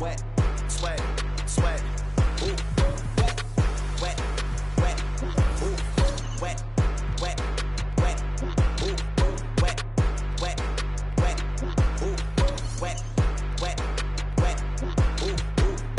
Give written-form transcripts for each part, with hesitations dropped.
wet, sweat, sweat. Ooh, wet, wet, wet. Ooh, wet, wet, wet. Ooh, wet, wet, wet. Ooh, wet, wet, wet. Ooh,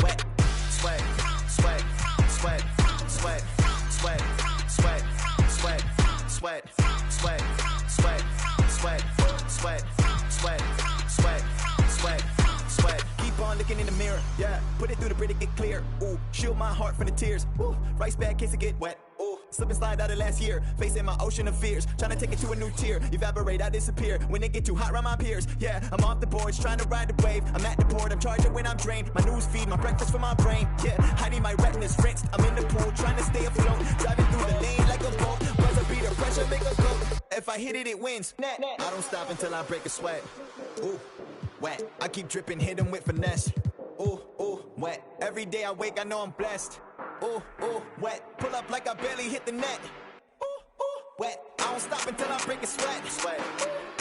wet, sweat, sweat, sweat, sweat, sweat, sweat, sweat, sweat, sweat, sweat, sweat, sweat, sweat, sweat, sweat, sweat. Keep on looking in the mirror, yeah. Put it through the Brita, get clear. Ooh, shield my heart from the tears. Ooh, rice bag case it get wet. Ooh, slip and slide out of last year. Facing my ocean of fears, trying to take it to a new tier. Evaporate, I disappear when it get too hot around my peers. Yeah, I'm off the boards, trying to ride the wave. I'm at the port, I'm charging when I'm drained. My news feed, my breakfast for my brain. Yeah, hiding my retinas rinsed. I'm in the pool, trying to stay afloat. Driving through the lane like a boat. Buzzer beater, pressure make a go. If I hit it, it wins. I don't stop until I break a sweat. Ooh, wet. I keep dripping, hit 'em with finesse. Ooh, ooh, wet. Every day I wake, I know I'm blessed. Ooh, ooh, wet. Pull up like I barely hit the net. Ooh, ooh, wet. I don't stop until I break a sweat. Sweat.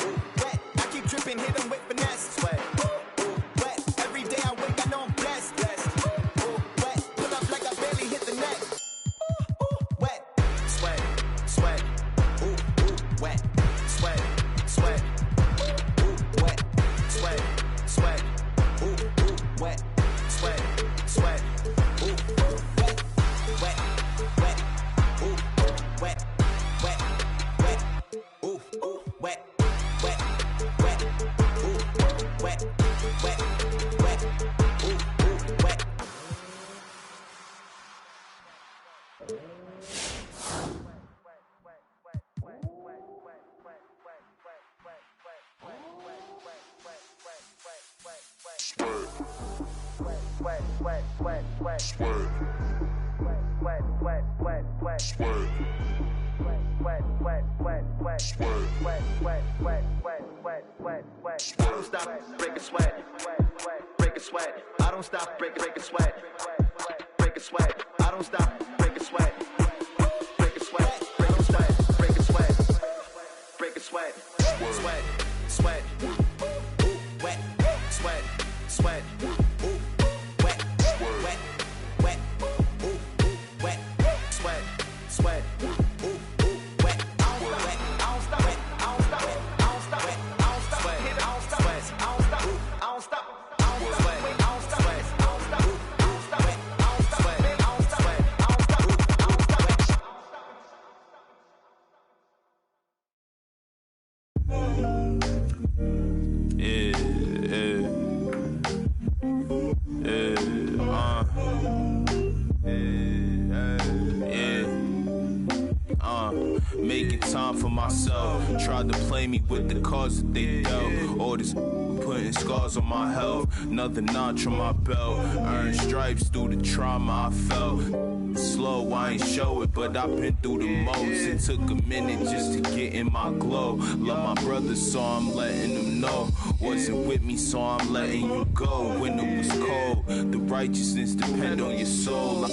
Ooh, wet. I keep dripping, hit 'em with finesse. Sweat. Ooh, ooh, wet. Every day I wake, I know I'm blessed. Blessed. Ooh, ooh, wet. Pull up like I barely hit the net. Ooh, ooh, wet. Sweat, sweat. Ooh, ooh, wet. Sweat, sweat. Ooh, ooh, wet. Sweat, sweat. Ooh, ooh, wet. Sweat, sweat. Ooh, ooh, wet. Wet, wet. Ooh, ooh, wet. Wet, wet. Ooh, ooh, wet. Wet, wet. Ooh, ooh, wet. Wet, wet. Ooh, ooh, wet. I don't stop, break a sweat, break a sweat. I don't stop, break a sweat, break a sweat. I don't stop, break a sweat, break a sweat, break a sweat, break a sweat, break a sweat, sweat, sweat. Ooh, wet, sweat, sweat. Ooh, wet, wet, wet. Ooh, ooh, wet, sweat, sweat. Ooh, ooh, wet, wet. I don't stop it, I don't stop it, I don't stop it, I don't stop it, I don't stop it, I don't stop it, I don't stop it. Making time for myself. Tried to play me with the cards that they dealt. All this putting scars on my health. Another notch on my belt. Earned stripes through the trauma I felt. Slow, I ain't show it, but I've been through the most. It took a minute just to get in my glow. Love my brothers, so I'm letting them know. Wasn't with me, so I'm letting you go. When it was cold, the righteousness depend on your soul.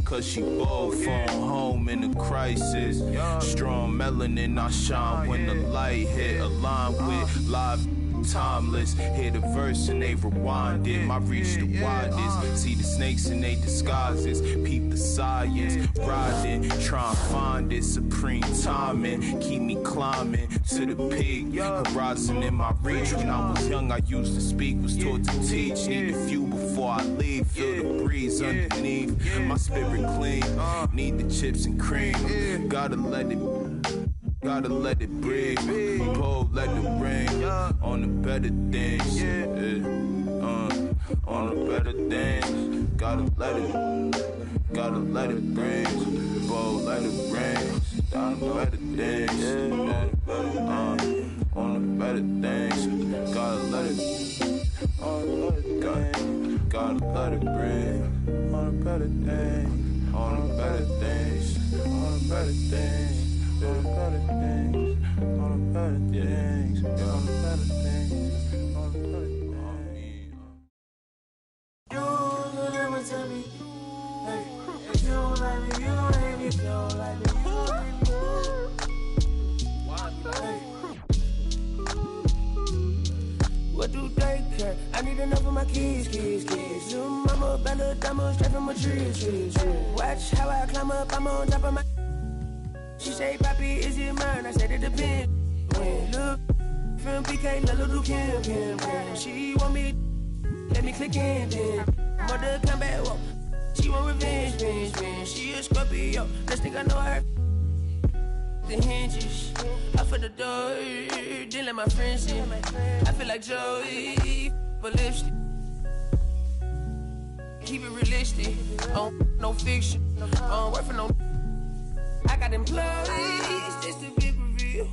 Cause she bold, phone home in a crisis. Strong melanin, I shine when the light hit. Aligned with live timeless. Hear the verse and they rewind it. My reach the widest. See the snakes in they disguises. Peep the science. Riding, try and find it. Supreme timing. Keep me climbing to the peak. Horizon in my reach. When I was young, I used to speak. Was taught to teach. Need a few before I leave. Feel the breeze underneath. My spirit clean. Need the chips and cream. Gotta let it breathe. Pull, let it ring. On the better things. On the better things. Gotta let it ring. Pull, let it ring. On the better things. On the better things. Gotta let it. Gotta let it bring. On the better things. On the better things. On the better things. On the better things, on the better things, on the better things, on the better things. You never tell me, hey, if you don't like me, you don't hate me, if you don't like me, you don't hate me. Hey. What do they daycare. I need enough for my kids. Little mama, Bella, diamond, straight from my tree. Watch how I climb up, I'm on top of my. She say, Papi, is it mine? I said it depends. When look from PK, little Kim. She want me, let me click in then. Mother come back, whoa. She want revenge. She a Scorpio, let's think I know her. The hinges, out for the door, then let my friends in. I feel like Joey, but lipstick. Keep it realistic, no fiction, work for no. I got employees, this the big reveal.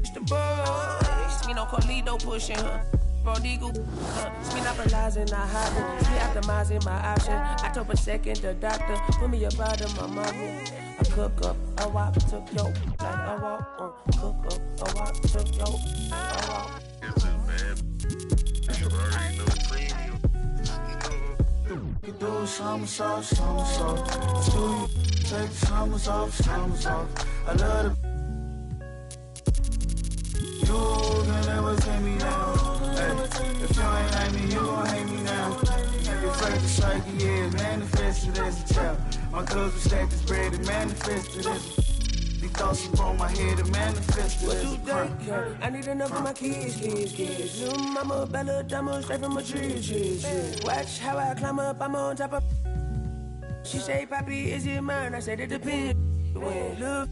It's the boys, me no Carlito pushing her. Prodigal, me not realizing, not hiding. Me optimizing my option. I told a second the doctor, put me up out of my mama. I cook up, a wop, took yo, like a walk. Cook up, a wop, took yo, a walk. It's just bad. You already know the premium. You do somersault. Do you take the summers off? I love the. You can never take me down. Hey, if you ain't like me, you gon' hate me now. Your first strike, yeah, manifested as a child. My cousin stacked his bread and manifested as a. These thoughts from my head and manifested as a crime. I need enough for my kids. Little mama, Bella, diamond, straight from my tree. Watch how I climb up, I'm on top of. She say, Papi, is it mine? I said it depends. When look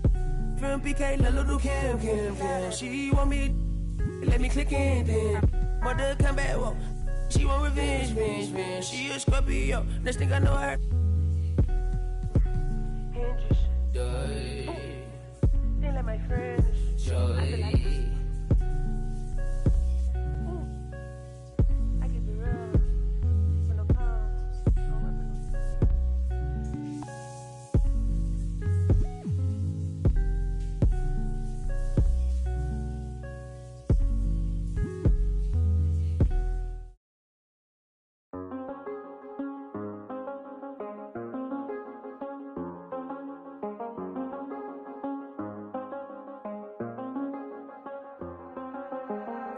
from PK, little Kim. She want me, let me click in then. Mother come back, whoa. She want revenge. She a Scorpio, next thing I know her. Hinges, then let my friends. I feel like I can be real. For no cause, no weapon.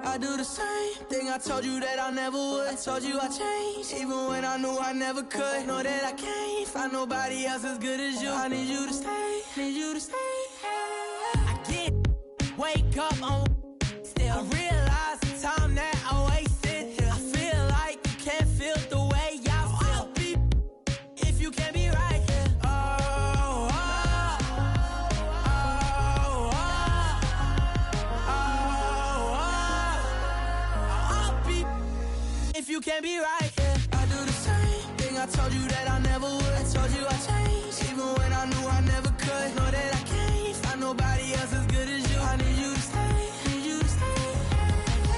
I do the same thing I told you that I never would. I told you I changed, even when I knew I never could. Know that I can't find nobody else as good as you. I need you to stay, I get, wake up on still. I realize the time that I wasted here. I feel like you can't feel the way I feel. I'll be if you can't be right here. If you can't be right, yeah. I do the same thing I told you that I never would. I told you I changed, even when I knew I never could. Know that I can't find nobody else as good as you. I need you to stay,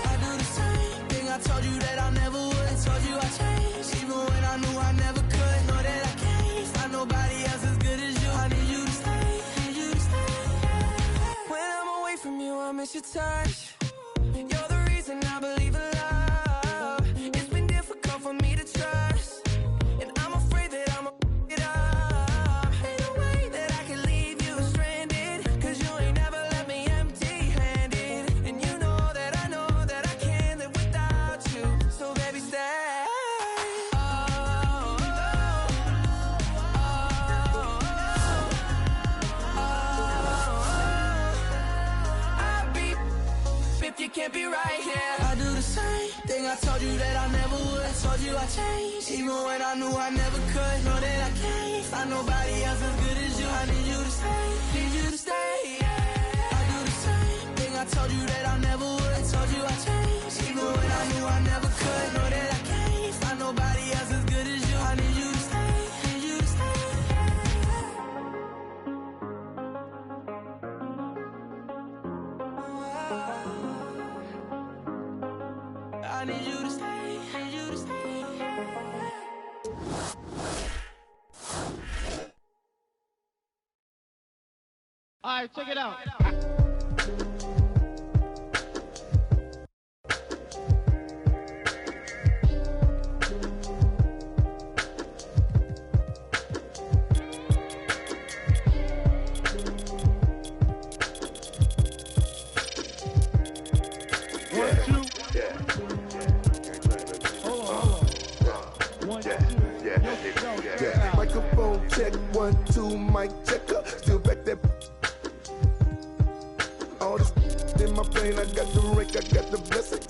I do the same thing I told you that I never would. I told you I changed, even when I knew I never could. Know that I can't find nobody else as good as you. I need you to stay, When I'm away from you, I miss your touch. You're the reason I believe in love. For me to trust, and I'm afraid that I'm it up. Ain't no way that I can leave you stranded, cause you ain't never left me empty-handed. And you know that I can't live without you. So baby, stay. I'll be if you can't be right here. I do the same thing I told you that I never would. I told you I changed, even when I knew I never could. Know that I can't find nobody else as good as you. I need you to stay, I do the same thing I told you that I never would. I told you I changed, even when I knew I never could. Know that I can't find nobody else as good as you. I need you to stay, I need you to stay. All right, check it out.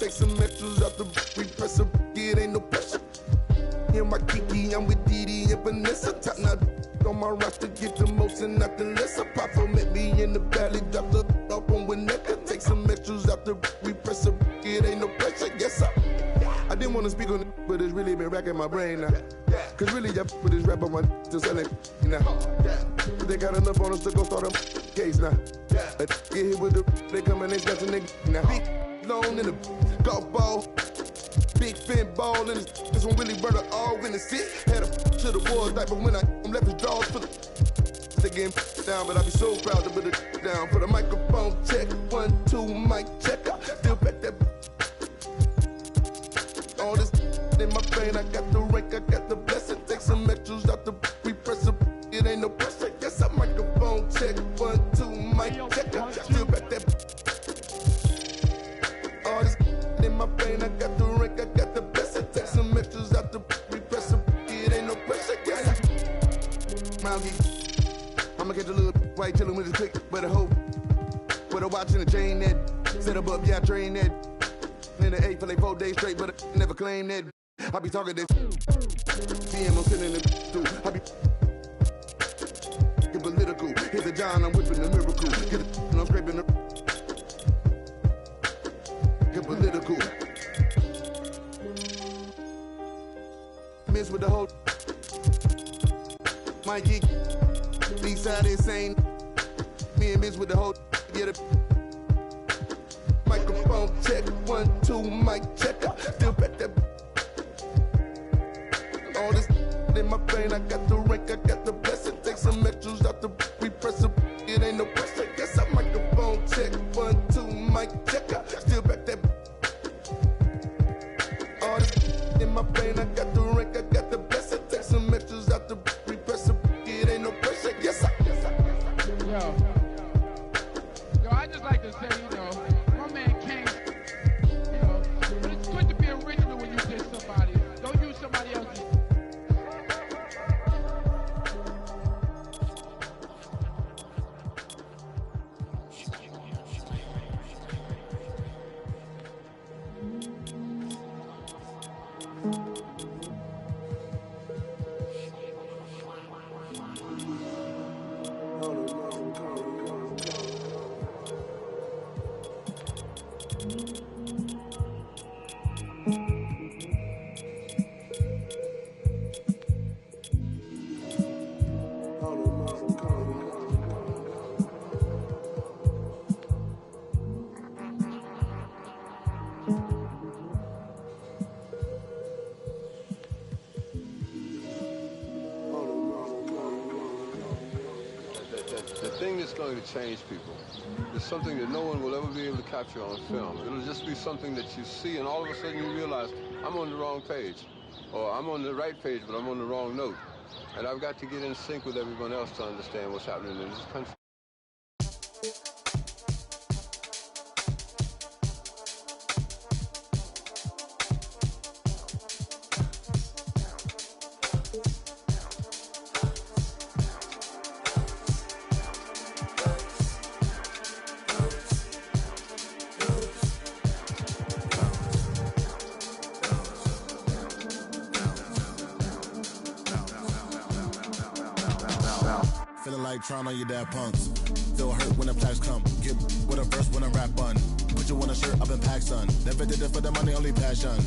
Take some extras out the we press a it ain't no pressure. In my Kiki, I'm with Didi and Vanessa. Top now on my roster, get the most and not the less. A Papa met me in the valley, drop the up on Winnetka. Take some extras out the we press a it ain't no pressure. Yes, sir. I didn't want to speak on it, but it's really been racking my brain now. Cause really, I put this rap on my still selling now. But they got enough on us to go start a case now. Get hit with the, they come and they snatching nigga now. Big long in the golf ball. Big fin ball in this one really burn all in the sit. Had a to the walls, like, but when I'm left his jaws for the they getting down, but I be so proud to put it down. Put a microphone check, 1, 2, mic check. I still back that. All this in my brain, I got the rank, I got the blessing. Take some extras out the repress it ain't no pressure. Yes, a microphone check, 1, 2, mic check. I still back that. All this in my brain, I got the rank, I got the blessing. Take some extras out the repress it ain't no pressure. Yes, Mountie, I'ma catch a little white chillin' with his click, but a hoe, with a watch and a chain that set up, yeah, I train that. In the 8 for like 4 days straight, but I never claim that. I be talking this. DM, I'm sitting in the too. I be get political. Here's a John, I'm whipping the miracle. Get it, and I'm scraping the. Get political. Miss with the whole. Mikey, east side insane. Me and Miss with the whole. Get it. Microphone check, 1, 2, mic check. I still back that. All this in my brain, I got the rank, I got the blessing. Take some extras out the repress it ain't no pressure. Yes, I microphone check, 1, 2, mic check. I still back that. All this in my brain, I got the rank, I got the blessing. Take some extras out the repress it ain't no pressure. Yes, I. Yo, I just like to say, you know. Somebody else. Going to change people. It's something that no one will ever be able to capture on film. It'll just be something that you see and all of a sudden you realize, I'm on the wrong page. Or I'm on the right page, but I'm on the wrong note. And I've got to get in sync with everyone else to understand what's happening in this country. Trying on your dad punks. Feel hurt when the plaques come. Get with a verse when I rap on. Put you on a shirt, I've been packed, son. Never did it for the money, only passion.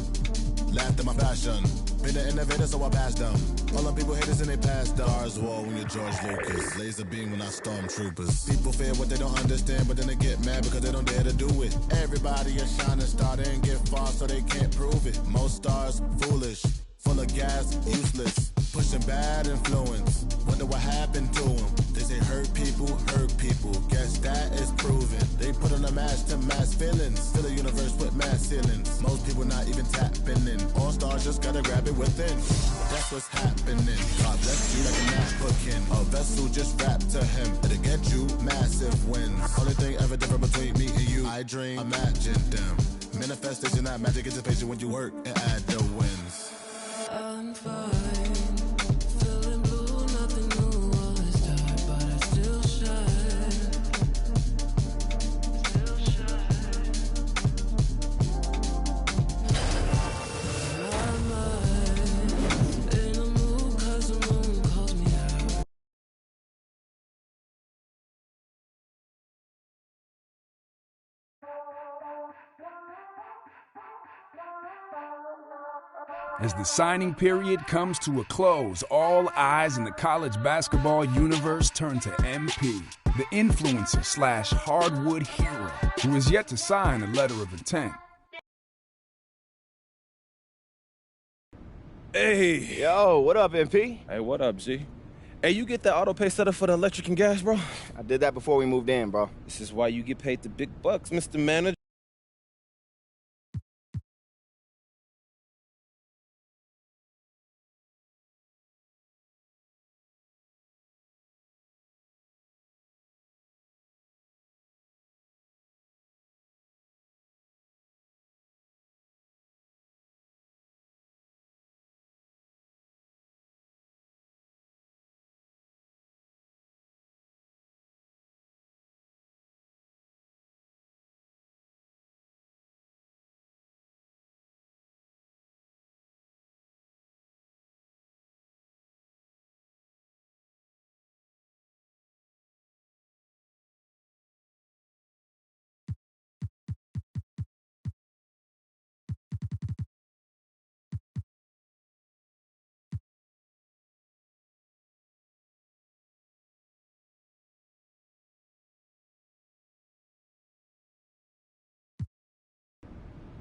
Laughed at my passion. Been an innovator, so I passed them. All them people haters and they passed them. Stars wall when you're George Lucas. Laser beam when I stormtroopers. People fear what they don't understand, but then they get mad because they don't dare to do it. Everybody a shining star, they ain't get far, so they can't prove it. Most stars, foolish. Full of gas, useless. Pushing bad influence. Wonder what happened to them. They say hurt people, guess that is proven. They put on a mask to mask feelings. Fill the universe with mass ceilings. Most people not even tapping in. All stars just gotta grab it within. That's what's happening. God bless you like a match cooking. A vessel just wrapped to him. It'll get you massive wins. Only thing ever different between me and you, I dream, imagine them. Manifestation, not magic, it's a patient when you work and add the wins. I'm fine. Feeling blue, nothing new, all is dark, but I still shine. As the signing period comes to a close, all eyes in the college basketball universe turn to MP, the influencer / hardwood hero, who is yet to sign a letter of intent. Hey. Yo, what up, MP? Hey, what up, G? Hey, you get that auto pay set up for the electric and gas, bro? I did that before we moved in, bro. This is why you get paid the big bucks, Mr. Manager.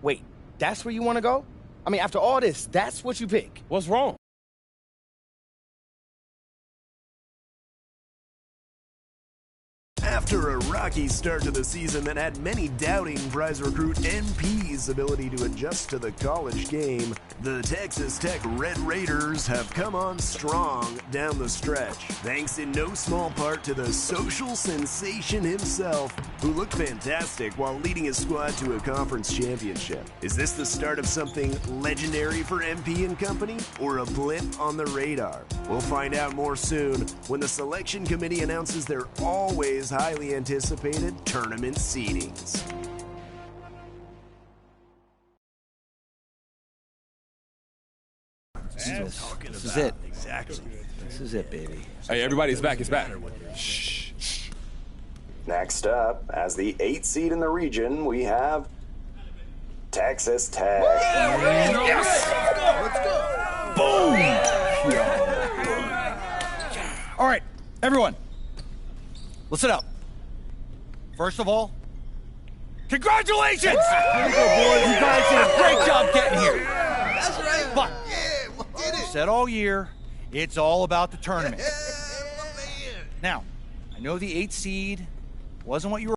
Wait, that's where you want to go? I mean, after all this, that's what you pick? What's wrong? After a rocky start to the season that had many doubting prize recruit MP's ability to adjust to the college game, the Texas Tech Red Raiders have come on strong down the stretch, thanks in no small part to the social sensation himself, who looked fantastic while leading his squad to a conference championship. Is this the start of something legendary for MP and company, or a blip on the radar? We'll find out more soon when the selection committee announces their always highly anticipated tournament seedings. This is it. Exactly. This is it, baby. Hey, everybody's back. It's back. Shh. Next up, as the 8th seed in the region, we have Texas Tech. Yes! Let's Boom! All right, everyone, listen up. First of all, congratulations! You guys did a great job getting here. That's right. But we did it. Said all year, it's all about the tournament. Now, I know the 8th seed wasn't what you were.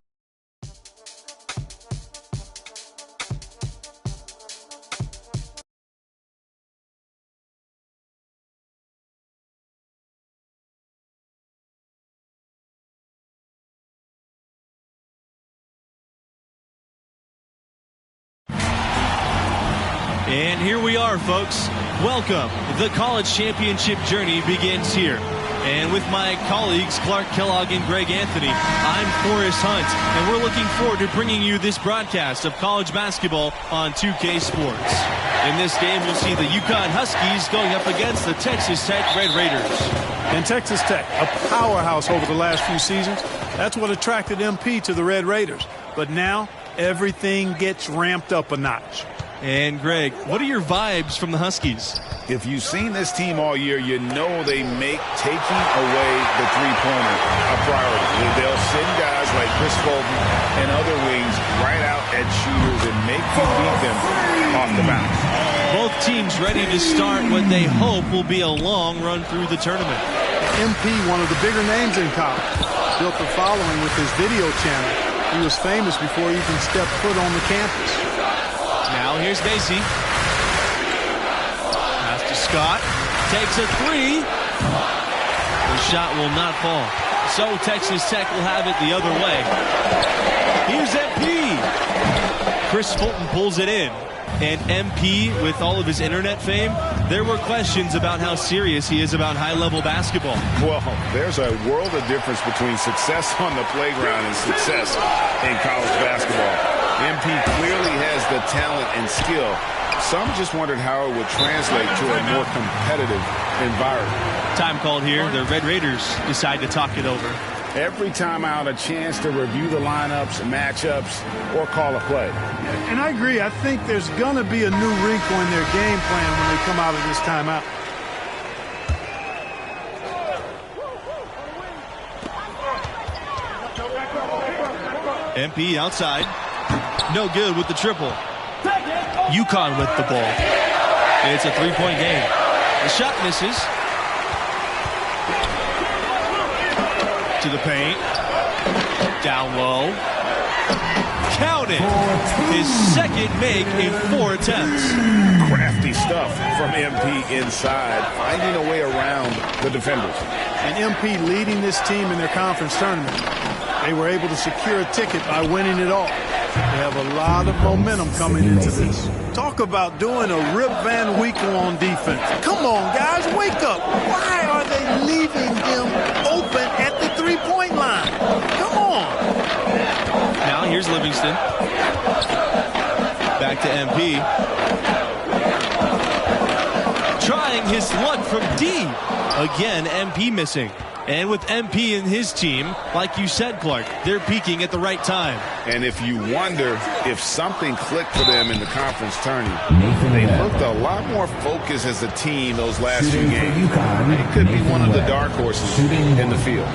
And here we are, folks. Welcome. The college championship journey begins here. And with my colleagues, Clark Kellogg and Greg Anthony, I'm Forrest Hunt, and we're looking forward to bringing you this broadcast of college basketball on 2K Sports. In this game, we'll see the UConn Huskies going up against the Texas Tech Red Raiders. And Texas Tech, a powerhouse over the last few seasons. That's what attracted MP to the Red Raiders. But now, everything gets ramped up a notch. And Greg, what are your vibes from the Huskies? If you've seen this team all year, you know they make taking away the three-pointer a priority. They'll send guys like Chris Fulton and other wings right out at shooters and make you beat them off the bounce. Both teams ready to start what they hope will be a long run through the tournament. MP, one of the bigger names in college, built a following with his video channel. He was famous before he even stepped foot on the campus. Now here's Macy. Pass to Scott. Takes a three. The shot will not fall. So Texas Tech will have it the other way. Here's MP. Chris Fulton pulls it in. And MP, with all of his internet fame, there were questions about how serious he is about high-level basketball. Well, there's a world of difference between success on the playground and success in college basketball. MP clearly has the talent and skill. Some just wondered how it would translate to a more competitive environment. Time called here. The Red Raiders decide to talk it over. Every timeout, a chance to review the lineups, matchups, or call a play. And I agree. I think there's going to be a new wrinkle in their game plan when they come out of this timeout. MP outside. No good with the triple. UConn with the ball. It's a three-point game. The shot misses. To the paint. Down low. Count it. His second make in 4 attempts. Crafty stuff from MP inside, finding a way around the defenders. And MP leading this team in their conference tournament. They were able to secure a ticket by winning it all. They have a lot of momentum coming into this. Talk about doing a Rip Van Winkle on defense. Come on, guys, wake up. Why are they leaving him open at the three-point line? Come on. Now here's Livingston. Back to MP. Trying his luck from D. Again, MP missing. And with MP and his team, like you said, Clark, they're peaking at the right time. And if you wonder if something clicked for them in the conference tourney, they looked a lot more focused as a team those last few games. It could be one of the dark horses in the field.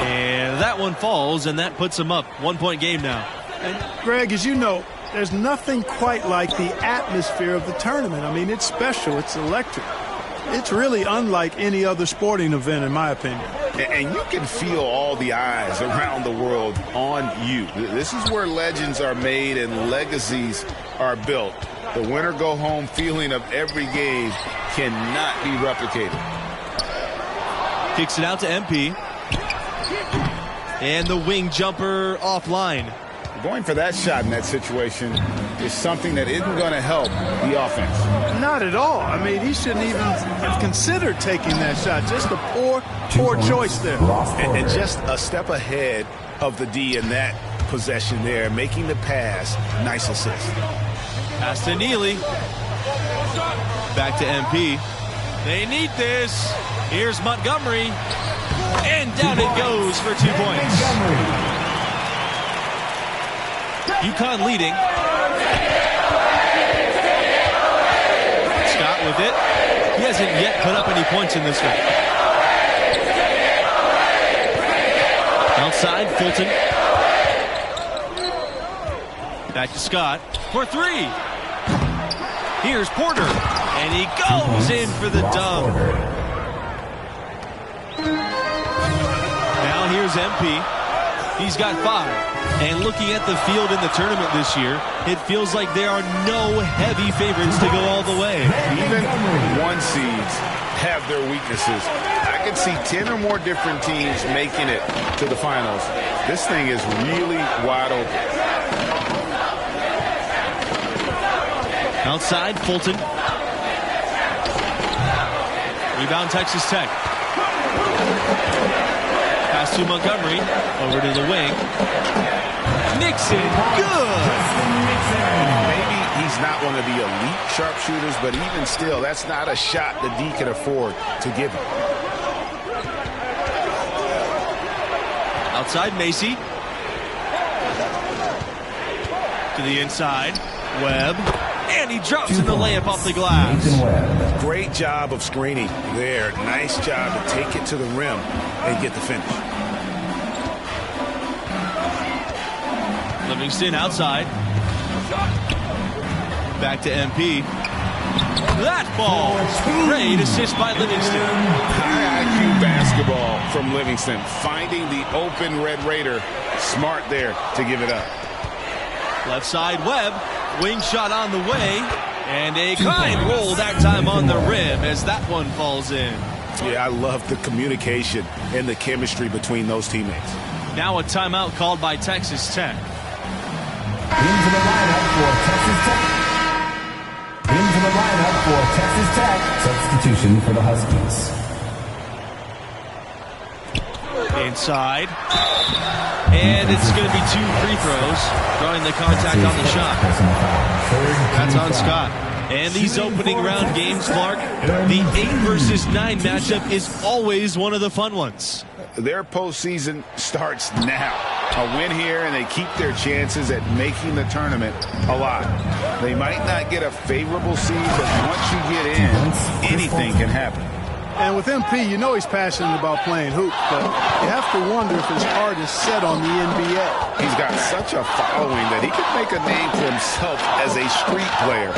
And that one falls, and that puts them up. 1-point game now. And Greg, as you know, there's nothing quite like the atmosphere of the tournament. I mean, it's special. It's electric. It's really unlike any other sporting event, in my opinion. And you can feel all the eyes around the world on you. This is where legends are made and legacies are built. The winner-go-home feeling of every game cannot be replicated. Kicks it out to MP. And the wing jumper offline. Going for that shot in that situation is something that isn't going to help the offense. Not at all. I mean, he shouldn't even have considered taking that shot. Just a poor choice there. And just a step ahead of the D in that possession there, making the pass. Nice assist. Pass to Neely. Back to MP. They need this. Here's Montgomery. And down it goes for 2 points. UConn leading. Scott with it. He hasn't yet put up any points in this one. Outside, Fulton. Back to Scott for 3. Here's Porter. And he goes in for the dunk. Now here's MP. He's got 5. And looking at the field in the tournament this year, it feels like there are no heavy favorites to go all the way. Even 1 seeds have their weaknesses. I could see 10 or more different teams making it to the finals. This thing is really wide open. Outside, Fulton. Rebound, Texas Tech. Pass to Montgomery. Over to the wing. Nixon, good. Maybe he's not one of the elite sharpshooters, but even still, that's not a shot the D can afford to give him. Outside, Macy. To the inside, Webb. And he drops in the layup off the glass. Great job of screening there. Nice job to take it to the rim and get the finish. Livingston outside. Back to MP. That ball. Great assist by Livingston. High IQ basketball from Livingston. Finding the open Red Raider. Smart there to give it up. Left side, Webb. Wing shot on the way. And a kind roll that time on the rim as that one falls in. Yeah, I love the communication and the chemistry between those teammates. Now a timeout called by Texas Tech. Into the lineup for Texas Tech. Into the lineup for Texas Tech. Substitution for the Huskies. Inside. And it's going to be 2 free throws. Drawing the contact on the shot. That's on Scott. And these opening round games, Clark, the 8 versus 9 matchup is always one of the fun ones. Their postseason starts now. A win here, and they keep their chances at making the tournament alive. They might not get a favorable seed, but once you get in, anything can happen. And with MP, you know he's passionate about playing hoops, but you have to wonder if his heart is set on the NBA. He's got such a following that he could make a name for himself as a street player.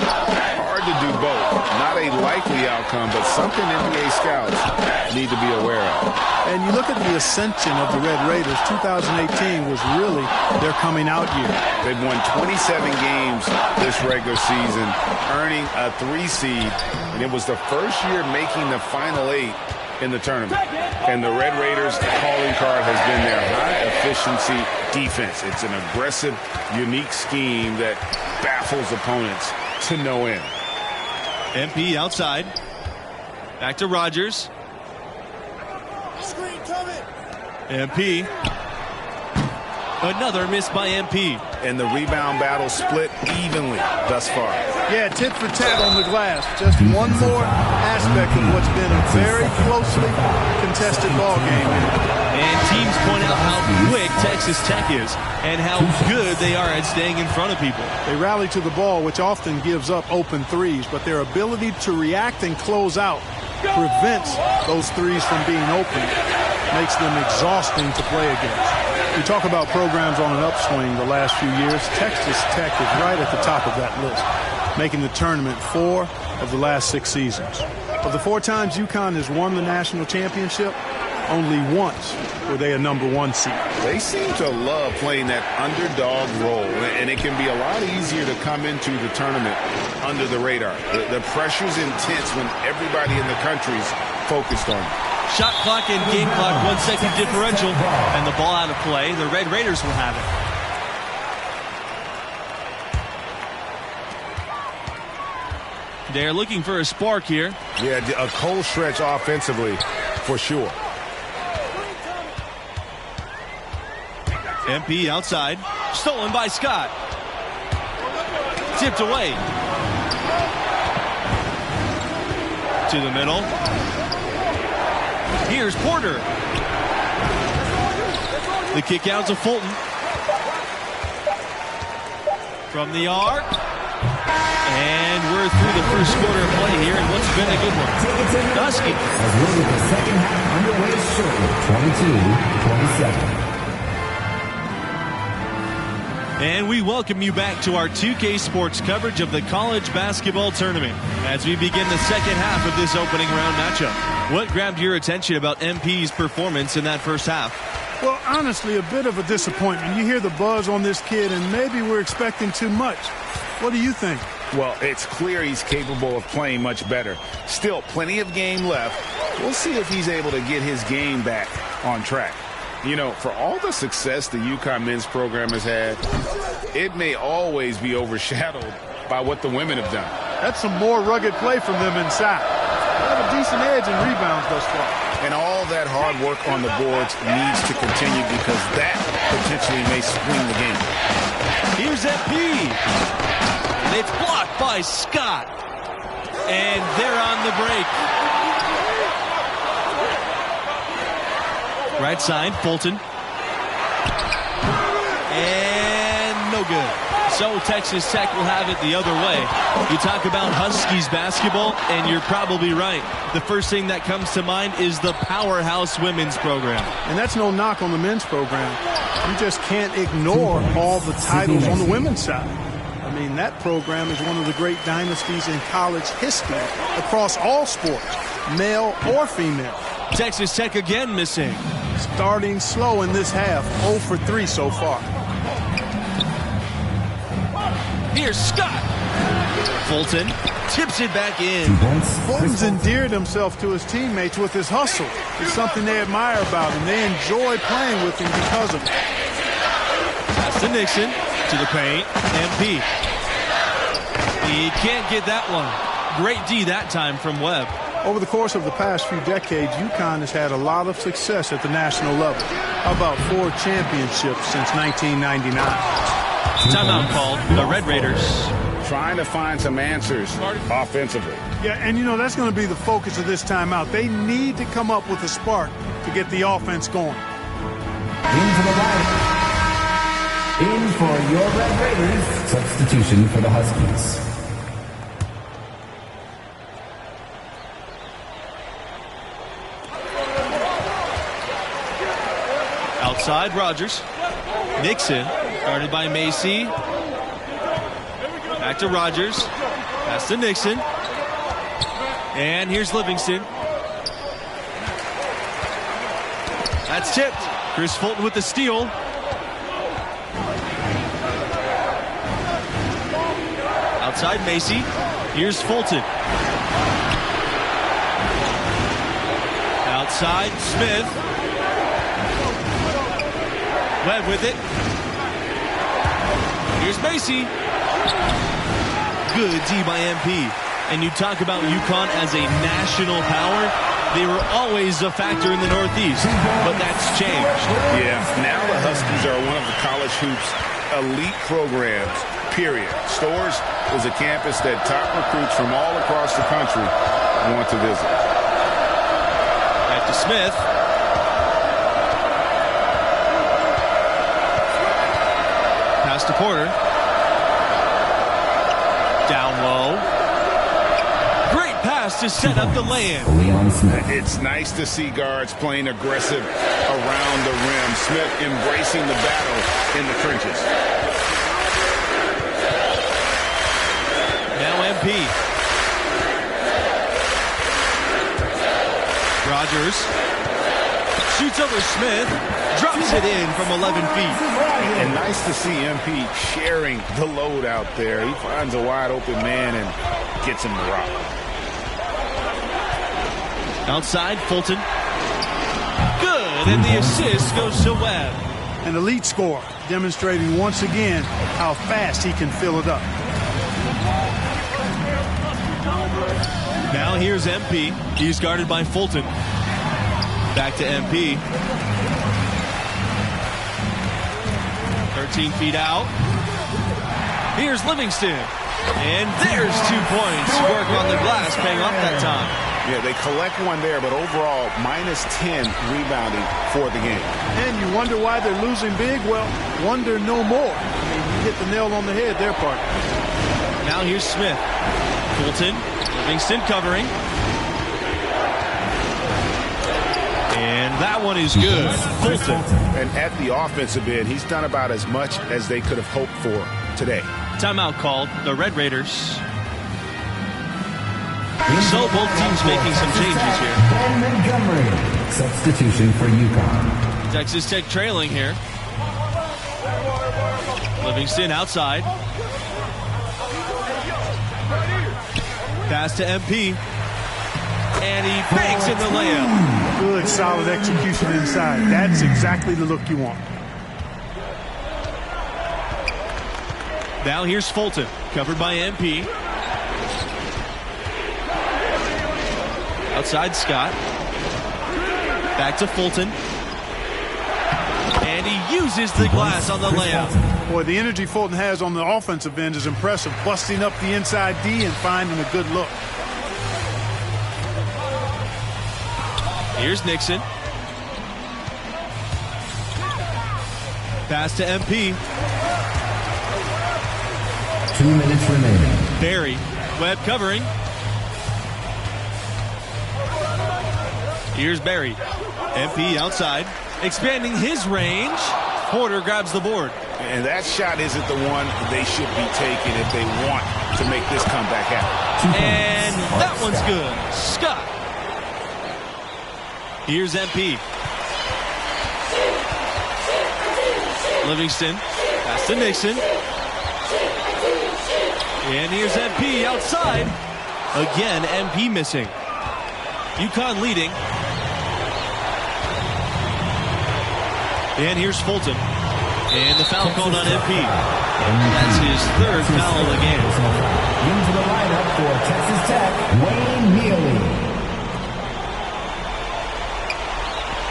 Hard to do both. Not a likely outcome, but something NBA scouts need to be aware of. And you look at the ascension of the Red Raiders, 2018 was really their coming out year. They've won 27 games this regular season, earning a 3 seed, and it was the first year making the Final 8 in the tournament. And the Red Raiders' calling card has been their high-efficiency defense. It's an aggressive, unique scheme that baffles opponents to no end. MP outside. Back to Rogers. MP. Another miss by MP. And the rebound battle split evenly thus far. Yeah, tit for tat on the glass. Just one more aspect of what's been a very closely contested ball game. And teams point out how quick Texas Tech is and how good they are at staying in front of people. They rally to the ball, which often gives up open threes, but their ability to react and close out prevents those threes from being open, makes them exhausting to play against. We talk about programs on an upswing the last few years. Texas Tech is right at the top of that list, making the tournament 4 of the last 6 seasons. Of the 4 times UConn has won the national championship, only once were they a #1 seed. They seem to love playing that underdog role, and it can be a lot easier to come into the tournament under the radar. The pressure's intense when everybody in the country's focused on it. Shot clock and game clock, 1 second differential, and the ball out of play. The Red Raiders will have it. They're looking for a spark here. Yeah, a cold stretch offensively, for sure. MP outside. Stolen by Scott. Tipped away. To the middle. Here's Porter. The kick out to Fulton. From the arc. And we're through the first quarter of play here, and what's been a good one. Dusky. As we'll get the second half underway shortly, 22-27. And we welcome you back to our 2K Sports coverage of the college basketball tournament as we begin the second half of this opening round matchup. What grabbed your attention about MP's performance in that first half? Well, honestly, a bit of a disappointment. You hear the buzz on this kid, and maybe we're expecting too much. What do you think? Well, it's clear he's capable of playing much better. Still, plenty of game left. We'll see if he's able to get his game back on track. You know, for all the success the UConn men's program has had, it may always be overshadowed by what the women have done. That's some more rugged play from them inside. They have a decent edge in rebounds thus far. And all that hard work on the boards needs to continue because that potentially may swing the game. Here's MP. And it's blocked by Scott. And they're on the break. Right side, Fulton. And no good. So Texas Tech will have it the other way. You talk about Huskies basketball, and you're probably right. The first thing that comes to mind is the powerhouse women's program. And that's no knock on the men's program. You just can't ignore all the titles on the women's side. I mean, that program is one of the great dynasties in college history across all sports, male or female. Texas Tech again missing. Starting slow in this half, 0 for 3 so far. Here's Scott. Fulton tips it back in. Fulton's endeared himself to his teammates with his hustle. It's something they admire about him. They enjoy playing with him because of it. Pass to Nixon, to the paint, MP. He can't get that one. Great D that time from Webb. Over the course of the past few decades, UConn has had a lot of success at the national level. How about 4 championships since 1999? Timeout called. The Red Raiders trying to find some answers offensively. Yeah, and you know, that's going to be the focus of this timeout. They need to come up with a spark to get the offense going. Into the lineup. In for your Red Raiders. Substitution for the Huskies. Outside, Rogers. Nixon, guarded by Macy. Back to Rogers. Pass to Nixon. And here's Livingston. That's tipped. Chris Fulton with the steal. Outside Macy. Here's Fulton. Outside Smith. Webb with it. Here's Macy. Good D by MP. And you talk about UConn as a national power. They were always a factor in the Northeast, but that's changed. Yeah, now the Huskies are one of the college hoops elite programs, period. Storrs is a campus that top recruits from all across the country want to visit. Back to Smith. Pass to Porter. Down low. Great pass to set up the lay-in. It's nice to see guards playing aggressive around the rim. Smith embracing the battle in the trenches. Now MP. Rogers shoots over Smith, drops it in from 11 feet. And nice to see MP sharing the load out there. He finds a wide open man and gets him the rock. Outside, Fulton. Good, and the assist goes to Webb. An elite scorer, demonstrating once again how fast he can fill it up. Now here's MP. He's guarded by Fulton. Back to MP. 13 feet out. Here's Livingston. And there's 2 points. Work on the glass, paying off that time. Yeah, they collect one there, but overall, -10 rebounding for the game. And you wonder why they're losing big? Well, wonder no more. I mean, you hit the nail on the head there, partner. Now here's Smith. Fulton. Livingston covering. And that one is good. Fulton. And at the offensive end, he's done about as much as they could have hoped for today. Timeout called. The Red Raiders. So both teams making some changes here. Ben Montgomery. Substitution for UConn. Texas Tech trailing here. Livingston outside. Pass to MP. And he banks in the layup. Good, solid execution inside. That's exactly the look you want. Now here's Fulton, covered by MP. Outside Scott. Back to Fulton. And he uses the glass on the layup. Boy, the energy Fulton has on the offensive end is impressive. Busting up the inside D and finding a good look. Here's Nixon. Pass to MP. 2 minutes remaining. Barry. Webb covering. Here's Barry. MP outside. Expanding his range. Porter grabs the board. And that shot isn't the one they should be taking if they want to make this comeback happen. And that one's good. Scott. Here's MP. Livingston. Pass to Nixon. And here's MP outside. Again, MP missing. UConn leading. And here's Fulton. And the foul called on MP. That's his third foul of the game. Into the lineup for Texas Tech, Wayne Neely.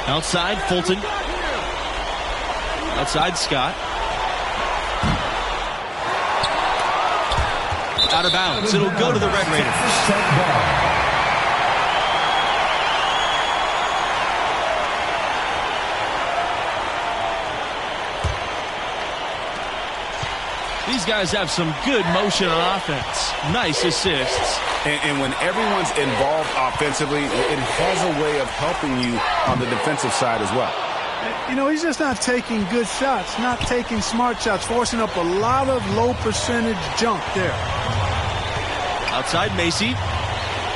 Outside, Fulton. Outside, Scott. Out of bounds. It'll go to the Red Raiders. These guys have some good motion on offense. Nice assists. And when everyone's involved offensively, it has a way of helping you on the defensive side as well. You know, he's just not taking good shots, not taking smart shots, forcing up a lot of low percentage junk there. Outside Macy.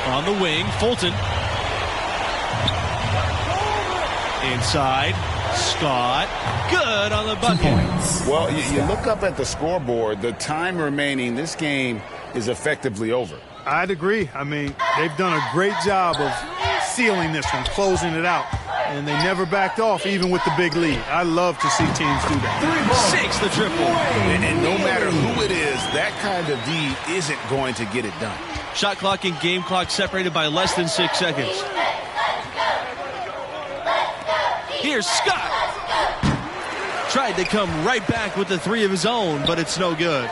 On the wing, Fulton. Inside. Scott, good on the bucket. Well, you look up at the scoreboard, the time remaining, this game is effectively over. I'd agree. I mean, they've done a great job of sealing this one, closing it out. And they never backed off, even with the big lead. I love to see teams do that. 6 the triple. And no matter who it is, that kind of D isn't going to get it done. Shot clock and game clock separated by less than 6 seconds. Here's Scott. Tried to come right back with the 3 of his own, but it's no good.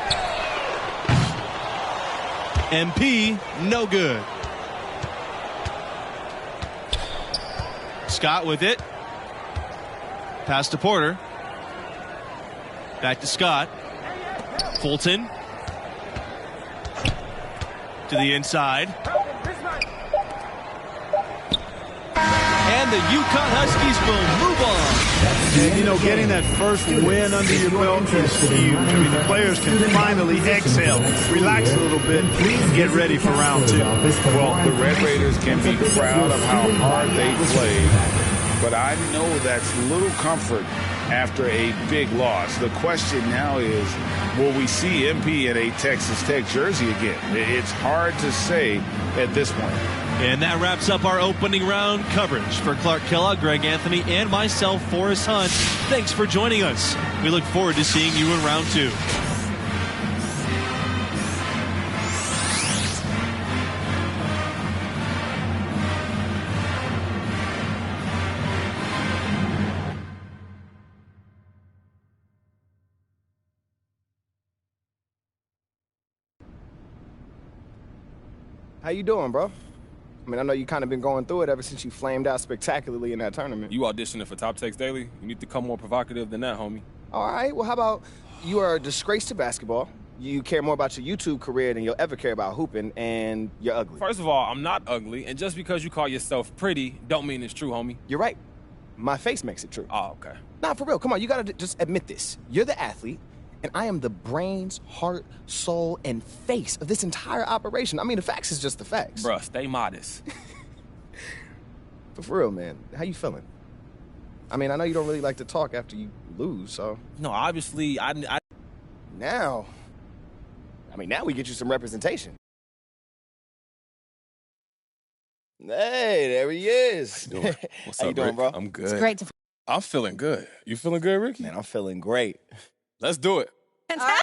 MP, no good. Scott with it. Pass to Porter. Back to Scott. Fulton. To the inside. And the UConn Huskies will move on. And, you know, getting that first win under your belt is huge. I mean, the players can finally exhale, relax a little bit, and get ready for round 2. Well, the Red Raiders can be proud of how hard they played, but I know that's little comfort after a big loss. The question now is, will we see MP in a Texas Tech jersey again? It's hard to say at this point. And that wraps up our opening round coverage. For Clark Kellogg, Greg Anthony, and myself, Forrest Hunt, thanks for joining us. We look forward to seeing you in round 2. How you doing, bro? I mean, I know you kind of been going through it ever since you flamed out spectacularly in that tournament. You auditioning for Top Text Daily? You need to come more provocative than that, homie. All right, well, how about you are a disgrace to basketball, you care more about your YouTube career than you'll ever care about hooping, and you're ugly. First of all, I'm not ugly, and just because you call yourself pretty don't mean it's true, homie. You're right. My face makes it true. Oh, okay. Nah, for real, come on, you gotta just admit this. You're the athlete, and I am the brains, heart, soul, and face of this entire operation. I mean, the facts is just the facts. Bruh, stay modest. But for real, man, how you feeling? I mean, I know you don't really like to talk after you lose, so... No, obviously, Now we get you some representation. Hey, there he is. What's How up, you doing, Rick? bro? I'm good. It's great to... I'm feeling good. You feeling good, Ricky? Man, I'm feeling great. Let's do it. Fantastic.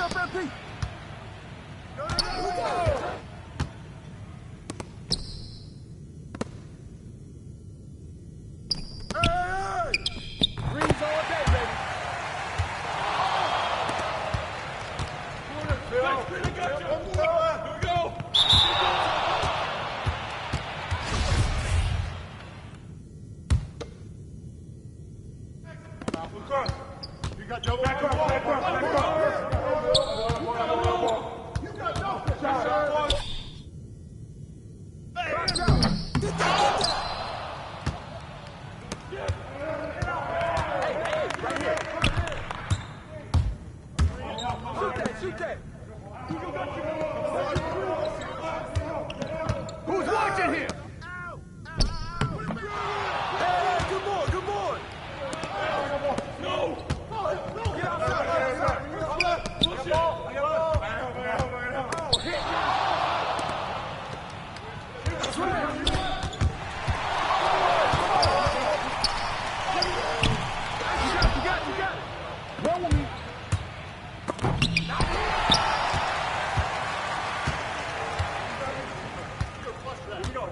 up, MP. Hey! Greens all day, baby. Here we go. You got double. Back up. You got double. Shoot that. Who's watching here? Hey, good boy. No. Get outside. Push it. You got it. Run with me.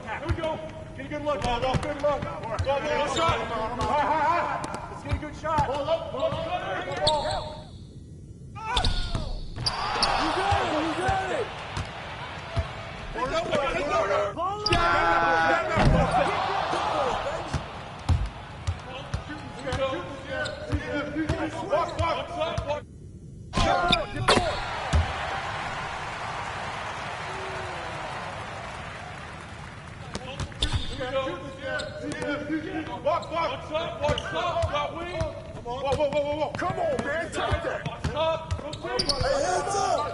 Here we go. Get a good look. Good look. Good shot. High. Let's get a good shot. Pull up. You got it. What's up? Got wing. Whoa. Come on, man. Take that. Hey, hands up.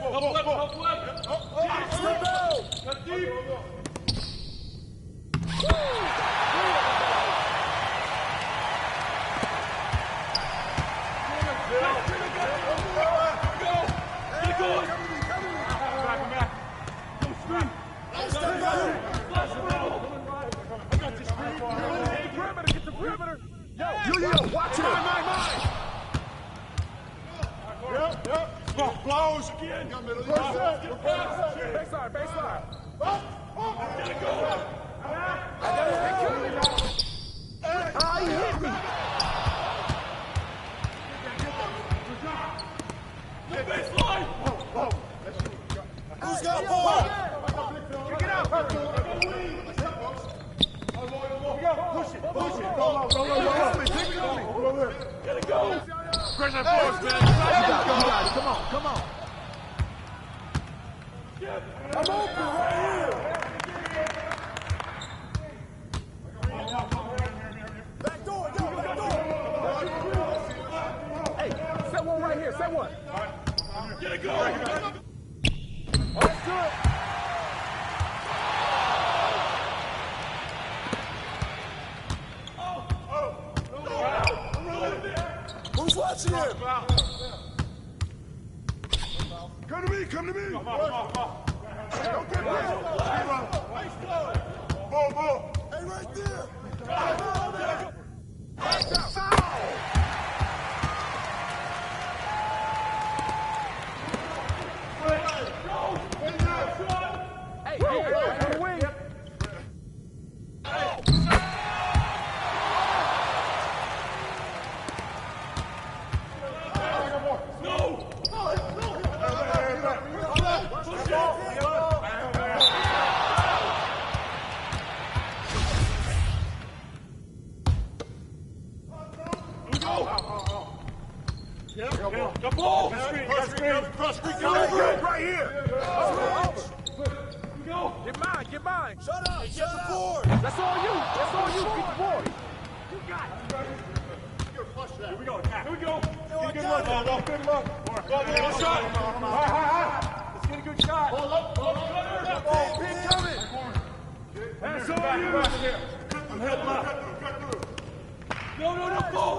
Help left. Deep. Yo, watch it! Mine! Yep. Blows again. Baseline. Get it going. He hit me. The baseline. Who's got ball? Kick it out. Push it. Get it go. Press that force, man. You got it. Come on. I'm open right here. Back door. Hey, set one right here. Set one. Get it going. Let's do it. Who's watching him? Come to me. Don't get ball. Hey, right there. Hey, wing. The ball! Cross screen, right here! Get mine! Shut up! Get the board! That's all you! Get the board! You got it! Here we go! Get a good look! Good look! Shot! High! Let's get a good shot! Pull up! Pin coming! That's all you! I'm heading left! No, ball!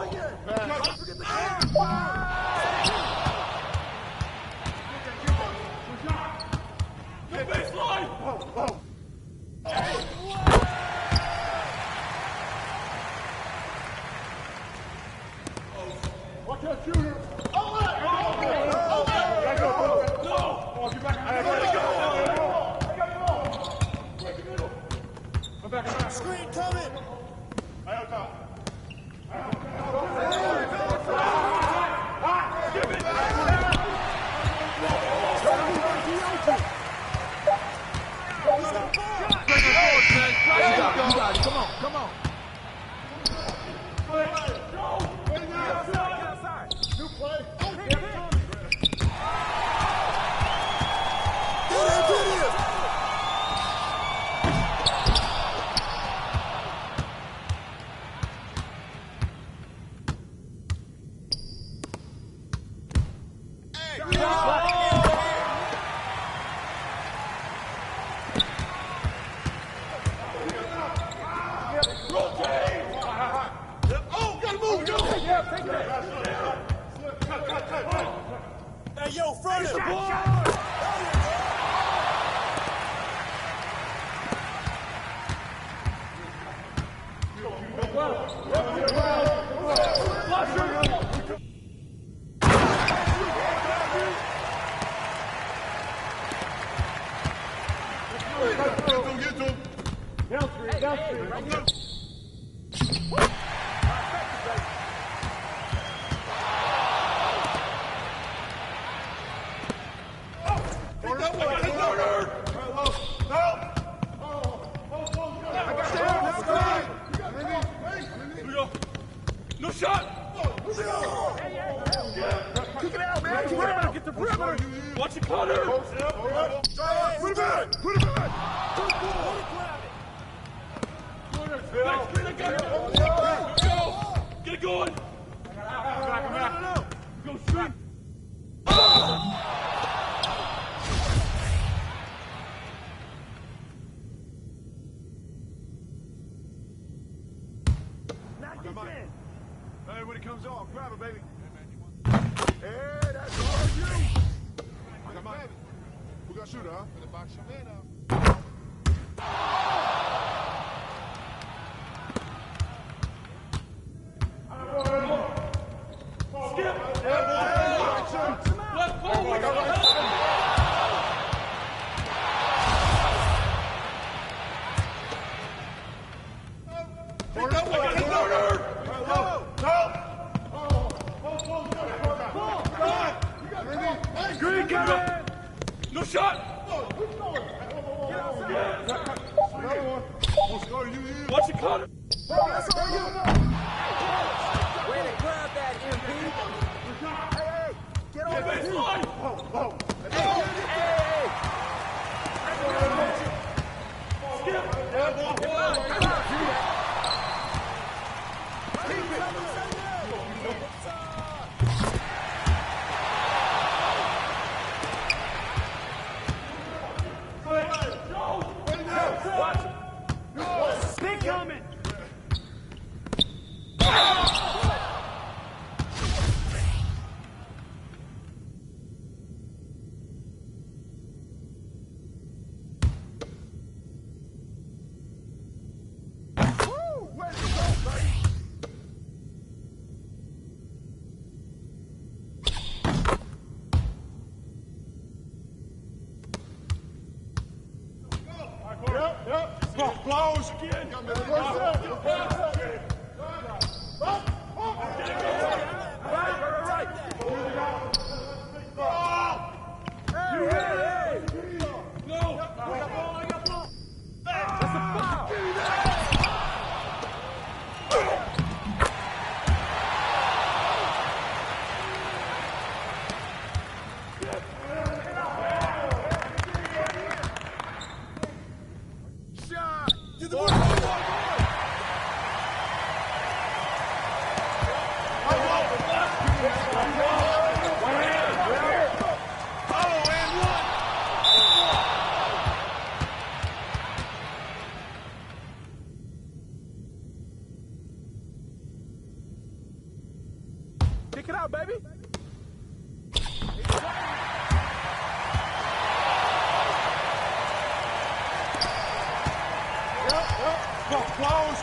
The baseline! Watch that shooter! Oh, No shot! Kick it out, man! Perimeter! Get the perimeter! Watch it, Connor! Put it back! Put it back! Go! Get it going! Go straight! Hey, when it comes off, grab it, baby. Hey, that's all you. Who got shooter, huh? For the box your man up. No shot! Watch it, Connor! Way to grab that, MP! Hey, get on the baseline! Big coming! Blows again. Kick it out, baby! Close.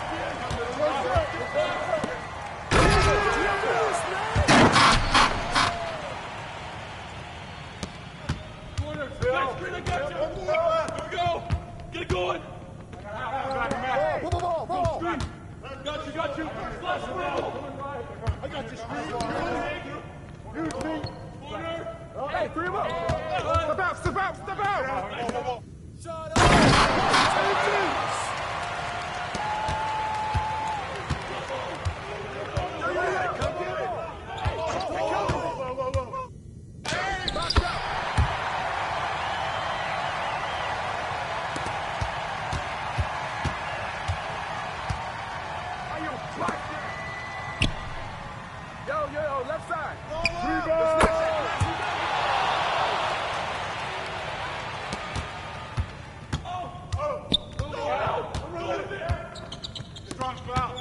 Get it going! Ball! Got you! Flash the ball! I got you, Hey, 3 of them! Step out! Shut up! Yo, left side. Strong foul.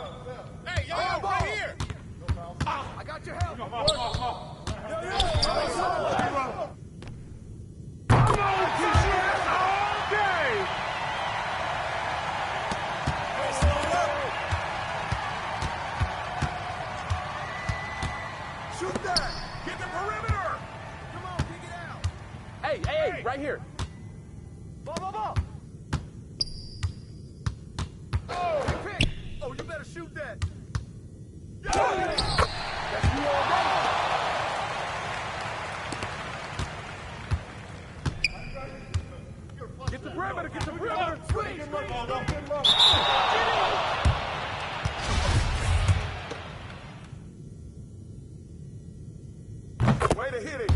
Hey, yo, right here. I got your help. Come on. Shoot that! Get the perimeter! Come on, kick it out! Hey, right here! Ball! Oh, you better shoot that. Get the perimeter, get the perimeter. Way to hit it.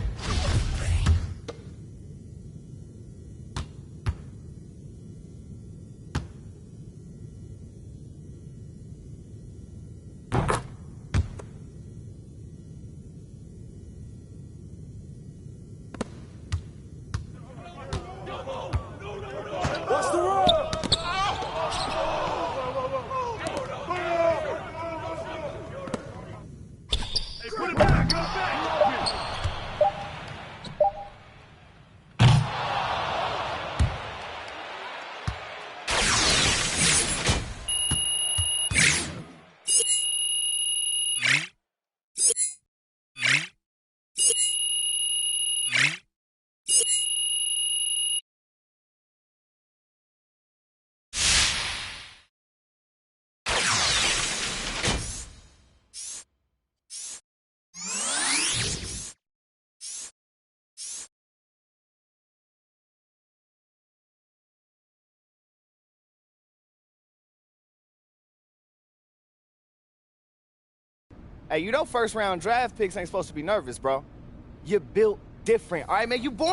What's the run? Hey, put it back, go back. Hey, you know first round draft picks ain't supposed to be nervous, bro. You're built different. All right, man, you born.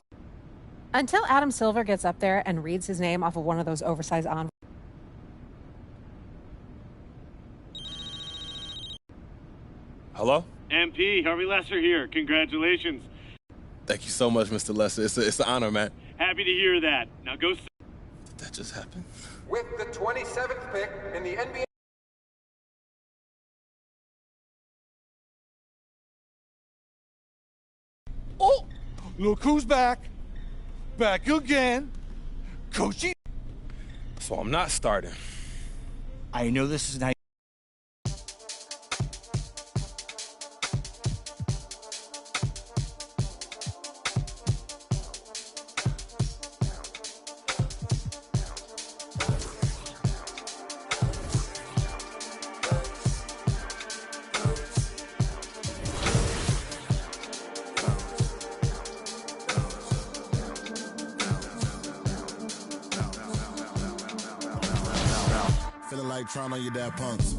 Until Adam Silver gets up there and reads his name off of one of those oversized envelopes. Hello? MP, Harvey Lesser here. Congratulations. Thank you so much, Mr. Lesser. It's an honor, man. Happy to hear that. Now go. Did that just happen? With the 27th pick in the NBA. Oh, look who's back. Back again. Coachy. So I'm not starting. I know this is not. Feeling like trying on your dad punks.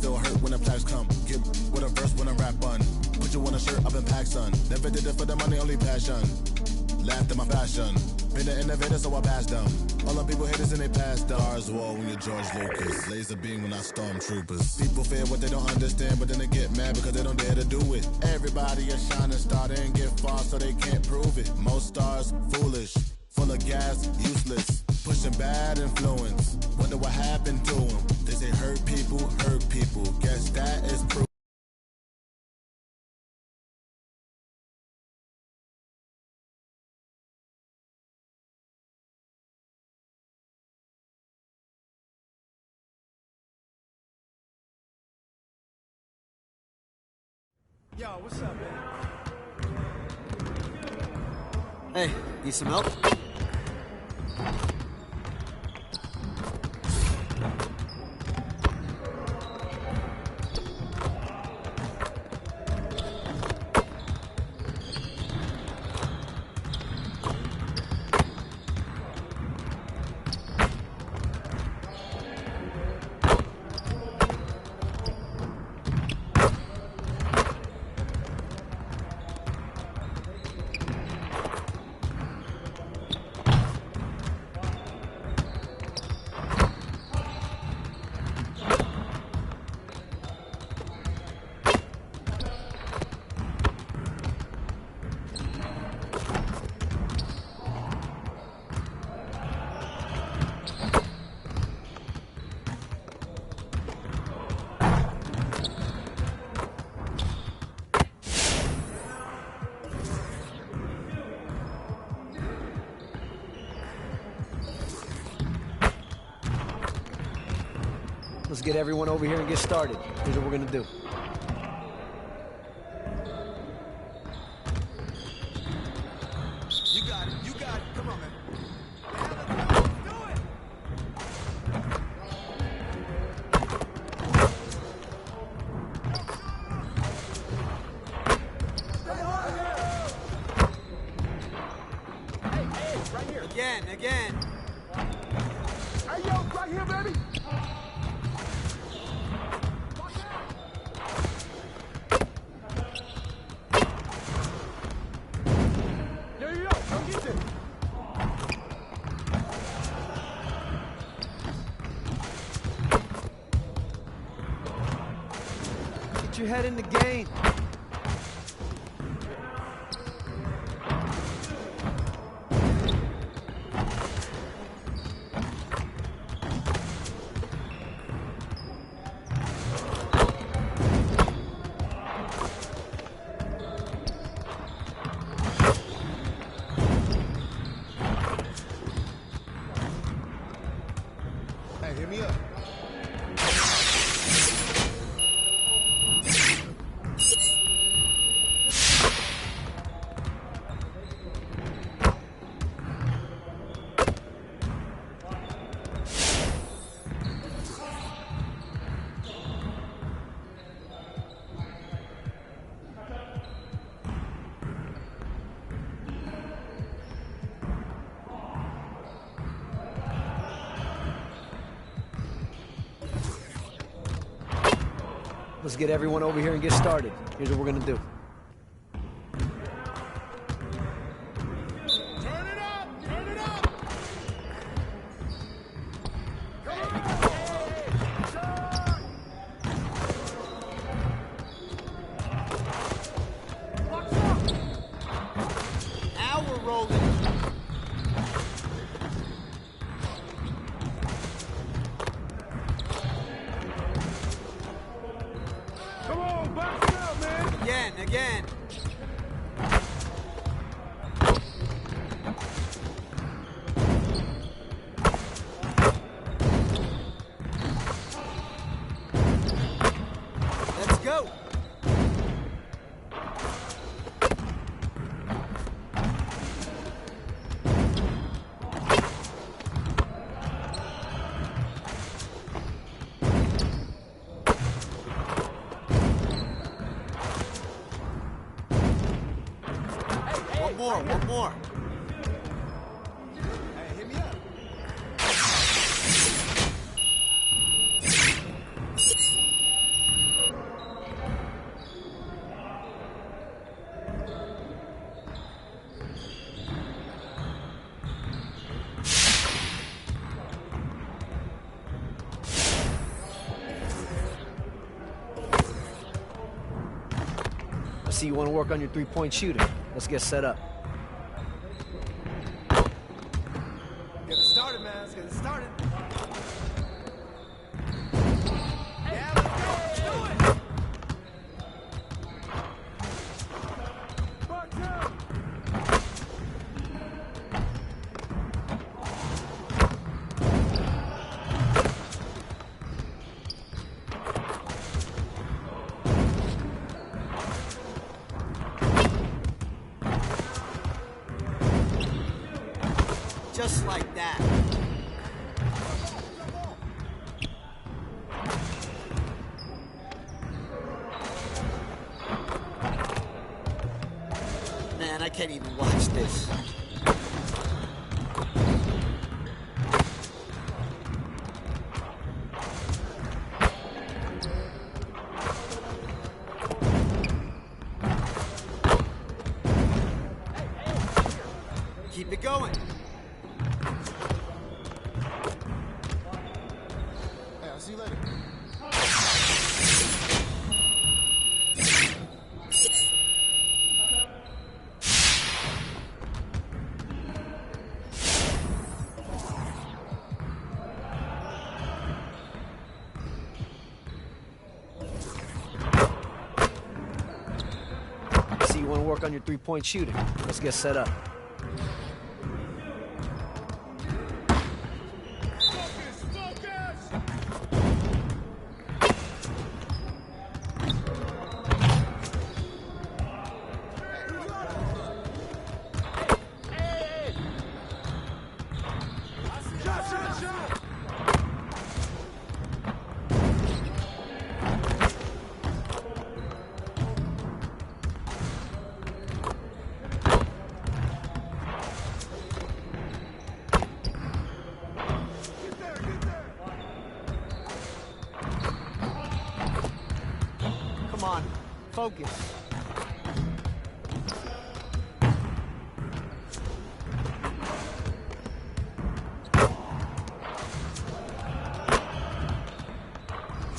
Feel hurt when the plaques come. Get with a verse when I rap on. Put you on a shirt up in pack, son. Never did it for the money, only passion. Laughed at my passion. Been an innovator, so I passed them. All the people haters and they passed them. Stars wall when you're George Lucas. Laser beam when I stormtroopers. People fear what they don't understand, but then they get mad because they don't dare to do it. Everybody a shining star, they ain't get far, so they can't prove it. Most stars, foolish. Full of gas, useless. Pushing bad influence. Wonder what happened to them. They say hurt people, hurt people. Guess that is proof. Yo, what's up, man? Hey, need some help? Let's get everyone over here and get started. Here's what we're gonna do. You got it. You got it. Come on, man. Right here. Again. Hey, yo, right here, baby. There you go. Come get this. Get your head in the game. Hey, hit me up. Let's get everyone over here and get started. Here's what we're gonna do. Now we're rolling. Come on, box it out, man. Again. Let's go. One more. Hey, hit me up. I see you want to work on your three-point shooting. Let's get set up. Get it started, man. Let's get it started. Box out. Just like that. Man, I can't even watch this. Keep it going. Hey, I'll see you later. I see you want to work on your three-point shooting. Let's get set up. focus.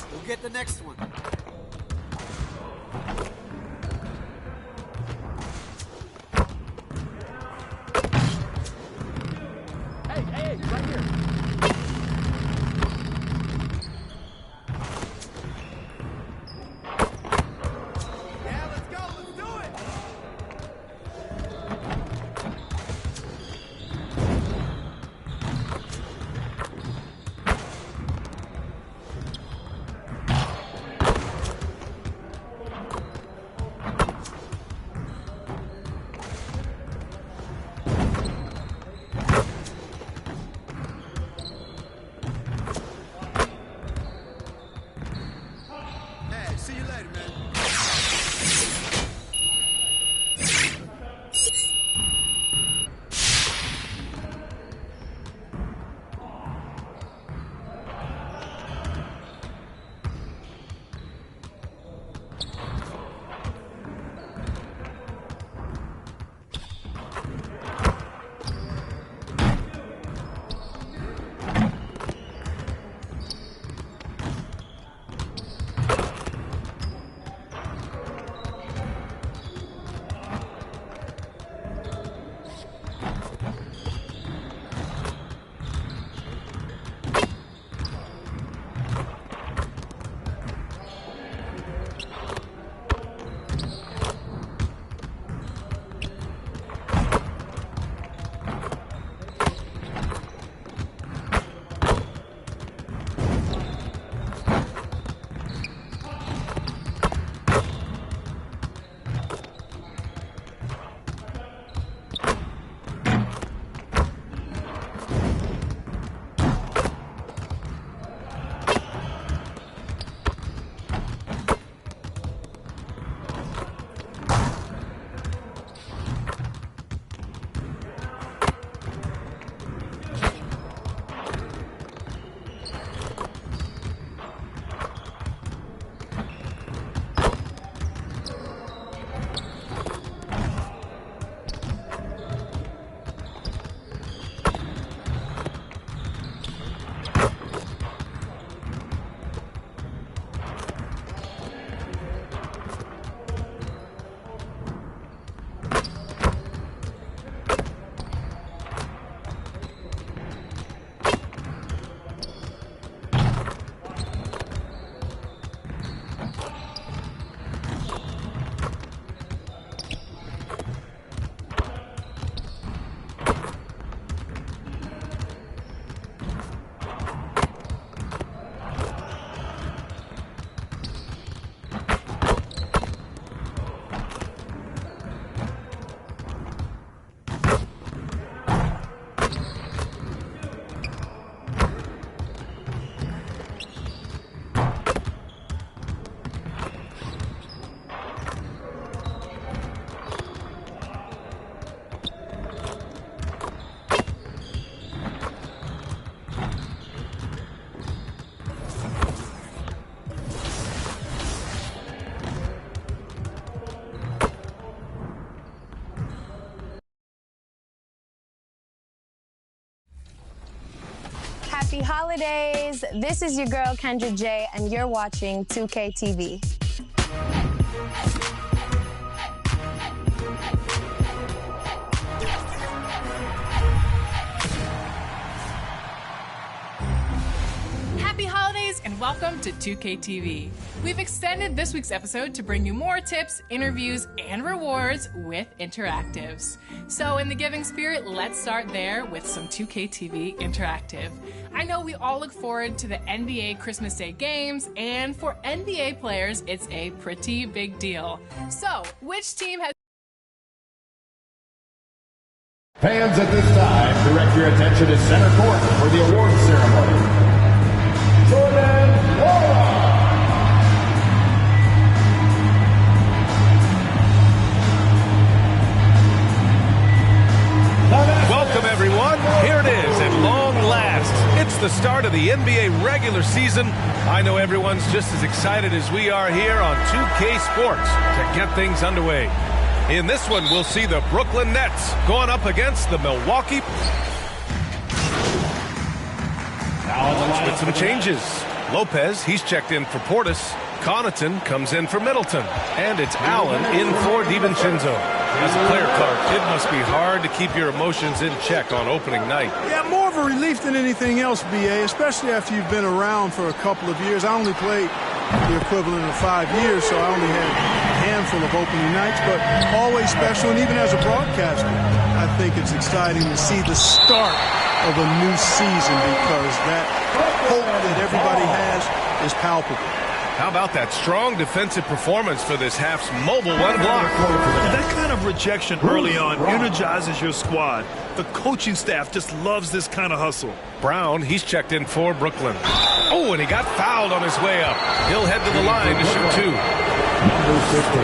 We'll get the next one. Hey, right here. Happy holidays! This is your girl Kendra J, and you're watching 2K TV. Happy holidays and welcome to 2K TV. We've extended this week's episode to bring you more tips, interviews, and rewards with interactives. So in the giving spirit, let's start there with some 2K TV interactive. I know we all look forward to the NBA Christmas Day games, and for NBA players, it's a pretty big deal. So, which team has... Fans at this time, direct your attention to center court for the awards ceremony. Jordan Laura. Welcome, everyone. Here it is at long last. It's the start of the NBA regular season. I know everyone's just as excited as we are here on 2K Sports to get things underway. In this one, we'll see the Brooklyn Nets going up against the Milwaukee. With some changes. Lopez, he's checked in for Portis. Connaughton comes in for Middleton. And it's Allen in for DiVincenzo. As a player, Clark, it must be hard to keep your emotions in check on opening night. Yeah, more of a relief than anything else, BA, especially after you've been around for a couple of years. I only played the equivalent of 5 years, so I only had a handful of opening nights, but always special. And even as a broadcaster, I think it's exciting to see the start of a new season because that hope that everybody has is palpable. How about that strong defensive performance for this half's mobile one block? That kind of rejection early on energizes your squad. The coaching staff just loves this kind of hustle. Brown, he's checked in for Brooklyn. Oh, and he got fouled on his way up. He'll head to the line to shoot two. Number 16,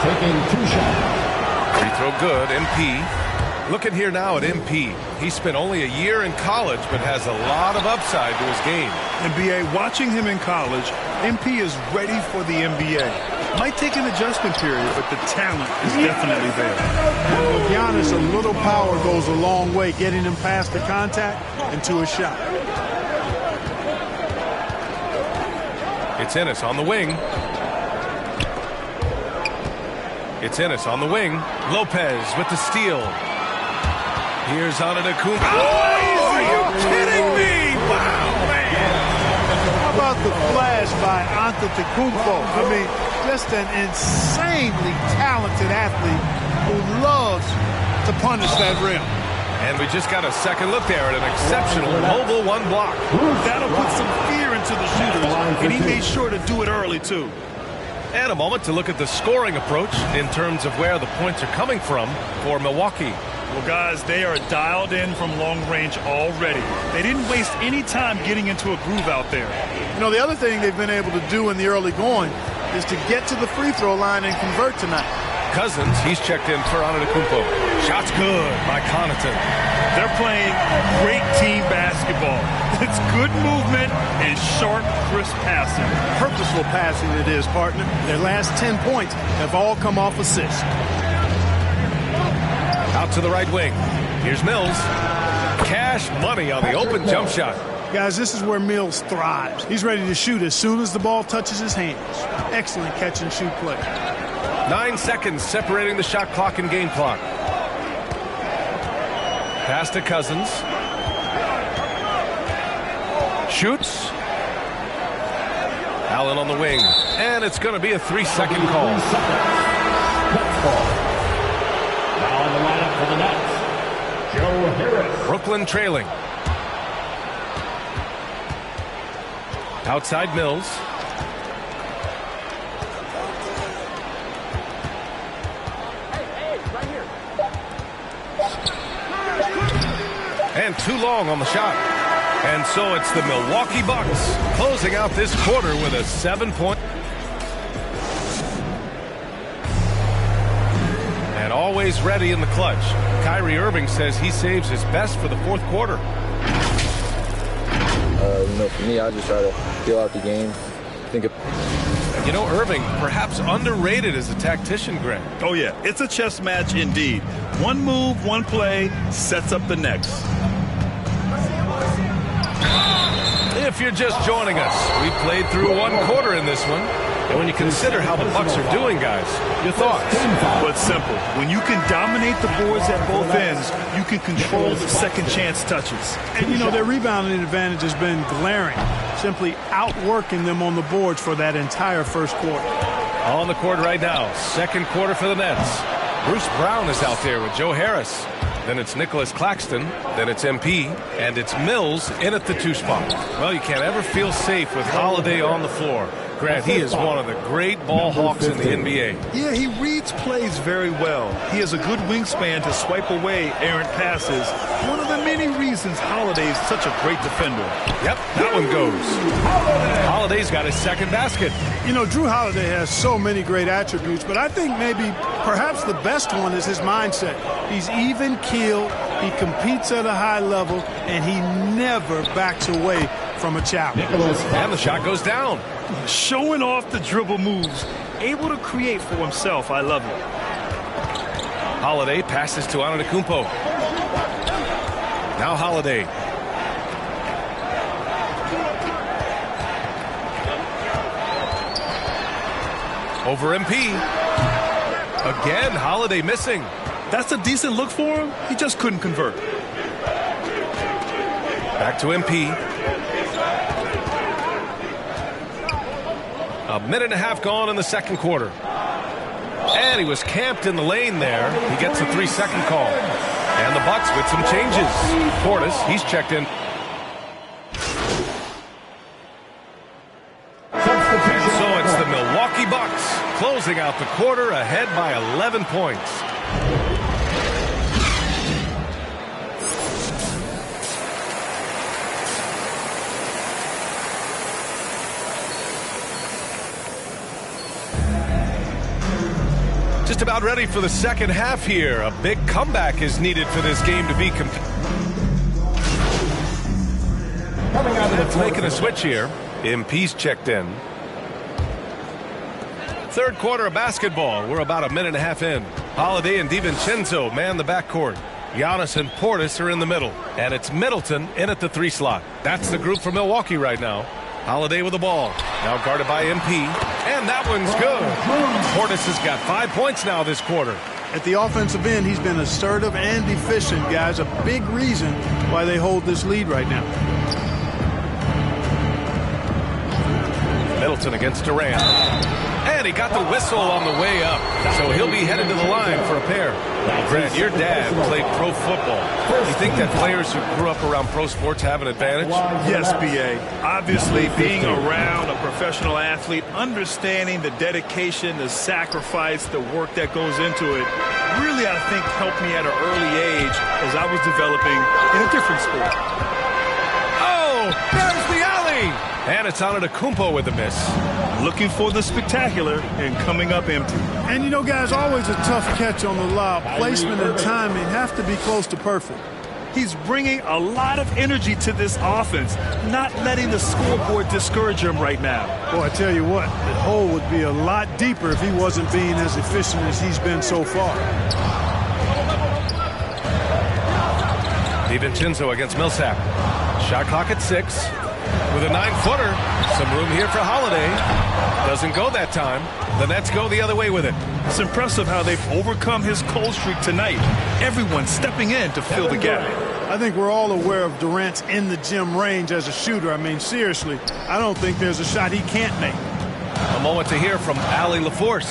taking 2 shots. Free throw good, MP. Looking here now at MP. He spent only a year in college, but has a lot of upside to his game. NBA, watching him in college, MP is ready for the NBA. Might take an adjustment period, but the talent is definitely there. And with Giannis, a little power goes a long way, getting him past the contact and to a shot. It's Ennis on the wing. It's Ennis on the wing. Lopez with the steal. Here's Antetokounmpo. Oh, are you kidding me? Wow, man. How about the flash by Antetokounmpo? I mean, just an insanely talented athlete who loves to punish that rim. And we just got a second look there at an exceptional mobile one block. That'll put some fear into the shooters, and he made sure to do it early, too. And a moment to look at the scoring approach in terms of where the points are coming from for Milwaukee. Well, guys, they are dialed in from long range already. They didn't waste any time getting into a groove out there. You know, the other thing they've been able to do in the early going is to get to the free throw line and convert tonight. Cousins, he's checked in for Antetokounmpo. Shot's good by Connaughton. They're playing great team basketball. It's good movement and sharp, crisp passing. Purposeful passing it is, partner. Their last 10 points have all come off assists. Out to the right wing. Here's Mills. Cash money on the open jump shot. Guys, this is where Mills thrives. He's ready to shoot as soon as the ball touches his hands. Excellent catch and shoot play. 9 seconds separating the shot clock and game clock. Pass to Cousins. Shoots. Allen on the wing. And it's going to be a 3-second call. Now in the lineup for the Nets, Joe Harris. Brooklyn trailing. Outside Mills. And too long on the shot. And so it's the Milwaukee Bucks closing out this quarter with a 7-point. And always ready in the clutch. Kyrie Irving says he saves his best for the fourth quarter. For me, I just try to feel out the game. You know, Irving, perhaps underrated as a tactician, Greg. Oh, yeah. It's a chess match indeed. One move, one play sets up the next. If you're just joining us, we played through one quarter in this one. And when you consider how the Bucks are doing, guys, your thoughts? Well, it's simple. When you can dominate the boards at both ends, you can control the second chance touches. And, you know, their rebounding advantage has been glaring, simply outworking them on the boards for that entire first quarter. On the court right now, second quarter for the Nets. Bruce Brown is out there with Joe Harris. Then it's Nicholas Claxton. Then it's MP. And it's Mills in at the 2 spot. Well, you can't ever feel safe with Holiday on the floor. Grant, he is one of the great ball hawks in the NBA. Yeah, he reads plays very well. He has a good wingspan to swipe away errant passes. One of the many reasons Holiday is such a great defender. Yep, that one goes. Holiday's got his second basket. You know, Drew Holiday has so many great attributes, but I think maybe perhaps the best one is his mindset. He's even-keeled, He competes at a high level, and he never backs away from a challenge. And the shot goes down. Showing off the dribble moves. Able to create for himself. I love it. Holiday passes to Antetokounmpo. Now Holiday. Over MP. Again, Holiday missing. That's a decent look for him. He just couldn't convert. Back to MP. A minute and a half gone in the second quarter. And he was camped in the lane there. He gets a 3-second call. And the Bucks with some changes. Portis, he's checked in. And so it's the Milwaukee Bucks closing out the quarter ahead by 11 points. Just about ready for the second half here. A big comeback is needed for this game to be It's making a switch here. MP's checked in. Third quarter of basketball. We're about a minute and a half in. Holiday and DiVincenzo man the backcourt. Giannis and Portis are in the middle. And it's Middleton in at the 3 slot. That's the group for Milwaukee right now. Holiday with the ball. Now guarded by MP. And that one's good. Portis has got 5 points now this quarter. At the offensive end, he's been assertive and efficient, guys. A big reason why they hold this lead right now. Middleton against Durant. And he got the whistle on the way up. So he'll be headed to the line for a pair. Grant, your dad played pro football. You think that players who grew up around pro sports have an advantage? Yes, B.A. Obviously, being around a professional athlete, understanding the dedication, the sacrifice, the work that goes into it, really, I think, helped me at an early age as I was developing in a different sport. Oh, there's the alley! And it's Antetokounmpo with the miss. Looking for the spectacular and coming up empty. And, you know, guys, always a tough catch on the lob. Placement and timing have to be close to perfect. He's bringing a lot of energy to this offense, not letting the scoreboard discourage him right now. Boy, I tell you what, the hole would be a lot deeper if he wasn't being as efficient as he's been so far. DiVincenzo against Millsap. Shot clock at 6. With a 9-footer. Some room here for Holiday. Doesn't go that time. The Nets go the other way with it. It's impressive how they've overcome his cold streak tonight. Everyone stepping in to fill the gap. I think we're all aware of Durant's in-the-gym range as a shooter. I mean, seriously, I don't think there's a shot he can't make. A moment to hear from Allie LaForce.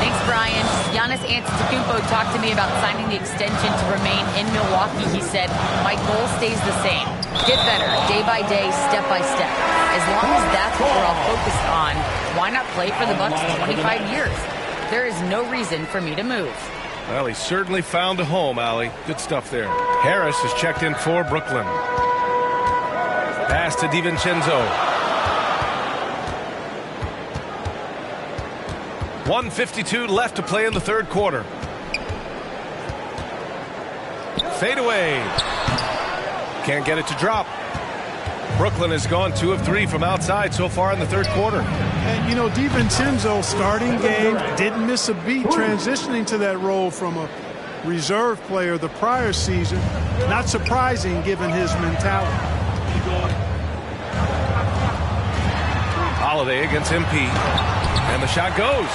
Thanks, Brian. Giannis Antetokounmpo talked to me about signing the extension to remain in Milwaukee. He said, my goal stays the same. Get better, day by day, step by step. As long as that's what we're all focused on, why not play for the Bucks 25 years? There is no reason for me to move. Well, he certainly found a home, Allie. Good stuff there. Harris is checked in for Brooklyn. Pass to DiVincenzo. 1:52 left to play in the third quarter. Fade away. Can't get it to drop. Brooklyn has gone 2 of 3 from outside so far in the third quarter. And, you know, DiVincenzo starting game, didn't miss a beat transitioning to that role from a reserve player the prior season. Not surprising given his mentality. Holiday against MP. And the shot goes.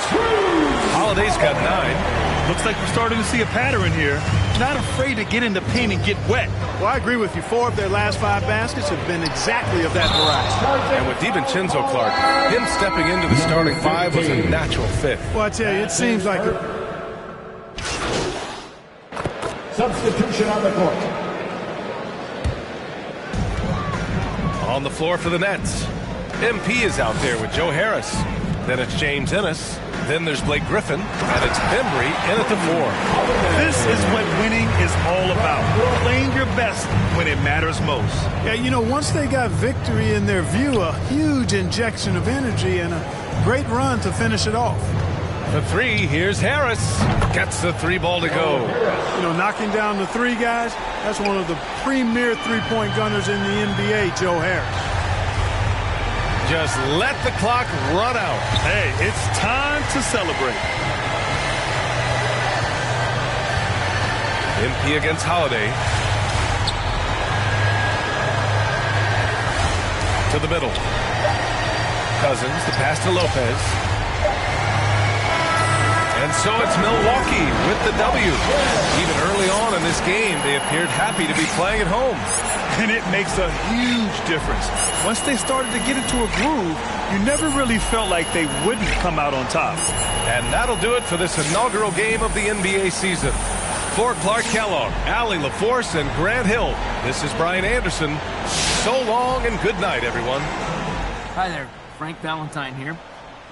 Holiday's got 9. Looks like we're starting to see a pattern here. Not afraid to get in the paint and get wet. Well, I agree with you. 4 of their last 5 baskets have been exactly of that variety. And with DiVincenzo, Clark, him stepping into the starting 5 was a natural fit. Well, I tell you, it seems like a substitution on the court. On the floor for the Nets. MP is out there with Joe Harris. Then it's James Ennis. Then there's Blake Griffin. And it's Bembry in at the 4. This is what winning is all about. Playing your best when it matters most. Yeah, you know, once they got victory in their view, a huge injection of energy and a great run to finish it off. For three, here's Harris. Gets the three ball to go. You know, knocking down the three guys, that's one of the premier three-point gunners in the NBA, Joe Harris. Just let the clock run out. Hey, it's time to celebrate. MP against Holiday. To the middle. Cousins, the pass to Lopez. And so it's Milwaukee with the W. Even early on in this game, they appeared happy to be playing at home. And it makes a huge difference. Once they started to get into a groove, you never really felt like they wouldn't come out on top. And that'll do it for this inaugural game of the NBA season. For Clark Kellogg, Allie LaForce, and Grant Hill, this is Brian Anderson. So long and good night, everyone. Hi there, Frank Valentine here.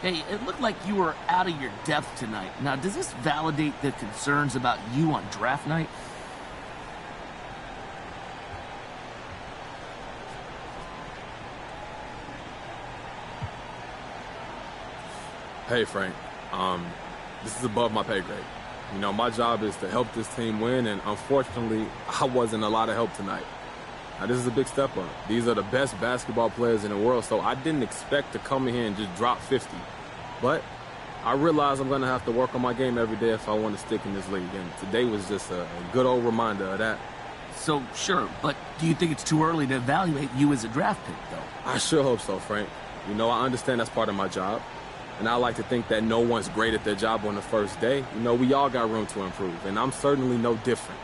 Hey, it looked like you were out of your depth tonight. Now, does this validate the concerns about you on draft night? Hey, Frank. This is above my pay grade. You know, my job is to help this team win, and unfortunately, I wasn't a lot of help tonight. Now, this is a big step up. These are the best basketball players in the world, so I didn't expect to come in here and just drop 50. But I realize I'm going to have to work on my game every day if I want to stick in this league, and today was just a good old reminder of that. So, sure, but do you think it's too early to evaluate you as a draft pick, though? I sure hope so, Frank. You know, I understand that's part of my job. And I like to think that no one's great at their job on the first day. You know, we all got room to improve, and I'm certainly no different.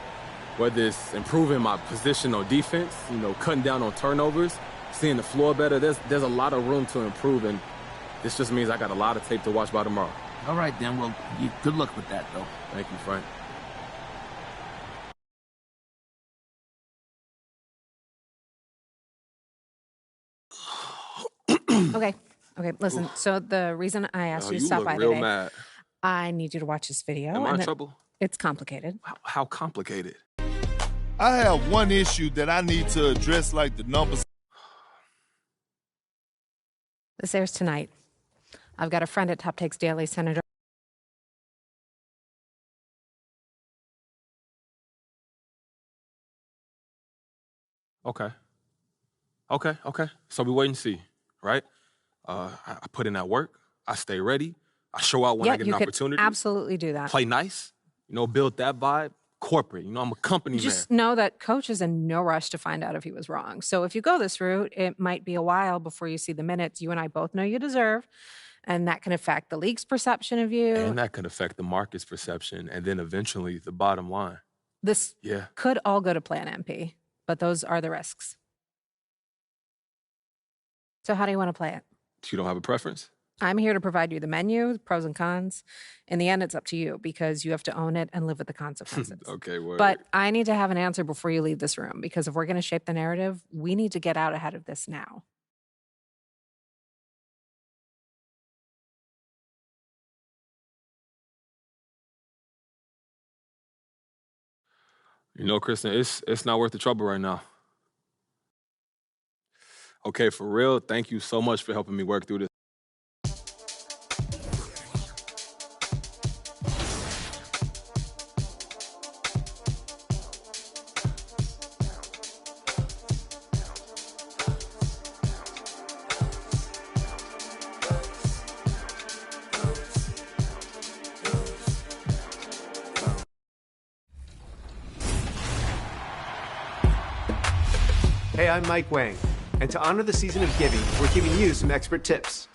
Whether it's improving my position on defense, you know, cutting down on turnovers, seeing the floor better, there's a lot of room to improve, and this just means I got a lot of tape to watch by tomorrow. All right, then. Well, good luck with that, though. Thank you, Frank. Okay, listen, so the reason I asked you to stop by today, mad. I need you to watch this video. Am I in trouble? It's complicated. How complicated? I have one issue that I need to address, like the numbers. This airs tonight. I've got a friend at Top Takes Daily, Senator. Okay. So we wait and see, right? I put in that work. I stay ready. I show out when I get an opportunity. Absolutely do that. Play nice. You know, build that vibe. Corporate. You know, I'm a company man. Just know that Coach is in no rush to find out if he was wrong. So if you go this route, it might be a while before you see the minutes you and I both know you deserve. And that can affect the league's perception of you. And that can affect the market's perception. And then eventually the bottom line. This could all go to Plan MP, but those are the risks. So how do you want to play it? You don't have a preference? I'm here to provide you the menu, the pros and cons. In the end, it's up to you because you have to own it and live with the consequences. Okay, word. But I need to have an answer before you leave this room because if we're going to shape the narrative, we need to get out ahead of this now. You know, Kristen, it's not worth the trouble right now. Okay, for real, thank you so much for helping me work through this. Hey, I'm Mike Wang, and to honor the season of giving, we're giving you some expert tips.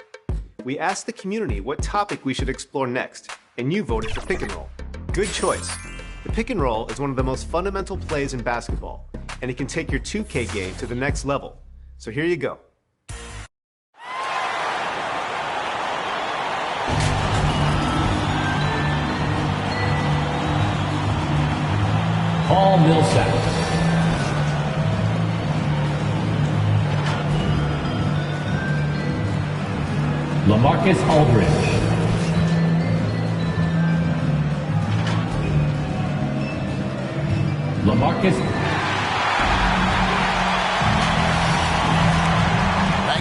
We asked the community what topic we should explore next, and you voted for pick and roll. Good choice. The pick and roll is one of the most fundamental plays in basketball, and it can take your 2K game to the next level. So here you go. Paul Millsap. LaMarcus Aldridge. LaMarcus.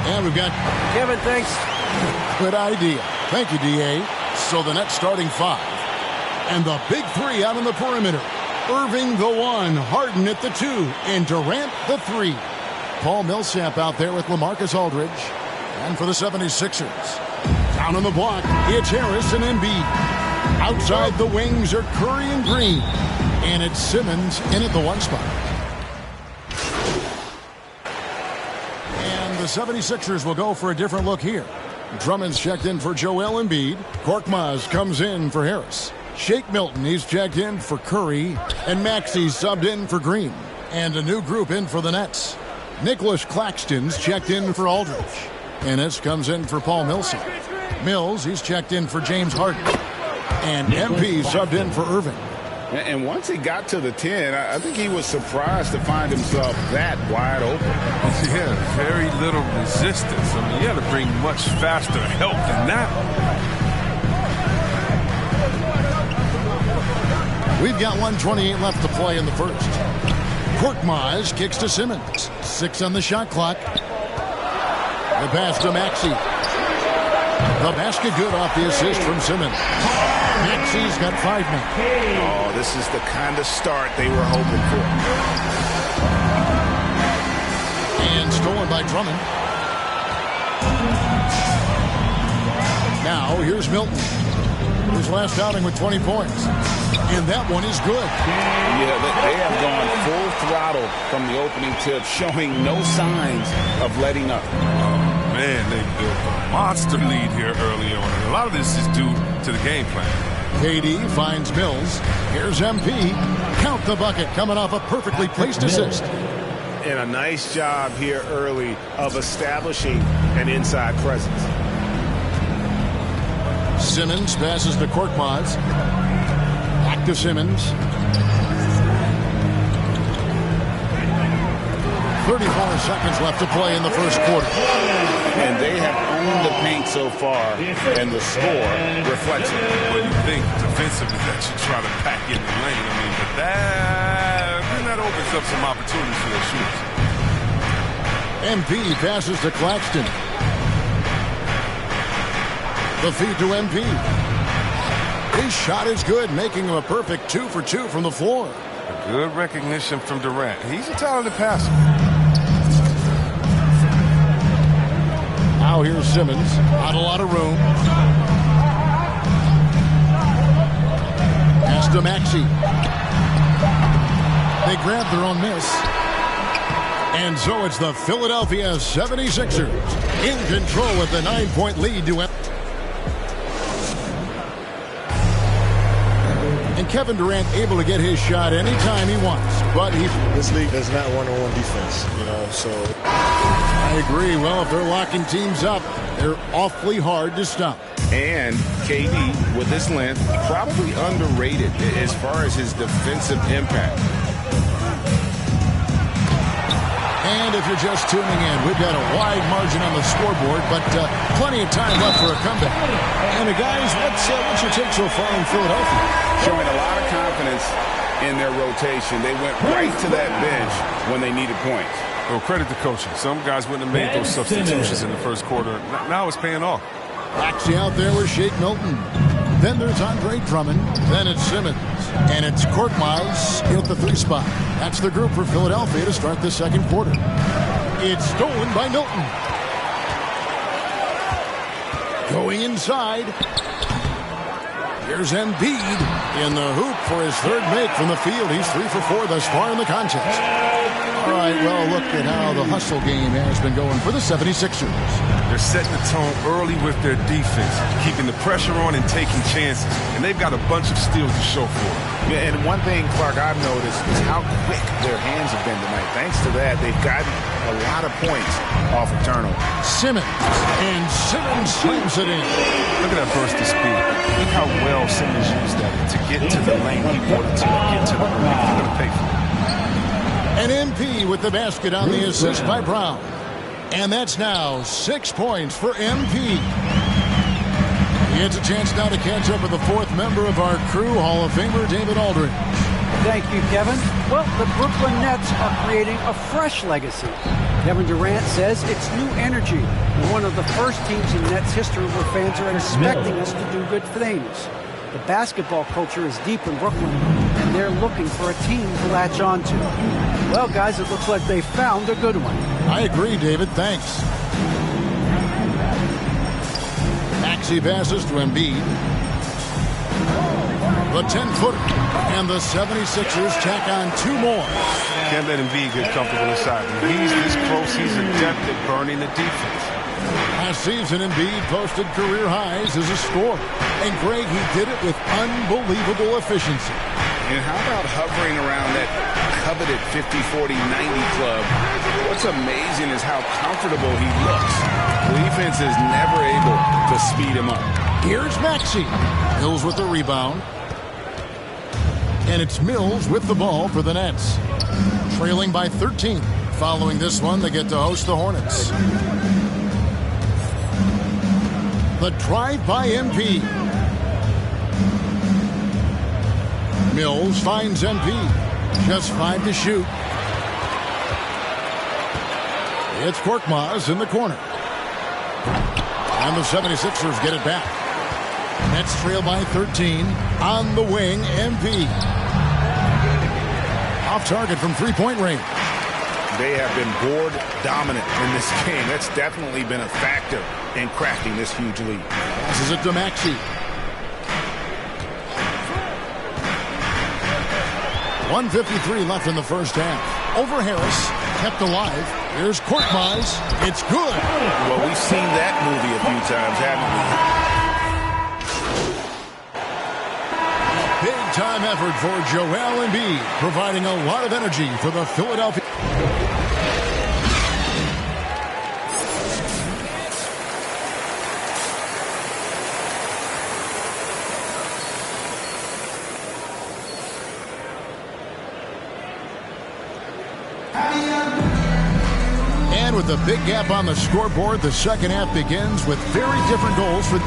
And we've got Kevin, thanks. Good idea. Thank you, DA. So the Nets starting 5. And the big 3 out on the perimeter. Irving the 1, Harden at the 2, and Durant the 3. Paul Millsap out there with LaMarcus Aldridge. And for the 76ers, down on the block, it's Harris and Embiid. Outside the wings are Curry and Green. And it's Simmons in at the 1 spot. And the 76ers will go for a different look here. Drummond's checked in for Joel Embiid. Korkmaz comes in for Harris. Shake Milton, he's checked in for Curry. And Maxey's subbed in for Green. And a new group in for the Nets. Nicholas Claxton's checked in for Aldridge. Ennis comes in for Paul Millsap. Mills, he's checked in for James Harden. And MP subbed in for Irving. And once he got to the 10, I think he was surprised to find himself that wide open. Yeah, very little resistance. I mean, you had to bring much faster help than that. We've got 1:28 left to play in the first. Korkmaz kicks to Simmons. 6 on the shot clock. The pass to Maxey. The basket good off the assist from Simmons. Maxey's got 5 now. Oh, this is the kind of start they were hoping for. And stolen by Drummond. Now here's Milton. His last outing with 20 points. And that one is good. Yeah, they have gone full throttle from the opening tip, showing no signs of letting up. Man, they built a monster lead here early on. And a lot of this is due to the game plan. KD finds Mills. Here's MP. Count the bucket coming off a perfectly placed assist. And a nice job here early of establishing an inside presence. Simmons passes to Korkmaz. Back to Simmons. 34 seconds left to play in the first quarter. And they have owned the paint so far, and the score reflects it. Well, you think defensively that you try to pack in the lane. I mean, but that opens up some opportunities for their shooters. MP passes to Claxton. The feed to MP. His shot is good, making him a perfect 2 for 2 from the floor. A good recognition from Durant. He's a talented passer. Now here's Simmons. Not a lot of room. Pass to Maxey. They grab their own miss. And so it's the Philadelphia 76ers in control with the 9-point lead to M. And Kevin Durant able to get his shot anytime he wants. But this league does not one-on-one defense, so. I agree. Well, if they're locking teams up, they're awfully hard to stop. And KD, with his length, probably underrated as far as his defensive impact. And if you're just tuning in, we've got a wide margin on the scoreboard, but plenty of time left for a comeback. And guys, what's your take so far in Philadelphia? Showing a lot of confidence in their rotation. They went right to that bench when they needed points. Well, credit to coaching. Some guys wouldn't have made those substitutions in the first quarter. Now it's paying off. Maxey out there with Shake Milton. Then there's Andre Drummond. Then it's Simmons. And it's Korkmaz at the 3 spot. That's the group for Philadelphia to start the second quarter. It's stolen by Milton. Going inside. Here's Embiid in the hoop for his 3rd make from the field. He's 3 for 4 thus far in the contest. All right, well, look at how the hustle game has been going for the 76ers. They're setting the tone early with their defense, keeping the pressure on and taking chances. And they've got a bunch of steals to show for it. Yeah, and one thing, Clark, I've noticed is how quick their hands have been tonight. Thanks to that, they've gotten a lot of points off of turnover. Simmons, and Simmons slams it in. Look at that burst of speed. Look how well Simmons used that to get to the lane he wanted to get to the rim. He's going to pay for it. And MP with the basket on the assist by Brown. And that's now 6 points for MP. He gets a chance now to catch up with the 4th member of our crew, Hall of Famer David Aldridge. Thank you, Kevin. Well, the Brooklyn Nets are creating a fresh legacy. Kevin Durant says it's new energy. We're one of the first teams in Nets history where fans are expecting us to do good things. The basketball culture is deep in Brooklyn, and they're looking for a team to latch on to. Well, guys, it looks like they found a good one. I agree, David. Thanks. Maxey passes to Embiid. The 10-footer. And the 76ers tack on 2 more. Can't let Embiid get comfortable inside. When he's this close, he's adept at burning the defense. Last season, Embiid posted career highs as a scorer. And Greg, he did it with unbelievable efficiency. And how about hovering around that coveted 50-40-90 club? What's amazing is how comfortable he looks. The defense is never able to speed him up. Here's Maxey. Mills with the rebound. And it's Mills with the ball for the Nets. Trailing by 13. Following this one, they get to host the Hornets. The drive by MP. Mills finds MP. Just 5 to shoot. It's Korkmaz in the corner. And the 76ers get it back. Nets trail by 13. On the wing, MP. Off target from three-point range. They have been board dominant in this game. That's definitely been a factor in crafting this huge lead. Passes it to Maxey. 1:53 left in the first half. Over Harris, kept alive. Here's Korkmaz. It's good. Well, we've seen that movie a few times, haven't we? Big-time effort for Joel Embiid, providing a lot of energy for the Philadelphia. And with a big gap on the scoreboard, the second half begins with very different goals for...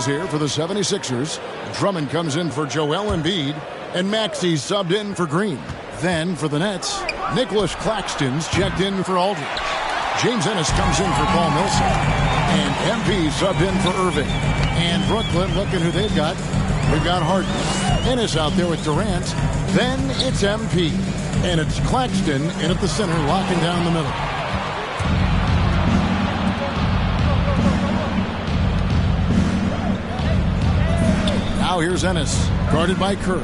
here for the 76ers. Drummond comes in for Joel Embiid, and Maxey subbed in for Green. Then for the Nets, Nicholas Claxton's checked in for Aldridge. James Ennis comes in for Paul Millsap, and MP subbed in for Irving. And Brooklyn, looking who they've got. We've got Harden. Ennis out there with Durant. Then it's MP, and it's Claxton in at the center, locking down the middle. Now here's Ennis, guarded by Kerr.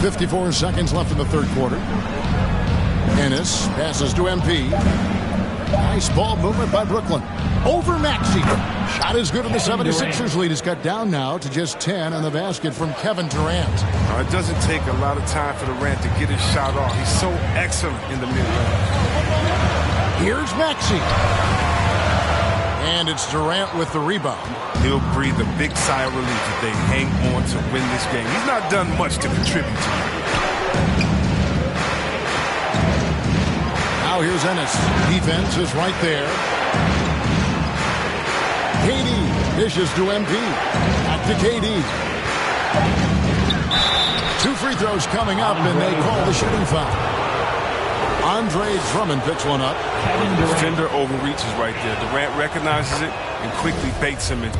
54 seconds left in the third quarter. Ennis passes to MP. Nice ball movement by Brooklyn. Over Maxey. Shot is good, and the 76ers lead is cut down now to just 10 on the basket from Kevin Durant. It doesn't take a lot of time for Durant to get his shot off. He's so excellent in the mid-range. Here's Maxey. And it's Durant with the rebound. He'll breathe a big sigh of relief if they hang on to win this game. He's not done much to contribute to it. Now here's Ennis. Defense is right there. KD dishes to MP. Back to KD. 2 free throws coming up, and they call the shooting foul. Andre Drummond picks one up. Defender overreaches right there. Durant recognizes it and quickly baits him in.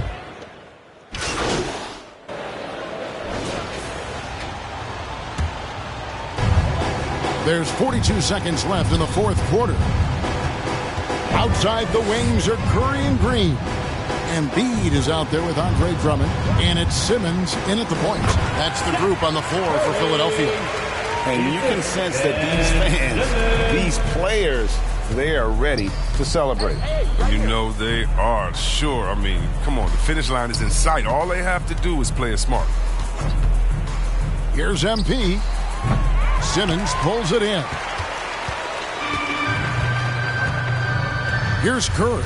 There's 42 seconds left in the fourth quarter. Outside the wings are Curry and Green. Embiid is out there with Andre Drummond. And it's Simmons in at the point. That's the group on the floor for Philadelphia. And you can sense that these fans, these players, they are ready to celebrate. You know they are, sure. I mean, come on, the finish line is in sight. All they have to do is play it smart. Here's MP. Simmons pulls it in. Here's Curry.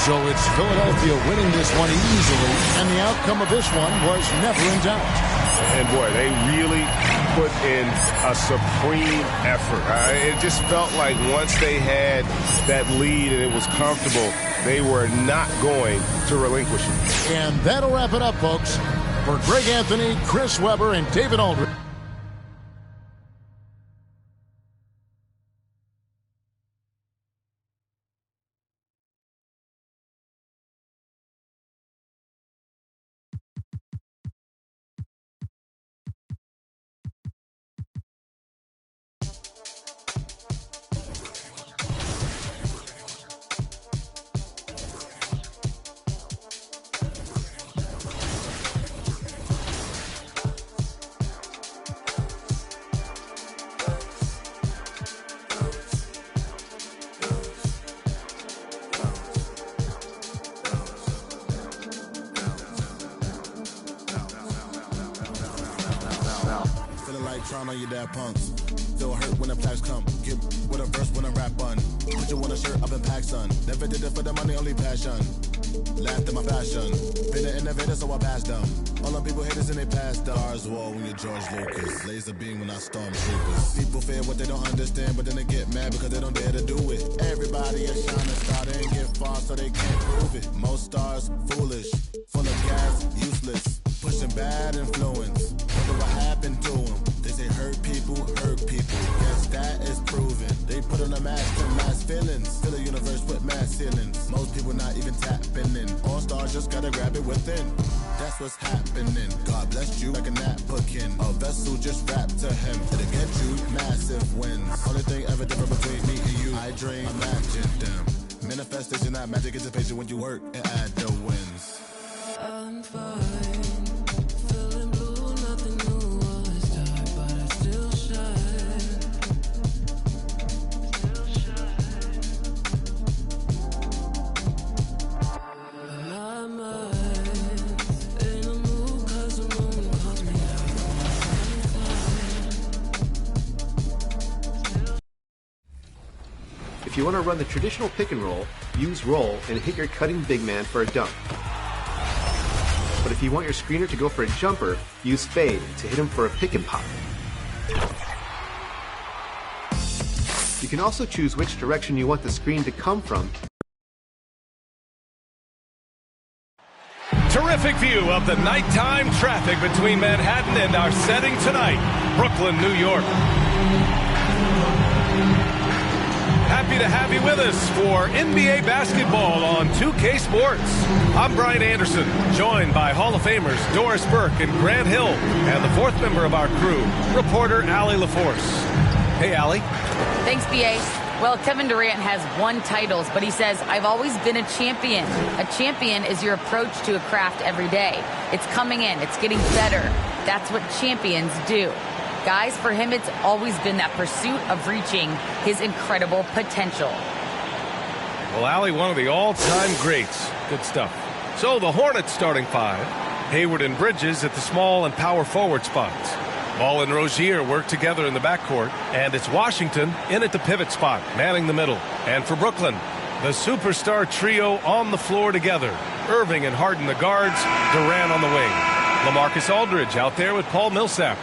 So it's Philadelphia winning this one easily, and the outcome of this one was never in doubt. And boy, they really put in a supreme effort. It just felt like once they had that lead and it was comfortable, they were not going to relinquish it. And that'll wrap it up, folks. For Greg Anthony, Chris Webber, and David Aldridge. Trying on your dad punks. Feel hurt when the plaques come. Get with a verse when I rap on. Put you on a shirt up in pack, son. Never did it for the money, only passion. Laughed at my passion. Been an innovator, so I passed them. All them people haters and they passed them. Stars wall when you're George Lucas. Laser beam when I storm troopers. People fear what they don't understand, but then they get mad because they don't dare to do it. Everybody is shining star, they ain't get far, so they can't prove it. Most stars, foolish. Full of gas, useless. Pushing bad influence. Wonder what happened to them. They say hurt people, guess that is proven. They put on a mask to mask feelings. Fill a universe with mass ceilings. Most people not even tapping in. All stars just gotta grab it within. That's what's happening. God bless you like a napkin. A vessel just wrapped to him. It'll get you massive wins. Only thing ever different between me and you, I dream, imagine them. Manifestation, not magic, it's a patient when you work and add the wins. I'm fine. If you want to run the traditional pick and roll, use roll and hit your cutting big man for a dunk. But if you want your screener to go for a jumper, use fade to hit him for a pick and pop. You can also choose which direction you want the screen to come from. Terrific view of the nighttime traffic between Manhattan and our setting tonight, Brooklyn, New York. Happy to have you with us for NBA basketball on 2K Sports. I'm Brian Anderson, joined by Hall of Famers Doris Burke and Grant Hill, and the fourth member of our crew, reporter Allie LaForce. Hey, Allie. Thanks, B.A. Well, Kevin Durant has won titles, but he says, I've always been a champion. A champion is your approach to a craft every day. It's coming in. It's getting better. That's what champions do. Guys, for him, it's always been that pursuit of reaching his incredible potential. Well, Allie, one of the all-time greats. Good stuff. So the Hornets starting five. Hayward and Bridges at the small and power forward spots. Ball and Rozier work together in the backcourt, and it's Washington in at the pivot spot, manning the middle. And for Brooklyn, the superstar trio on the floor together. Irving and Harden the guards, Durant on the wing. LaMarcus Aldridge out there with Paul Millsap.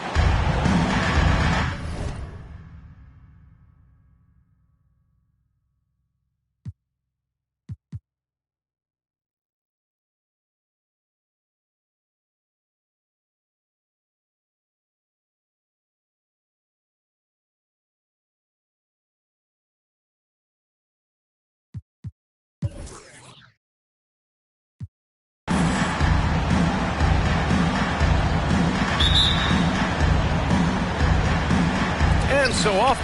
So off.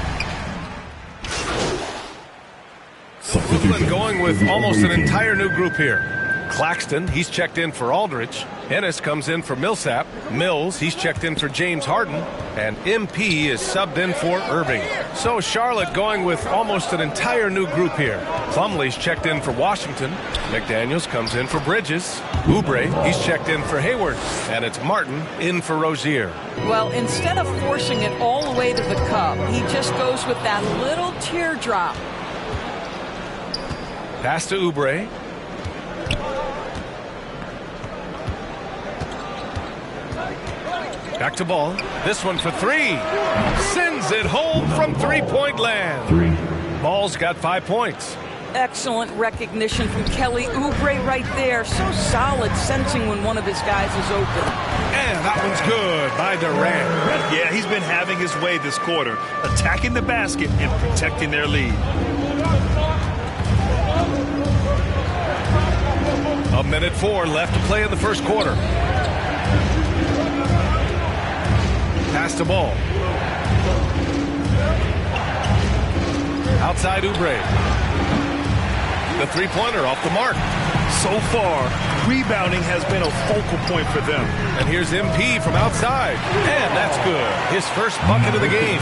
Brooklyn going with almost an entire new group here. Claxton, he's checked in for Aldridge. Ennis comes in for Millsap. Mills, he's checked in for James Harden. And MP is subbed in for Irving. So Charlotte going with almost an entire new group here. Plumlee's checked in for Washington. McDaniels comes in for Bridges. Oubre, he's checked in for Hayward. And it's Martin in for Rozier. Well, instead of forcing it all the way to the cup, he just goes with that little teardrop. Pass to Oubre. Back to ball. This one for three. Sends it home from three-point land. Ball's got 5 points. Excellent recognition from Kelly Oubre right there. So solid, sensing when one of his guys is open. And that one's good by Durant. Yeah, he's been having his way this quarter, attacking the basket and protecting their lead. A minute 4 left to play in the first quarter. Pass the ball. Outside Oubre. The three-pointer off the mark. So far, rebounding has been a focal point for them. And here's MP from outside. And that's good. His first bucket of the game.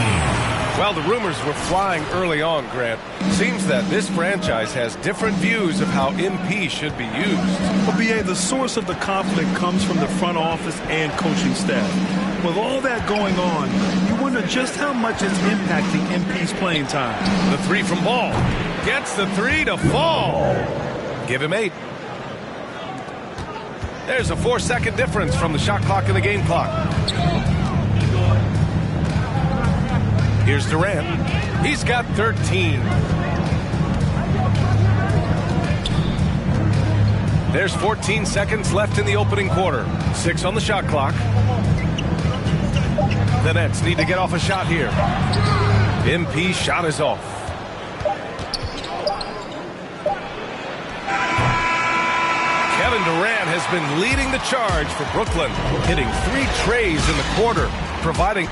Well, the rumors were flying early on, Grant. Seems that this franchise has different views of how MP should be used. But, B.A., the source of the conflict comes from the front office and coaching staff. With all that going on, you wonder just how much it's impacting MP's playing time. The three from Ball. Gets the three to fall. Give him 8. There's a 4-second difference from the shot clock and the game clock. Here's Durant. He's got 13. There's 14 seconds left in the opening quarter. 6 on the shot clock. The Nets need to get off a shot here. MP's shot is off. Kevin Durant has been leading the charge for Brooklyn, hitting 3 trays in the quarter, providing...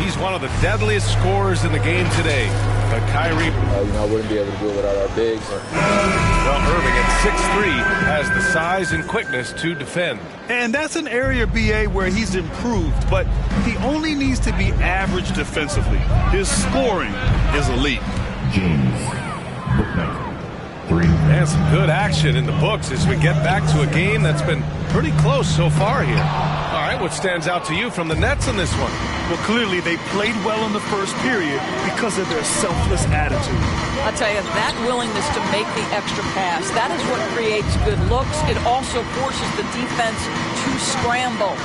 He's one of the deadliest scorers in the game today. But Kyrie... I wouldn't be able to do it without our bigs. Well, Irving at 6'3" has the size and quickness to defend. And that's an area, B.A., where he's improved, but he only needs to be average defensively. His scoring is elite. And some good action in the books as we get back to a game that's been pretty close so far here. All right, what stands out to you from the Nets in this one? Well, clearly they played well in the first period because of their selfless attitude. I'll tell you, that willingness to make the extra pass, that is what creates good looks. It also forces the defense to scramble.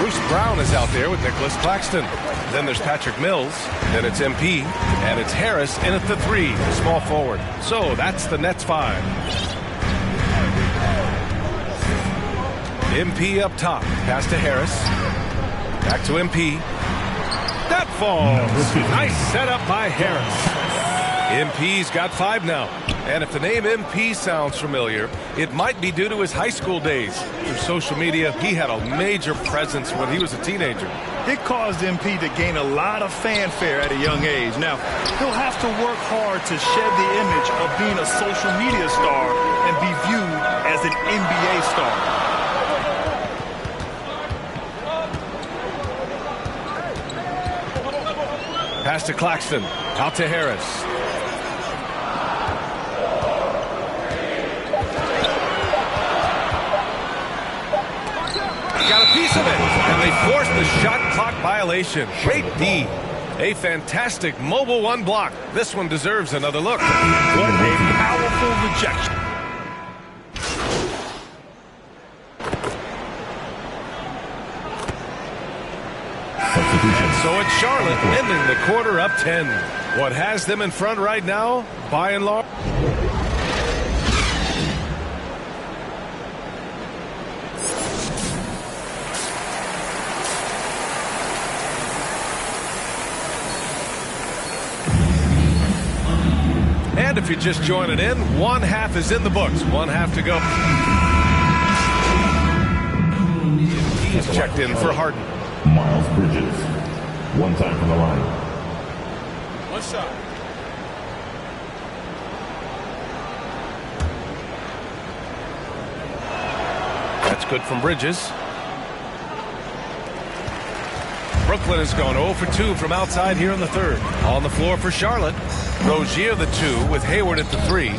Bruce Brown is out there with Nicholas Claxton. Then there's Patrick Mills. Then it's MP. And it's Harris in at the 3, small forward. So that's the Nets 5. MP up top. Pass to Harris. Back to MP. That falls. Nice setup by Harris. MP's got 5 now. And if the name MP sounds familiar, it might be due to his high school days. Through social media, he had a major presence when he was a teenager. It caused MP to gain a lot of fanfare at a young age. Now, he'll have to work hard to shed the image of being a social media star and be viewed as an NBA star. Pass to Claxton. Out to Harris. Got a piece of it. And they forced the shot clock violation. Great D. A fantastic mobile 1 block. This one deserves another look. What a powerful rejection. So it's Charlotte ending the quarter up 10. What has them in front right now, by and large? And if you're just joining in, 1 half is in the books. 1 half to go. He is checked in for Harden. Miles Bridges. 1 time from the line. 1 shot. That's good from Bridges. Brooklyn has gone 0 for 2 from outside here in the third. On the floor for Charlotte. Rozier the 2 with Hayward at the 3.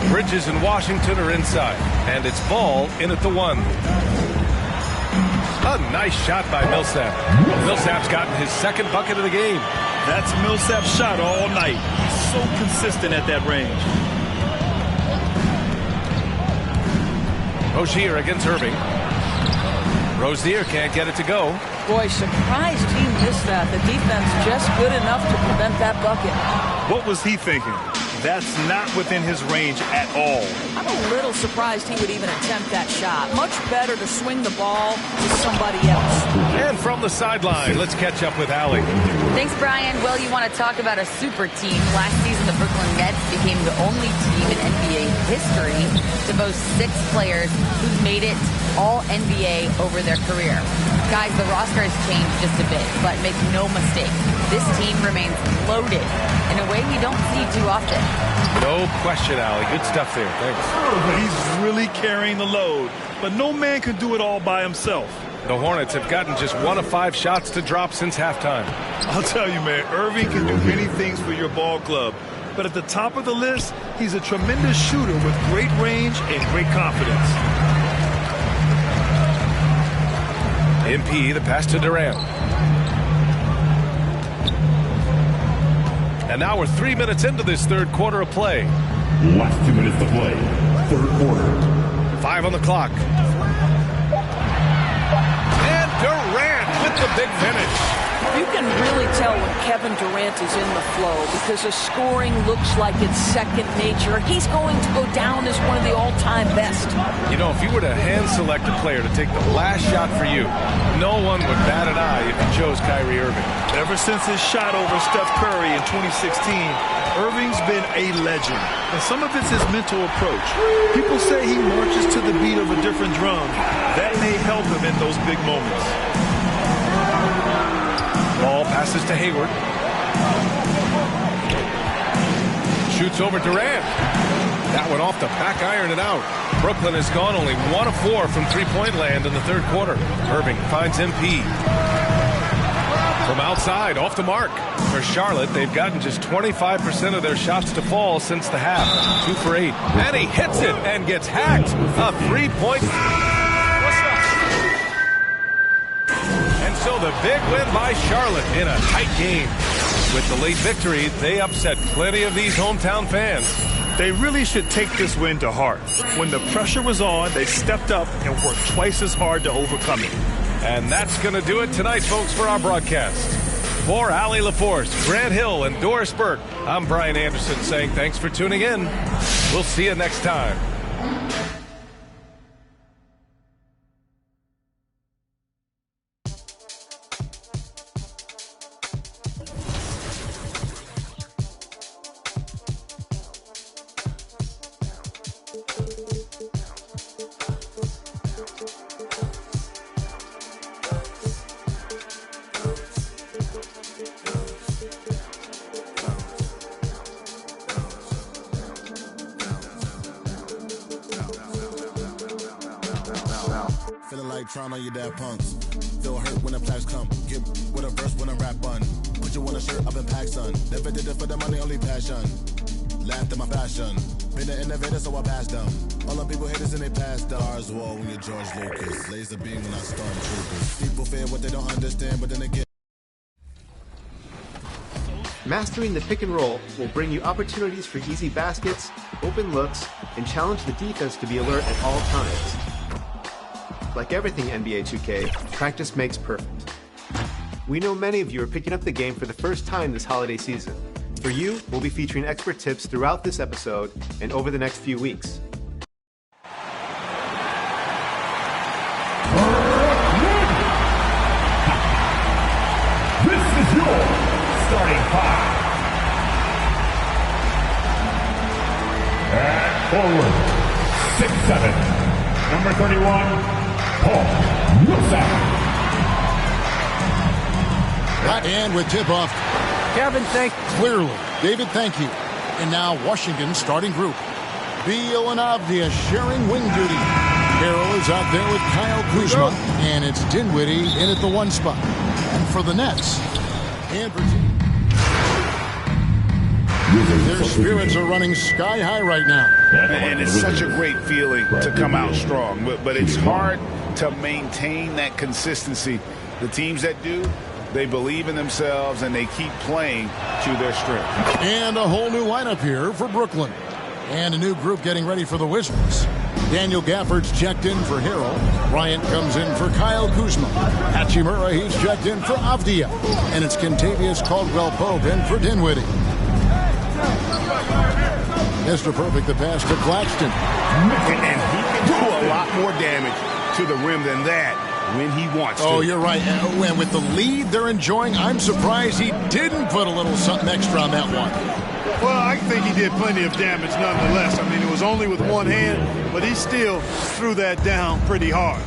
Bridges and Washington are inside. And it's Ball in at the 1. A nice shot by Millsap. Millsap's gotten his 2nd bucket of the game. That's Millsap's shot all night. He's so consistent at that range. Rozier against Irving. Rozier can't get it to go. Boy, surprised he missed that. The defense just good enough to prevent that bucket. What was he thinking? That's not within his range at all. I'm a little surprised he would even attempt that shot. Much better to swing the ball to somebody else. And from the sideline, let's catch up with Allie. Thanks, Brian. Well, you want to talk about a super team. Last season, the Brooklyn Nets became the only team in NBA history to boast 6 players who've made it all NBA over their career. Guys, the roster has changed just a bit, but make no mistake, this team remains loaded in a way we don't see too often. No question, Allie. Good stuff there. Thanks. He's really carrying the load, but no man can do it all by himself. The Hornets have gotten just 1 of 5 shots to drop since halftime. I'll tell you, man, Irving can do many things for your ball club, but at the top of the list, he's a tremendous shooter with great range and great confidence. MP, the pass to Durant. And now we're 3 minutes into this third quarter of play. Last 2 minutes to play. Third quarter. 5 on the clock. And Durant with the big finish. You can really tell when Kevin Durant is in the flow because his scoring looks like it's second nature. He's going to go down as one of the all-time best. You know, if you were to hand-select a player to take the last shot for you, no one would bat an eye if you chose Kyrie Irving. Ever since his shot over Steph Curry in 2016, Irving's been a legend, and some of it's his mental approach. People say he marches to the beat of a different drum. That may help him in those big moments. Ball passes to Hayward. Shoots over Durant. That one off the back iron and out. Brooklyn has gone only 1 of 4 from three-point land in the third quarter. Irving finds MP. From outside, off the mark. For Charlotte, they've gotten just 25% of their shots to fall since the half. 2 for 8. And he hits it and gets hacked. A 3-point. And so the big win by Charlotte in a tight game. With the late victory, they upset plenty of these hometown fans. They really should take this win to heart. When the pressure was on, they stepped up and worked twice as hard to overcome it. And that's going to do it tonight, folks, for our broadcast. For Allie LaForce, Grant Hill, and Doris Burke, I'm Brian Anderson saying thanks for tuning in. We'll see you next time. Feeling like trying on your dad punks. Feel hurt when the plaques come. Get with a verse when I rap on. Put you on a shirt up in Pakistan. Never did it for the money, only passion. Laughed at my passion. Been an innovator, so I passed them. All the people haters and they passed them. Stars wall when you're George Lucas. Laser beam when I stormtroopers. People fear what they don't understand, but then again. Mastering the pick and roll will bring you opportunities for easy baskets, open looks, and challenge the defense to be alert at all times. Like everything NBA 2K, practice makes perfect. We know many of you are picking up the game for the first time this holiday season. For you, we'll be featuring expert tips throughout this episode and over the next few weeks. This is your starting 5. At forward, 6'7", number 31, Paul Millsap. And with tip-off, Kevin, clearly. David, thank you. And now Washington's starting group. Beal and Avdia sharing wing duty. Carroll is out there with Kyle Kuzma, and it's Dinwiddie in at the 1 spot. And for the Nets, their spirits are running sky high right now. And it's such a great feeling to come out strong, but it's hard to maintain that consistency. The teams that do, they believe in themselves and they keep playing to their strength. And a whole new lineup here for Brooklyn. And a new group getting ready for the Wizards. Daniel Gafford's checked in for Harrell. Bryant comes in for Kyle Kuzma. Hachimura, he's checked in for Avdia. And it's Kentavious Caldwell-Pope in for Dinwiddie. Mr. Perfect, the pass to Claxton. And he can do a lot more damage to the rim than that when he wants to. Oh, you're right. And with the lead they're enjoying, I'm surprised he didn't put a little something extra on that one. Well, I think he did plenty of damage nonetheless. I mean, it was only with one hand, but he still threw that down pretty hard.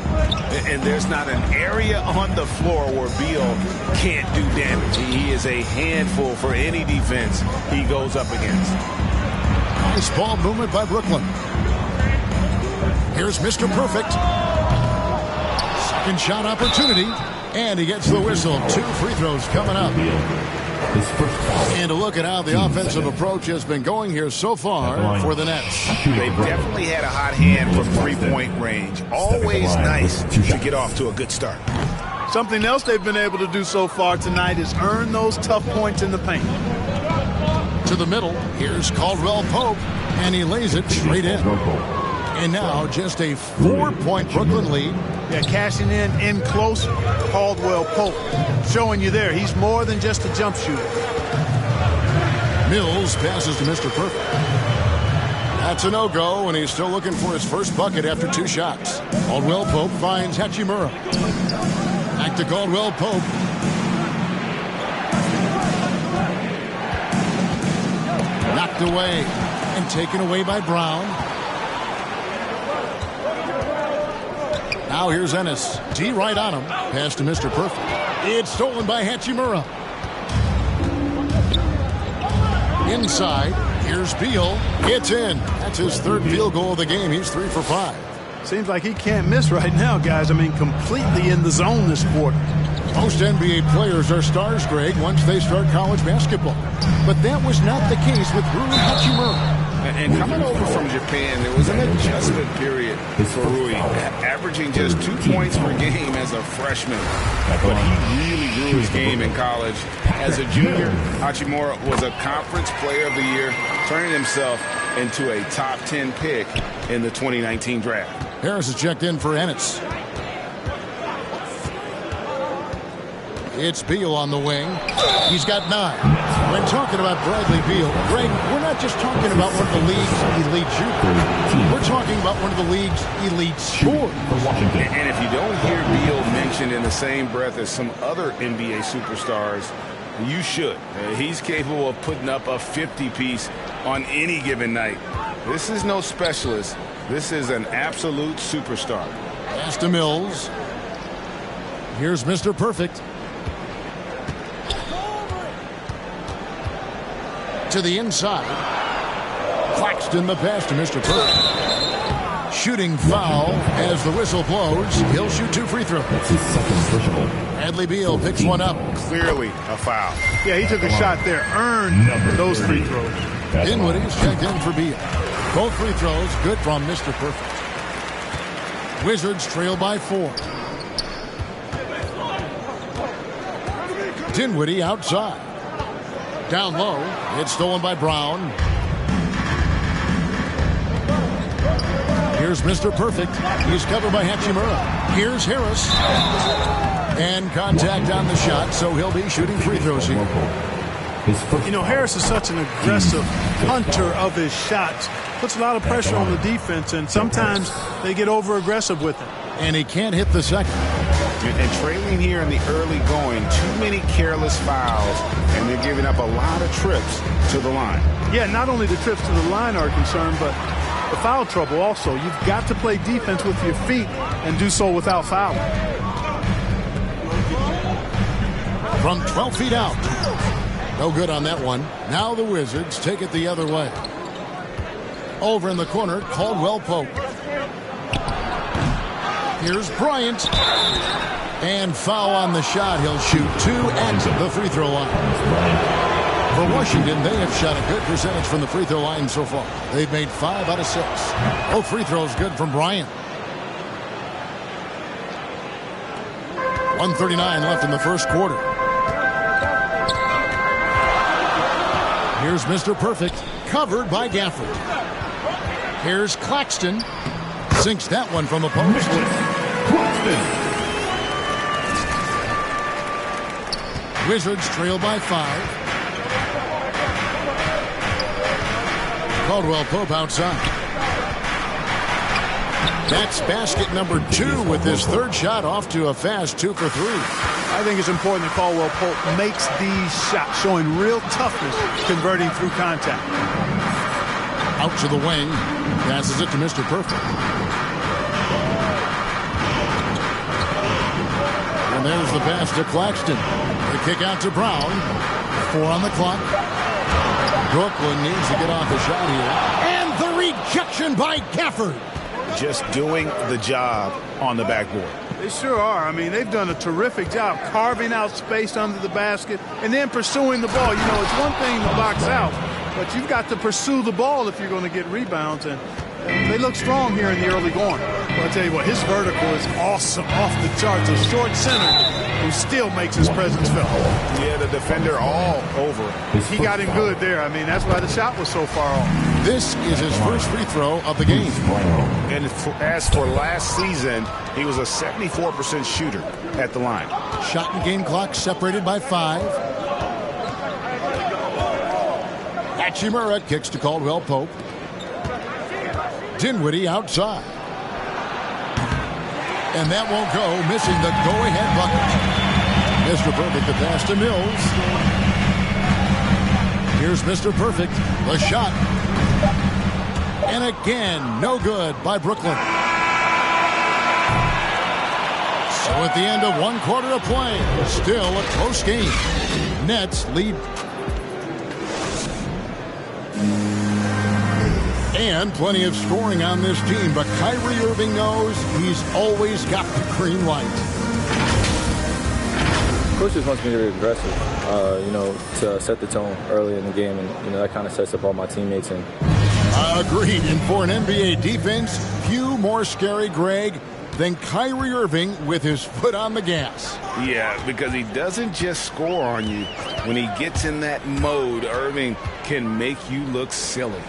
And there's not an area on the floor where Beal can't do damage. He is a handful for any defense he goes up against. Nice ball movement by Brooklyn. Here's Mr. Perfect. Second shot opportunity. And he gets the whistle. 2 free throws coming up. And a look at how the offensive approach has been going here so far for the Nets. They've definitely had a hot hand from three-point range. Always nice to get off to a good start. Something else they've been able to do so far tonight is earn those tough points in the paint. To the middle, here's Caldwell-Pope, and he lays it straight in. And now just a 4-point Brooklyn lead. Yeah, cashing in close, Caldwell-Pope. Showing you there, he's more than just a jump shooter. Mills passes to Mr. Perfect. That's a no-go, and he's still looking for his first bucket after 2 shots. Caldwell-Pope finds Hachimura. Back to Caldwell-Pope. Knocked away and taken away by Brown. Now here's Ennis. D right on him. Pass to Mr. Perfect. It's stolen by Hachimura. Inside. Here's Beal. It's in. That's his 3rd field goal of the game. He's 3 for 5. Seems like he can't miss right now, guys. I mean, completely in the zone this quarter. Most NBA players are stars, Greg, once they start college basketball. But that was not the case with Rui Hachimura. And coming over from Japan, there was an adjustment period for Rui, averaging just 2 points per game as a freshman. But he really grew his game in college. As a junior, Hachimura was a Conference Player of the Year, turning himself into a top 10 pick in the 2019 draft. Harris is checked in for Ennis. It's Beal on the wing. He's got 9. When talking about Bradley Beal, Greg, we're not just talking about one of the league's elite shooters. We're talking about one of the league's elite scorers. And if you don't hear Beal mentioned in the same breath as some other NBA superstars, you should. He's capable of putting up a 50-piece on any given night. This is no specialist. This is an absolute superstar. Pass to Mills. Here's Mr. Perfect. To the inside. Claxton the pass to Mr. Perfect. Shooting foul as the whistle blows. He'll shoot 2 free throws. That's his 2nd personal. Bradley Beal picks one up. Clearly a foul. Yeah, he took a shot there. Earned those free throws. Dinwiddie's checked in for Beal. Both free throws good from Mr. Perfect. Wizards trail by 4. Dinwiddie outside. Down low. It's stolen by Brown. Here's Mr. Perfect. He's covered by Hachimura. Here's Harris. And contact on the shot, so he'll be shooting free throws here. You know, Harris is such an aggressive hunter of his shots. Puts a lot of pressure on the defense, and sometimes they get over-aggressive with him. And he can't hit the second. And trailing here in the early going, too many careless fouls, and they're giving up a lot of trips to the line. Yeah, not only the trips to the line are concerned, but the foul trouble also. You've got to play defense with your feet and do so without fouling. From 12 feet out. No good on that one. Now the Wizards take it the other way. Over in the corner, Caldwell-Pope. Here's Bryant. And foul on the shot. He'll shoot 2 at the free throw line. For Washington, they have shot a good percentage from the free throw line so far. They've made 5 out of 6. Both free throws good from Bryant. 1:39 left in the first quarter. Here's Mr. Perfect, covered by Gafford. Here's Claxton. Sinks that one from the post. Wizards trail by 5. Caldwell Pope outside. That's basket number 2 with his third shot off to a fast 2 for 3. I think it's important that Caldwell Pope makes these shots, showing real toughness, converting through contact. Out to the wing. Passes it to Mr. Perfect. And there's the pass to Claxton. The kick out to Brown. 4 on the clock. Brooklyn needs to get off the shot here. And the rejection by Gafford. Just doing the job on the backboard. They sure are. I mean, they've done a terrific job carving out space under the basket and then pursuing the ball. You know, it's one thing to box out, but you've got to pursue the ball if you're going to get rebounds. And they look strong here in the early going. Well, I'll tell you what, his vertical is awesome, off the charts. A short center who still makes his presence felt. Yeah, the defender all over him. He got him good there. I mean, that's why the shot was so far off. This is his first free throw of the game. And as for last season, he was a 74% shooter at the line. Shot and game clock separated by 5. Hachimura kicks to Caldwell Pope. Dinwiddie outside. And that won't go, missing the go-ahead bucket. Mr. Perfect, the pass to Mills. Here's Mr. Perfect, the shot. And again, no good by Brooklyn. So at the end of 1 quarter of play, still a close game. Nets lead. And plenty of scoring on this team, but Kyrie Irving knows he's always got the green light. Coach just wants me to be aggressive, to set the tone early in the game, and that kind of sets up all my teammates. And agreed. And for an NBA defense, few more scary, Greg, than Kyrie Irving with his foot on the gas. Yeah, because he doesn't just score on you. When he gets in that mode, Irving can make you look silly.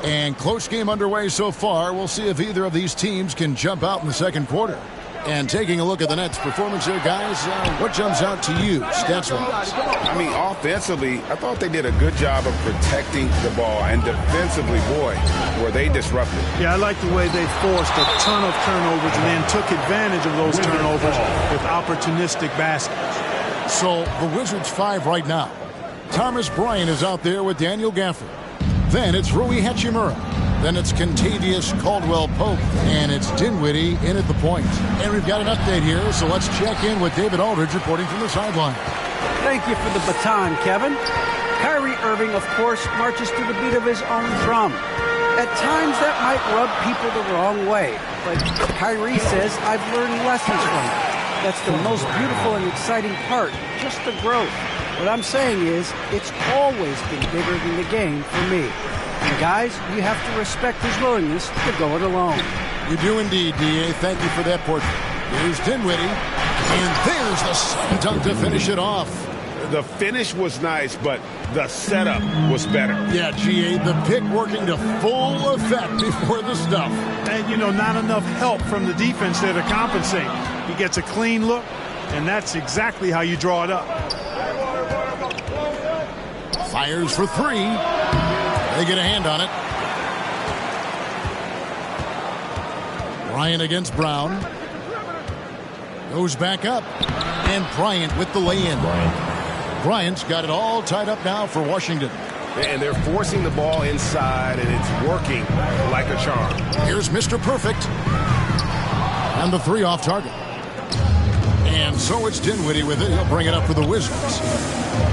And close game underway so far. We'll see if either of these teams can jump out in the second quarter. And taking a look at the Nets' performance here, guys, what jumps out to you, stats-wise? I mean, offensively, I thought they did a good job of protecting the ball. And defensively, boy, were they disruptive. Yeah, I like the way they forced a ton of turnovers and then took advantage of those turnovers with opportunistic baskets. So the Wizards 5 right now. Thomas Bryant is out there with Daniel Gafford. Then it's Rui Hachimura. Then it's Kentavious Caldwell-Pope. And it's Dinwiddie in at the point. And we've got an update here, so let's check in with David Aldridge reporting from the sideline. Thank you for the baton, Kevin. Kyrie Irving, of course, marches to the beat of his own drum. At times, that might rub people the wrong way. But Kyrie says, I've learned lessons from it. That's the most beautiful and exciting part, just the growth. What I'm saying is, it's always been bigger than the game for me. And guys, you have to respect his willingness to go it alone. You do indeed, D.A. Thank you for that portrait. Here's Dinwiddie. And there's the slam dunk to finish it off. The finish was nice, but the setup was better. Yeah, G.A., the pick working to full effect before the stuff. And, not enough help from the defense there to compensate. He gets a clean look, and that's exactly how you draw it up. Fires for 3. They get a hand on it. Bryant against Brown. Goes back up. And Bryant with the lay-in. Bryant's got it all tied up now for Washington. And they're forcing the ball inside, and it's working like a charm. Here's Mr. Perfect. And the 3 off target. And so it's Dinwiddie with it. He'll bring it up for the Wizards.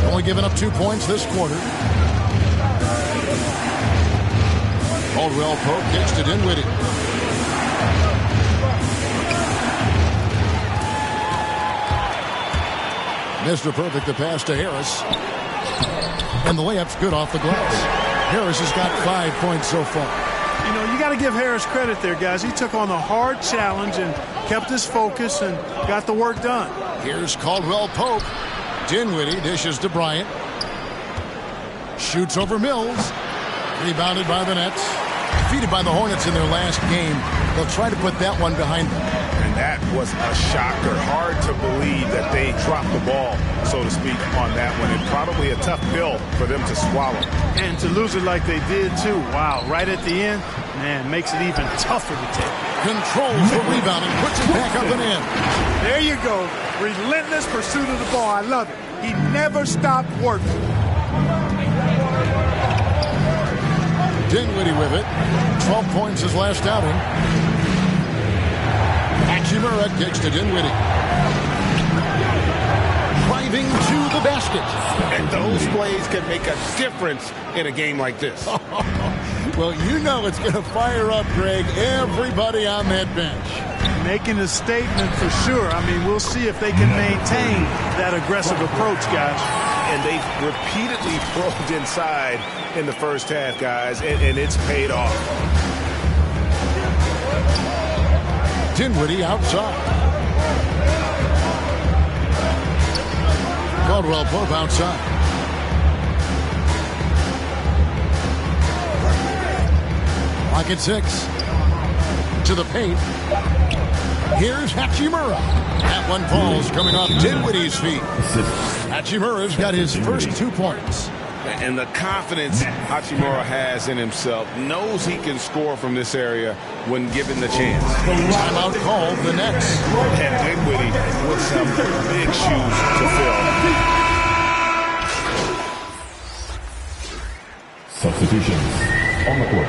Only given up 2 points this quarter. Caldwell Pope kicks to Dinwiddie. Mr. Perfect, the pass to Harris. And the layup's good off the glass. Harris has got 5 points so far. You got to give Harris credit there, guys. He took on a hard challenge and kept his focus and got the work done. Here's Caldwell Pope. Dinwiddie dishes to Bryant. Shoots over Mills. Rebounded by the Nets. defeated by the Hornets in their last game. They'll try to put that one behind them. And that was a shocker. Hard to believe that they dropped the ball, so to speak, on that one. And probably a tough pill for them to swallow. And to lose it like they did, too. Wow, right at the end, man, makes it even tougher to take. Controls the rebound and puts it back up and in. There you go. Relentless pursuit of the ball. I love it. He never stopped working. Dinwiddie with it. 12 points his last outing. Hachimura kicks to Dinwiddie. Driving to the basket. And those plays can make a difference in a game like this. Well, you know it's going to fire up, Greg, everybody on that bench. Making a statement for sure. I mean, we'll see if they can maintain that aggressive approach, guys. And they've repeatedly probed inside in the first half, guys, and it's paid off. Dinwiddie outside. Caldwell Pope outside. Lock at 6. To the paint. Here's Hachimura. That one falls coming off Dinwiddie's feet. Hachimura's got his first 2 points. And the confidence Hachimura has in himself, knows he can score from this area when given the chance. Timeout called, the Nets. And Dinwiddie with some big shoes to fill. Substitutions on the court.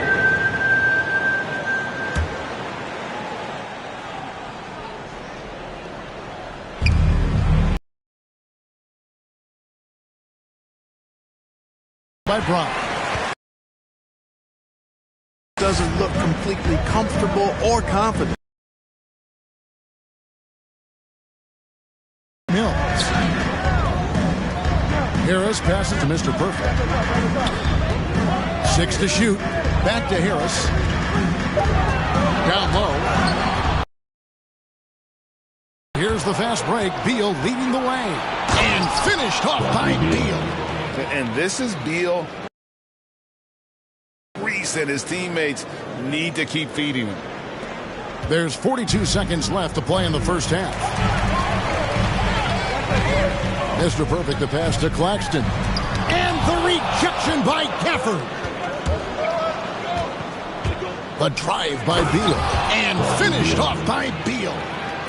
By Brown. Doesn't look completely comfortable or confident. Mills. Harris passes to Mr. Perfect. 6 to shoot. Back to Harris. Down low. Here's the fast break. Beal leading the way. And finished off by Beal. And this is Beal. Reese and his teammates need to keep feeding him. There's 42 seconds left to play in the first half. Mr. Perfect, the pass to Claxton. And the rejection by Gafford. The drive by Beal. And finished off by Beal.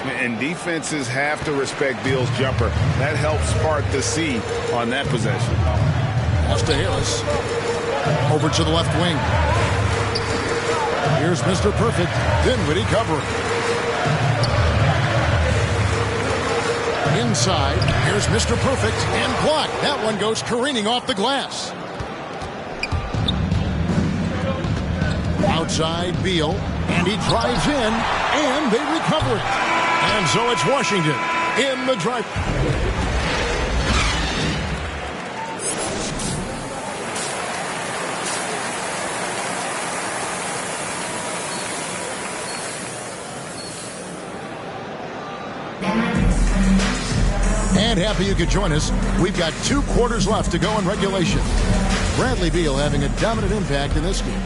And defenses have to respect Beal's jumper. That helps part the C on that possession. Pass to Harris. Over to the left wing. Here's Mr. Perfect. Dinwiddie covering. Inside. Here's Mr. Perfect. And blocked. That one goes careening off the glass. Outside Beal. And he drives in. And they recover it. And so it's Washington in the drive. And happy you could join us. We've got 2 quarters left to go in regulation. Bradley Beal having a dominant impact in this game.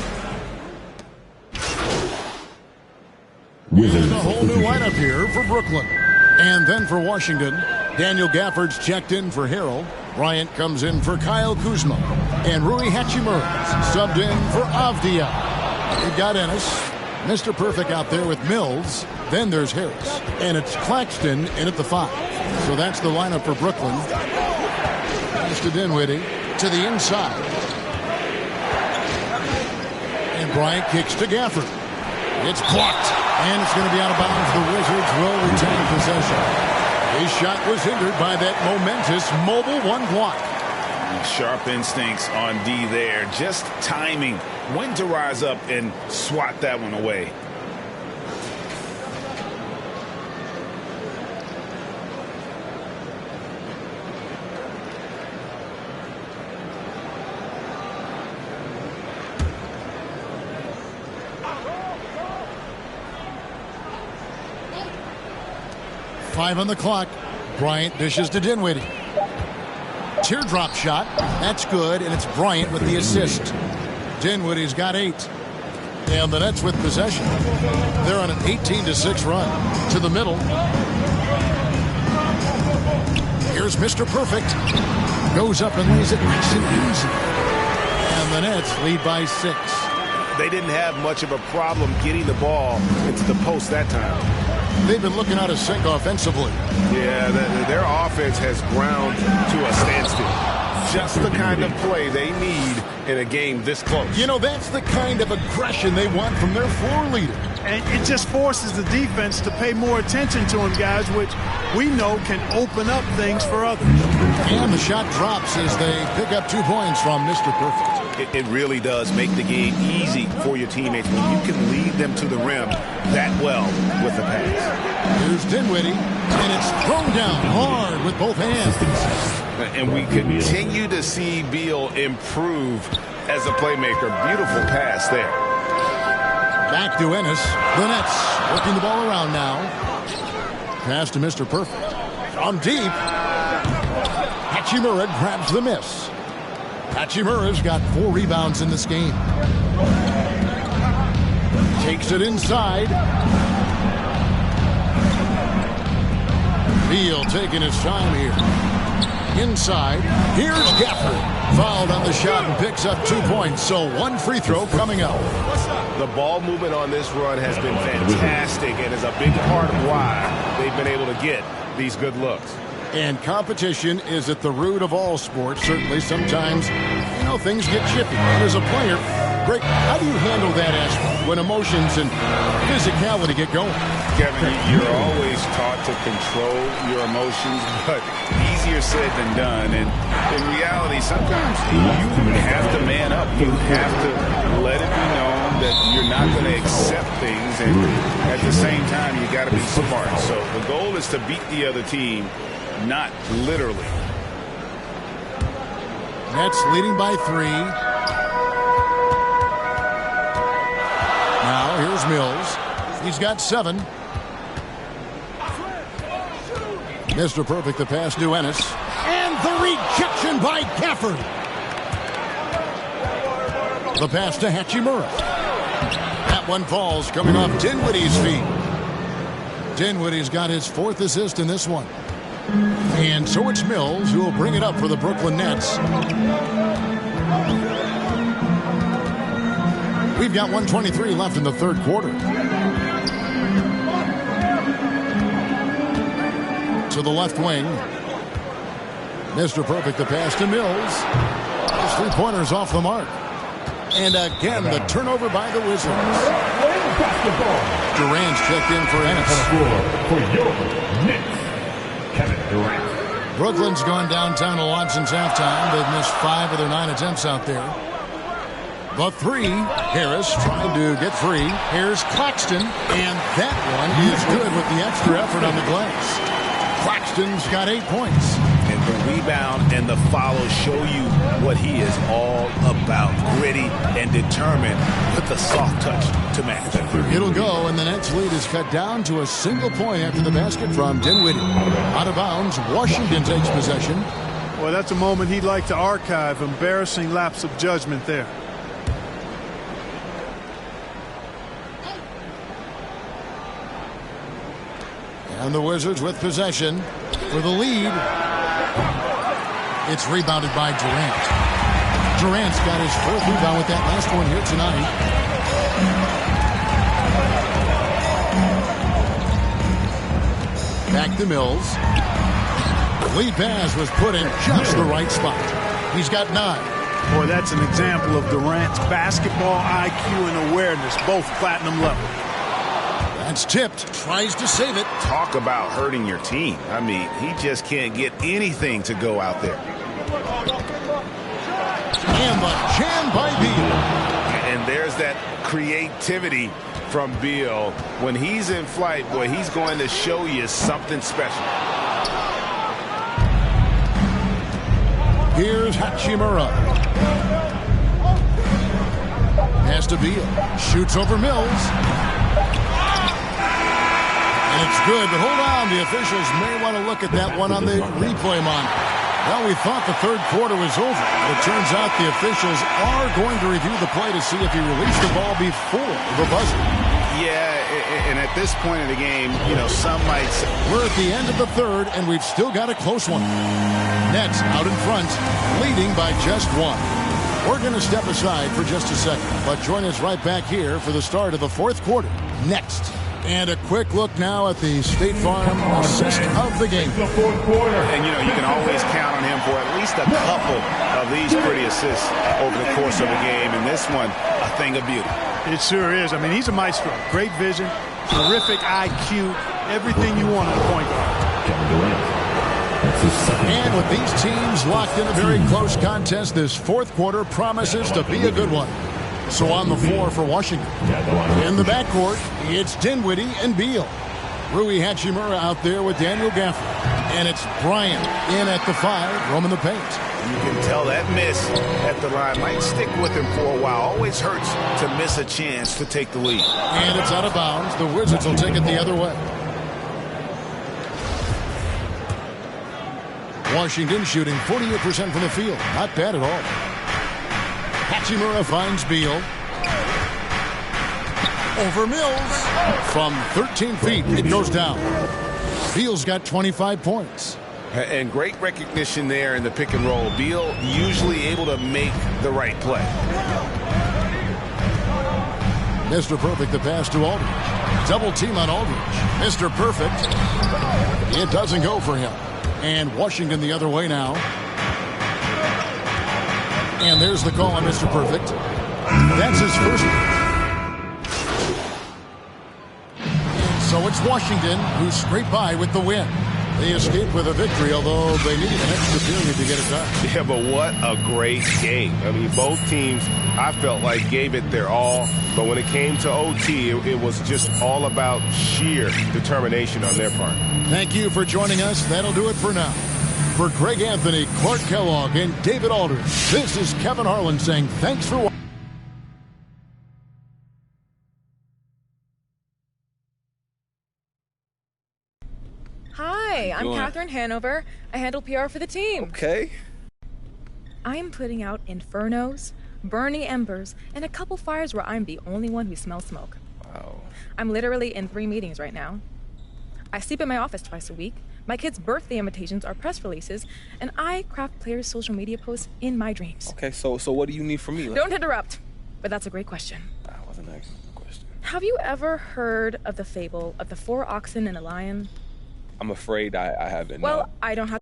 Wizards. A whole new lineup here for Brooklyn. And then for Washington, Daniel Gafford's checked in for Harrell. Bryant comes in for Kyle Kuzma. And Rui Hachimura subbed in for Avdia. You've got Ennis. Mr. Perfect out there with Mills. Then there's Harris. And it's Claxton in at the 5. So that's the lineup for Brooklyn. Pass to Dinwiddie. To the inside. And Bryant kicks to Gafford. It's blocked. And it's going to be out of bounds. The Wizards will retain possession. His shot was hindered by that momentous mobile 1 block. Sharp instincts on D there. Just timing. When to rise up and swat that one away. Five on the clock. Bryant dishes to Dinwiddie. Teardrop shot. That's good, and it's Bryant with the assist. Dinwiddie's got 8. And the Nets with possession. They're on an 18-6 run. To the middle. Here's Mr. Perfect. Goes up and lays it nice and easy. And the Nets lead by 6. They didn't have much of a problem getting the ball into the post that time. They've been looking out of sync offensively. Yeah, their offense has ground to a standstill. Just the kind of play they need in a game this close. You know, that's the kind of aggression they want from their floor leader. And it just forces the defense to pay more attention to him, guys, which we know can open up things for others. And the shot drops as they pick up 2 points from Mr. Perfect. It really does make the game easy for your teammates when you can lead them to the rim that well with the pass. Here's Dinwiddie, and it's thrown down hard with both hands. And we continue to see Beal improve as a playmaker. Beautiful pass there. Back to Ennis. The Nets working the ball around now. Pass to Mr. Perfect. From deep. Hachimura grabs the miss. Hachimura's got 4 rebounds in this game. Takes it inside. Beal taking his time here. Inside. Here's Gafford. Fouled on the shot and picks up 2 points. So 1 free throw coming up. The ball movement on this run has been fantastic and is a big part of why they've been able to get these good looks. And competition is at the root of all sports. Certainly sometimes, you know, things get chippy. And as a player, Greg, how do you handle that aspect when emotions and physicality get going? Kevin, you're always taught to control your emotions, but easier said than done. And in reality, sometimes you have to man up. You have to let it be known that you're not going to accept things. And at the same time, you got to be smart. So the goal is to beat the other team, not literally. Nets leading by 3. Now here's Mills. He's got 7. Mr. Perfect, the pass to Ennis. And the rejection by Gafford. The pass to Hachimura. That one falls coming off Dinwiddie's feet. Dinwiddie's got his 4th assist in this one. And so it's Mills who will bring it up for the Brooklyn Nets. We've got 1:23 left in the 3rd quarter. To the left wing. Mr. Perfect, the pass to Mills. His 3-pointers off the mark. And again, the turnover by the Wizards. Durant's checked in for Ennis. Brooklyn's gone downtown a lot since halftime. They've missed 5 of their 9 attempts out there. The 3, Harris trying to get free. Here's Claxton, and that one is good with the extra effort on the glass. Claxton's got 8 points. And the rebound and the follow show you what he is all about. Gritty and determined with the soft touch to match. It'll go, and the Nets lead is cut down to a single point after the basket from Dinwiddie. Out of bounds, Washington takes possession. Well, that's a moment he'd like to archive. Embarrassing lapse of judgment there. And the Wizards with possession for the lead. It's rebounded by Durant. Durant's got his 4th rebound with that last one here tonight. Back to Mills. Lead pass was put in just the right spot. He's got 9. Boy, that's an example of Durant's basketball IQ and awareness, both platinum level. That's tipped. Tries to save it. Talk about hurting your team. I mean, he just can't get anything to go out there. And the jam by Beal. And there's that creativity from Beal. When he's in flight, boy, he's going to show you something special. Here's Hachimura. Pass to Beal. Shoots over Mills. And it's good, but hold on. The officials may want to look at that one on the replay monitor. Well, we thought the third quarter was over, but it turns out the officials are going to review the play to see if he released the ball before the buzzer. Yeah, and at this point in the game, some might say... We're at the end of the third, and we've still got a close one. Nets out in front, leading by just one. We're going to step aside for just a second, but join us right back here for the start of the fourth quarter next. And a quick look now at the State Farm assist of the game. And, you can always count on him for at least a couple of these pretty assists over the course of a game. And this one, a thing of beauty. It sure is. I mean, he's a maestro. Great vision, terrific IQ, everything you want in a point guard. And with these teams locked in a very close contest, this fourth quarter promises to be a good one. So on the floor for Washington. In the backcourt, it's Dinwiddie and Beal. Rui Hachimura out there with Daniel Gafford. And it's Bryant in at the 5, roaming the paint. You can tell that miss at the line might stick with him for a while. Always hurts to miss a chance to take the lead. And it's out of bounds. The Wizards will take it the other way. Washington shooting 48% from the field. Not bad at all. Hachimura finds Beal. Over Mills. From 13 feet, it goes down. Beal's got 25 points. And great recognition there in the pick and roll. Beal usually able to make the right play. Mr. Perfect, the pass to Aldridge. Double team on Aldridge. Mr. Perfect. It doesn't go for him. And Washington the other way now. And there's the call on Mr. Perfect. That's his first. And so it's Washington who scraped by with the win. They escaped with a victory, although they needed an extra period to get it done. Yeah, but what a great game. I mean, both teams, I felt like, gave it their all. But when it came to OT, it was just all about sheer determination on their part. Thank you for joining us. That'll do it for now. For Greg Anthony, Clark Kellogg, and David Aldridge, this is Kevin Harlan saying thanks for watching. Hi, I'm Catherine Hanover. I handle PR for the team. Okay. I'm putting out infernos, burning embers, and a couple fires where I'm the only one who smells smoke. Wow. I'm literally in 3 meetings right now. I sleep in my office twice a week. My kids' birthday invitations are press releases, and I craft players' social media posts in my dreams. Okay, so what do you need from me? Don't interrupt, but that's a great question. That wasn't an excellent question. Have you ever heard of the fable of the 4 oxen and a lion? I'm afraid I haven't. Well, no. I don't have.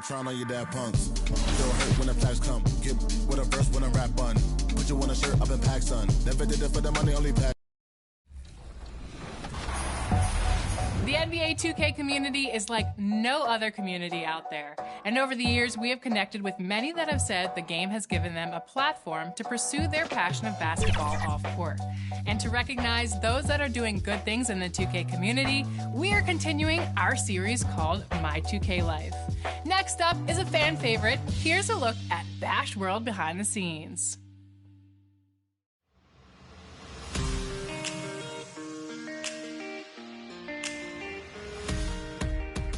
Trying on your dad punks. Still hurt when the flags come. Get with a verse when I rap on. Put you on a shirt up in pack, son. Never did it for the money, only pack. The NBA 2K community is like no other community out there. And over the years, we have connected with many that have said the game has given them a platform to pursue their passion of basketball off court. And to recognize those that are doing good things in the 2K community, we are continuing our series called My 2K Life. Next up is a fan favorite. Here's a look at Bash World behind the scenes.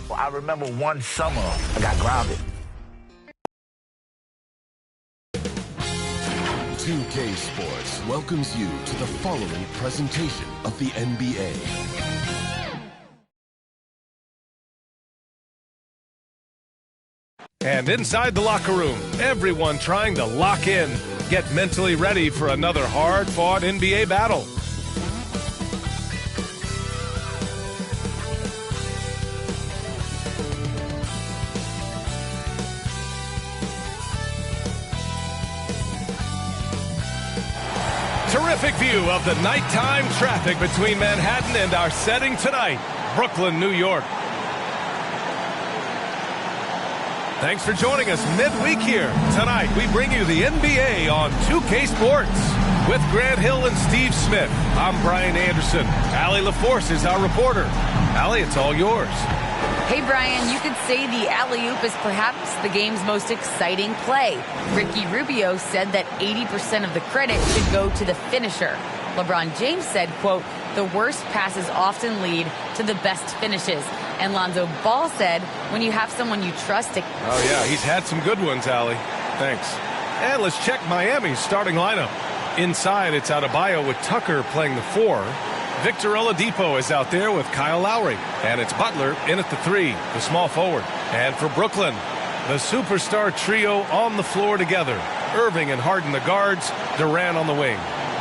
Well, I remember one summer I got grounded. 2K Sports welcomes you to the following presentation of the NBA. And inside the locker room, everyone trying to lock in, get mentally ready for another hard-fought NBA battle. Terrific view of the nighttime traffic between Manhattan and our setting tonight, Brooklyn, New York. Thanks for joining us midweek here. Tonight, we bring you the NBA on 2K Sports. With Grant Hill and Steve Smith, I'm Brian Anderson. Allie LaForce is our reporter. Allie, it's all yours. Hey, Brian, you could say the alley-oop is perhaps the game's most exciting play. Ricky Rubio said that 80% of the credit should go to the finisher. LeBron James said, quote, the worst passes often lead to the best finishes. And Lonzo Ball said, when you have someone you trust to... Oh, yeah, he's had some good ones, Allie. Thanks. And let's check Miami's starting lineup. Inside, it's Adebayo with Tucker playing the 4. Victor Oladipo is out there with Kyle Lowry. And it's Butler in at the 3, the small forward. And for Brooklyn, the superstar trio on the floor together. Irving and Harden the guards, Durant on the wing.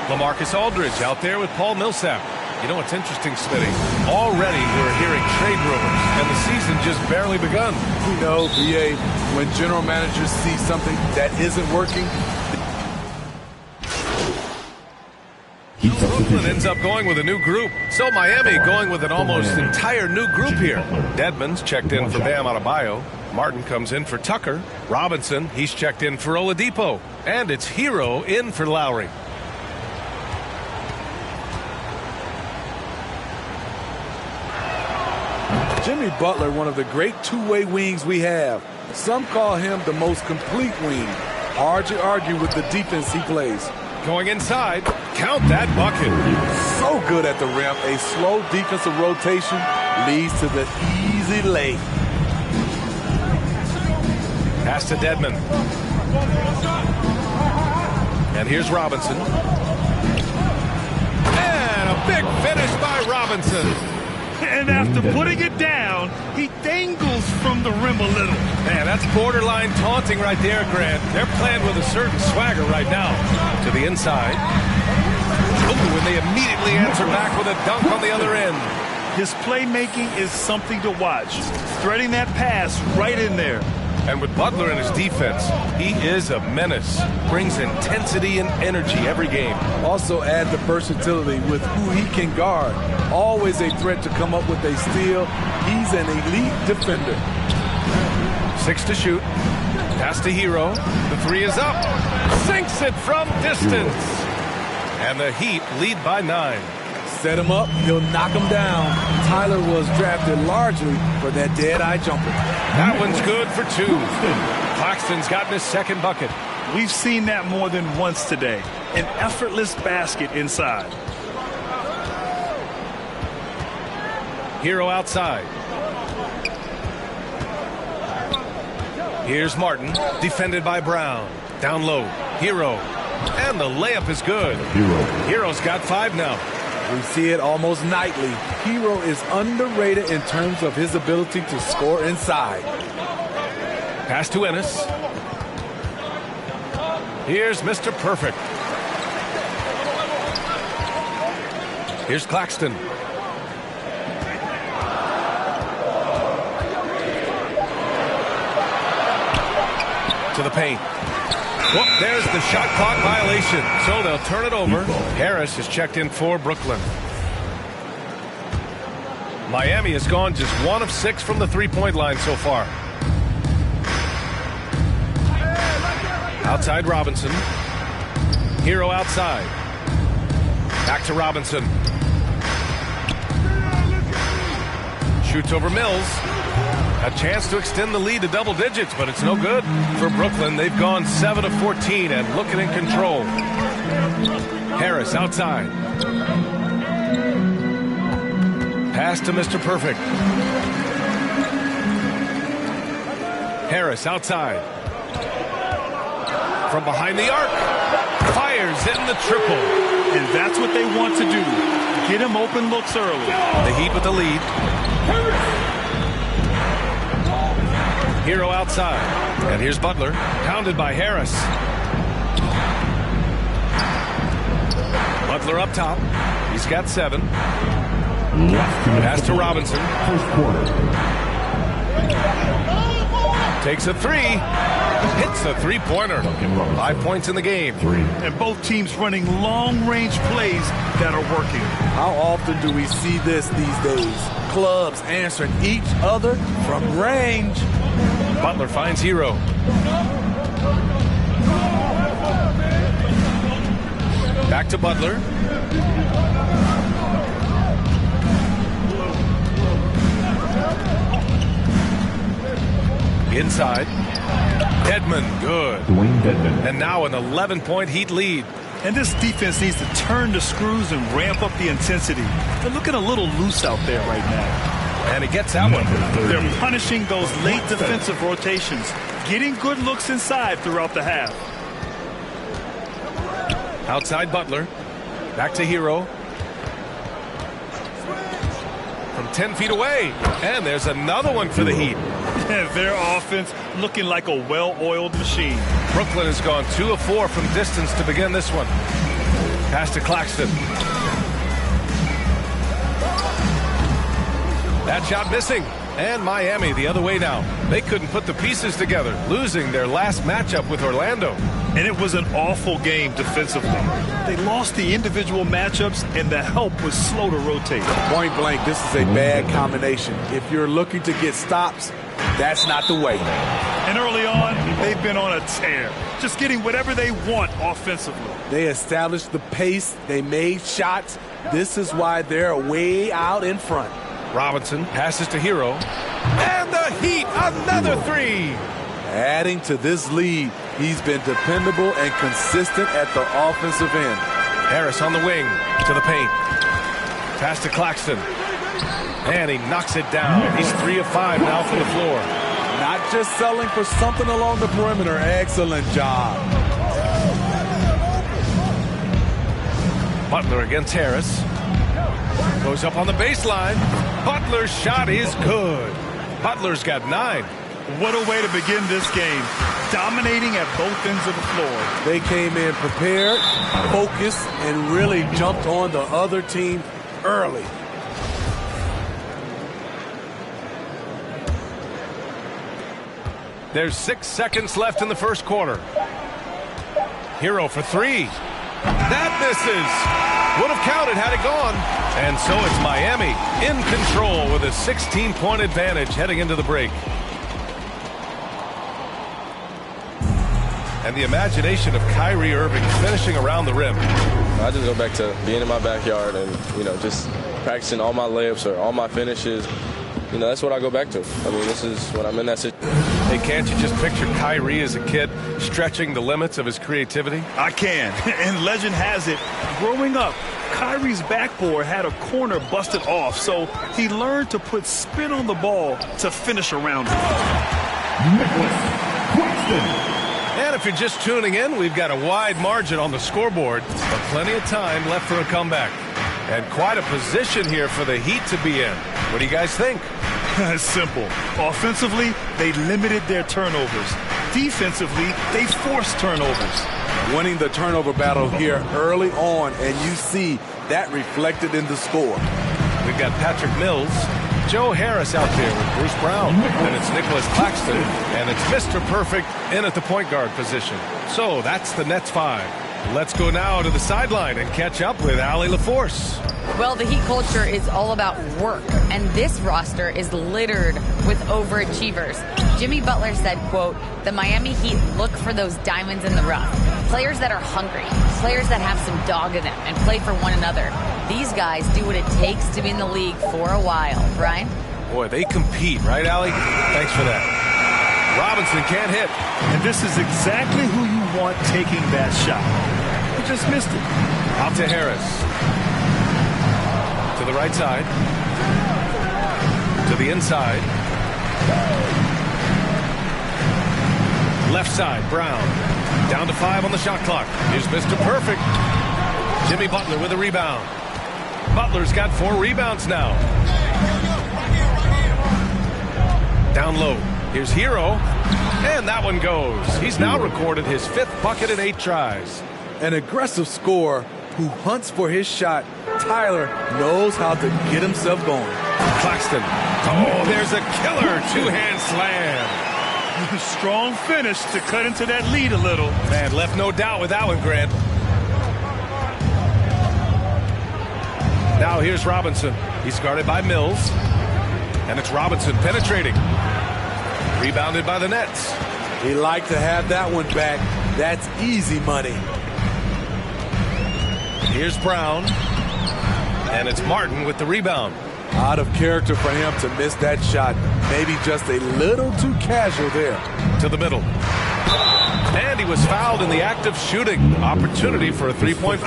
LaMarcus Aldridge out there with Paul Millsap. You know what's interesting, Smitty? Already we're hearing trade rumors, and the season just barely begun. You know, BA, when general managers see something that isn't working... Brooklyn ends up going with a new group. So Miami going with an almost entire new group here. Dedmon's checked in for Bam Adebayo. Martin comes in for Tucker. Robinson, he's checked in for Oladipo. And it's Hero in for Lowry. Jimmy Butler, one of the great two-way wings we have. Some call him the most complete wing. Hard to argue with the defense he plays. Going inside, count that bucket. So good at the rim, a slow defensive rotation leads to the easy lay. Pass to Dedmon. And here's Robinson. And a big finish by Robinson. And after putting it down, he dangles from the rim a little. Man, that's borderline taunting right there, Grant. They're playing with a certain swagger right now. To the inside. Oh, and they immediately answer back with a dunk on the other end. His playmaking is something to watch. Threading that pass right in there. And with Butler in his defense, he is a menace. Brings intensity and energy every game. Also add the versatility with who he can guard. Always a threat to come up with a steal. He's an elite defender. 6 to shoot. Pass to Hero. The 3 is up. Sinks it from distance. And the Heat lead by 9. Set him up, he'll knock him down. Tyler was drafted largely for that dead-eye jumper. That one's good for 2. Claxton's gotten his second bucket. We've seen that more than once today. An effortless basket inside. Hero outside. Here's Martin, defended by Brown. Down low, Hero. And the layup is good. Hero's got 5 now. We see it almost nightly. Hero is underrated in terms of his ability to score inside. Pass to Ennis. Here's Mr. Perfect. Here's Claxton. To the paint. Well, there's the shot clock violation, so they'll turn it over. Harris is checked in for Brooklyn. Miami has gone just 1 of 6 from the three-point line so far. Outside Robinson. Hero outside. Back to Robinson. Shoots over Mills. A chance to extend the lead to double digits, but it's no good for Brooklyn. They've gone 7 of 14 and looking in control. Harris outside. Pass to Mr. Perfect. Harris outside. From behind the arc. Fires in the triple. And that's what they want to do. Get him open looks early. The Heat with the lead. Hero outside. And here's Butler. Pounded by Harris. Butler up top. He's got 7. Pass to Robinson. Takes a 3. Hits a three-pointer. 5 points in the game. And both teams running long-range plays that are working. How often do we see this these days? Clubs answering each other from range. Butler finds Hero. Back to Butler. Inside. Dedmon, good. And now an 11-point Heat lead. And this defense needs to turn the screws and ramp up the intensity. They're looking a little loose out there right now. And he gets that one. They're punishing those late defensive rotations, getting good looks inside throughout the half. Outside Butler. Back to Hero. From 10 feet away. And there's another one for the Heat. Their offense looking like a well-oiled machine. Brooklyn has gone 2 of 4 from distance to begin this one. Pass to Claxton. That shot missing. And Miami the other way now. They couldn't put the pieces together, losing their last matchup with Orlando. And it was an awful game defensively. They lost the individual matchups, and the help was slow to rotate. Point blank, this is a bad combination. If you're looking to get stops, that's not the way. And early on, they've been on a tear, just getting whatever they want offensively. They established the pace. They made shots. This is why they're way out in front. Robinson passes to Hero. And the Heat, another three. Adding to this lead, he's been dependable and consistent at the offensive end. Harris on the wing to the paint. Pass to Claxton. And he knocks it down. He's 3 of 5 now from the floor. Not just selling for something along the perimeter. Excellent job. Butler against Harris. Goes up on the baseline. Butler's shot is good. Butler's got 9. What a way to begin this game. Dominating at both ends of the floor. They came in prepared, focused, and really jumped on the other team early. There's 6 seconds left in the first quarter. Hero for 3. That misses. Would have counted had it gone. And so it's Miami in control with a 16-point advantage heading into the break. And the imagination of Kyrie Irving finishing around the rim. I just go back to being in my backyard and, just practicing all my layups or all my finishes. That's what I go back to. I mean, this is when I'm in that situation. Hey, can't you just picture Kyrie as a kid stretching the limits of his creativity? I can. And legend has it, growing up, Kyrie's backboard had a corner busted off, so he learned to put spin on the ball to finish around it. And if you're just tuning in, we've got a wide margin on the scoreboard, but plenty of time left for a comeback. And quite a position here for the Heat to be in. What do you guys think? Simple. Offensively, they limited their turnovers. Defensively, they forced turnovers. Winning the turnover battle here early on, and you see that reflected in the score. We've got Patrick Mills, Joe Harris out there with Bruce Brown, and it's Nicholas Claxton, and it's Mr. Perfect in at the point guard position. So that's the Nets 5. Let's go now to the sideline and catch up with Allie LaForce. Well, the Heat culture is all about work, and this roster is littered with overachievers. Jimmy Butler said, quote, "The Miami Heat look for those diamonds in the rough. Players that are hungry, players that have some dog in them and play for one another. These guys do what it takes to be in the league for a while." Brian? Boy, they compete, right, Allie? Thanks for that. Robinson can't hit. And this is exactly who you want taking that shot. He just missed it. Out to Harris. To the right side. To the inside. Left side, Brown. Down to 5 on the shot clock. Here's Mr. Perfect. Jimmy Butler with a rebound. Butler's got 4 rebounds now. Down low. Here's Hero. And that one goes. He's now recorded his 5th bucket in 8 tries. An aggressive scorer who hunts for his shot. Tyler knows how to get himself going. Claxton. Oh, there's a killer 2-hand slam. Strong finish to cut into that lead a little. Man, left no doubt with that one, Grant. Now here's Robinson. He's guarded by Mills. And it's Robinson penetrating. Rebounded by the Nets. He liked to have that one back. That's easy money. Here's Brown. And it's Martin with the rebound. Out of character for him to miss that shot. Maybe just a little too casual there. To the middle. And he was fouled in the act of shooting. Opportunity for a three-point.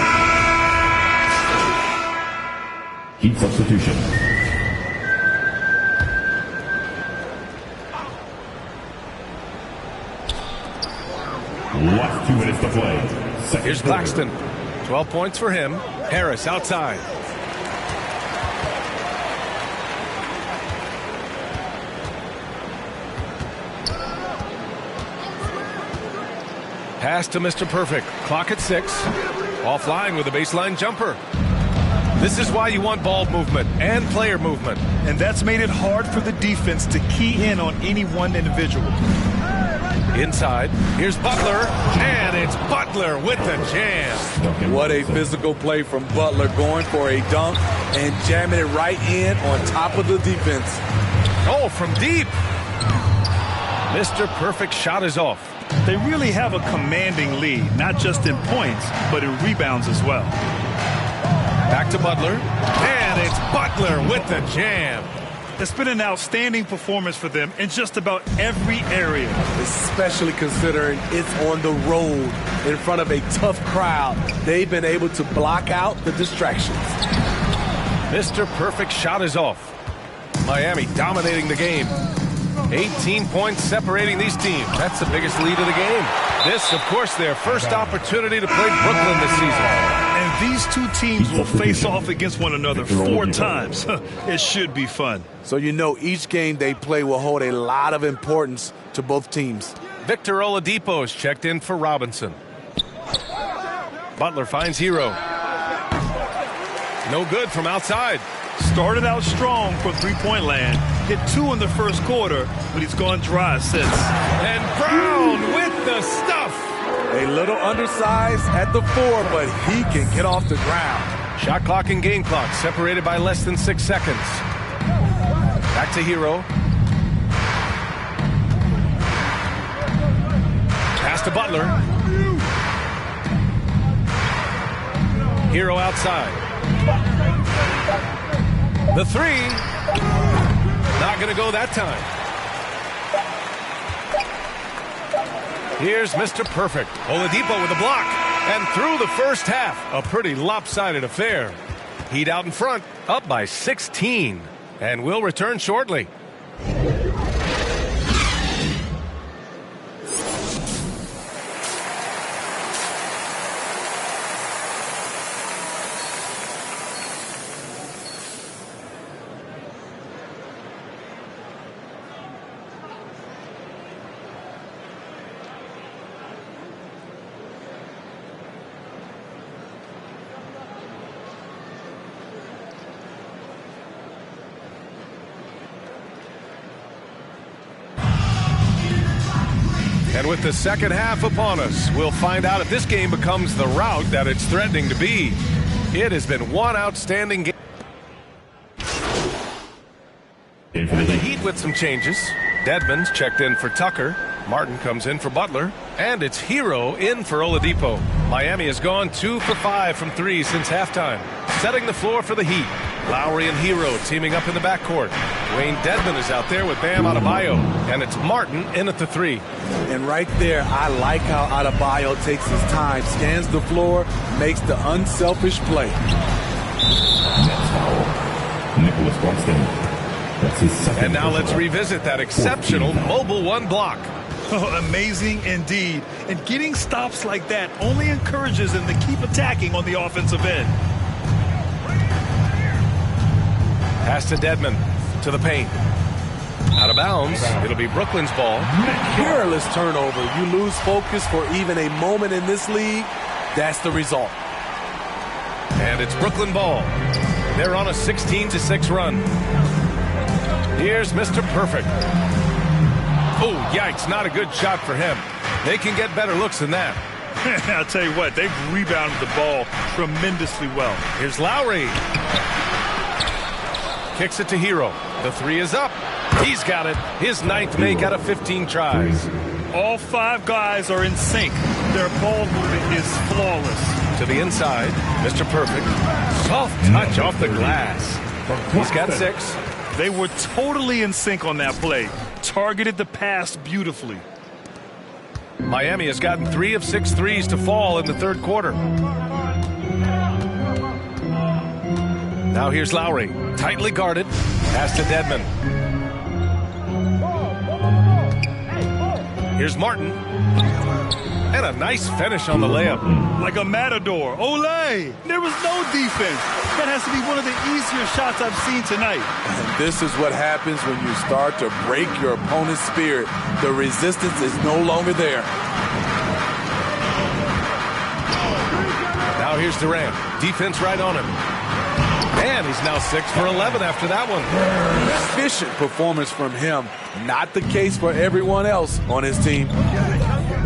Heat substitution. Last 2 minutes to play. Here's Claxton. 12 points for him. Harris outside. Pass to Mr. Perfect. Clock at 6. Offline with a baseline jumper. This is why you want ball movement and player movement. And that's made it hard for the defense to key in on any one individual. Inside. Here's Butler. And it's Butler with the jam. What a physical play from Butler, going for a dunk and jamming it right in on top of the defense. Oh, from deep. Mr. Perfect shot is off. They really have a commanding lead, not just in points, but in rebounds as well. Back to Butler. And it's Butler with the jam. It's been an outstanding performance for them in just about every area. Especially considering it's on the road in front of a tough crowd. They've been able to block out the distractions. Mr. Perfect shot is off. Miami dominating the game. 18 points separating these teams. That's the biggest lead of the game. This, of course, their first opportunity to play Brooklyn this season. And these two teams will face off against one another 4 times. It should be fun. So you know each game they play will hold a lot of importance to both teams. Victor Oladipo is checked in for Robinson. Butler finds Hero. No good from outside. Started out strong from three-point land. Hit 2 in the first quarter, but he's gone dry since. And Brown with the stuff. A little undersized at the 4, but he can get off the ground. Shot clock and game clock separated by less than 6 seconds. Back to Hero. Pass to Butler. Hero outside. The 3. Not going to go that time. Here's Mr. Perfect. Oladipo with a block. And through the first half, a pretty lopsided affair. Heat out in front, up by 16. And we'll return shortly. And with the second half upon us, we'll find out if this game becomes the rout that it's threatening to be. It has been one outstanding game. And the Heat with some changes. Dedmon's checked in for Tucker. Martin comes in for Butler. And it's Hero in for Oladipo. Miami has gone 2 for 5 from 3 since halftime. Setting the floor for the Heat. Lowry and Hero teaming up in the backcourt. Wayne Dedmon is out there with Bam Adebayo. And it's Martin in at the 3. And right there, I like how Adebayo takes his time, scans the floor, makes the unselfish play. Next foul, Nicholas Claxton. That's his second. And now let's revisit that exceptional Mobile One block. Oh, amazing indeed. And getting stops like that only encourages them to keep attacking on the offensive end. Pass to Dedmon, to the paint. Out of bounds. It'll be Brooklyn's ball. Careless turnover. You lose focus for even a moment in this league. That's the result. And it's Brooklyn ball. They're on a 16-6 run. Here's Mr. Perfect. Oh, yikes. Not a good shot for him. They can get better looks than that. I'll tell you what, they've rebounded the ball tremendously well. Here's Lowry. Kicks it to Hero. The 3 is up. He's got it. His 9th make out of 15 tries. All 5 guys are in sync. Their ball movement is flawless. To the inside, Mr. Perfect. Soft touch off the glass. He's got 6. They were totally in sync on that play. Targeted the pass beautifully. Miami has gotten 3 of 6 threes to fall in the 3rd quarter. Now here's Lowry. Tightly guarded. Pass to Dedmon. Here's Martin. And a nice finish on the layup. Like a matador. Olé! There was no defense. That has to be one of the easier shots I've seen tonight. And this is what happens when you start to break your opponent's spirit. The resistance is no longer there. Now here's Durant. Defense right on him. And he's now 6 for 11 after that one. Efficient performance from him. Not the case for everyone else on his team.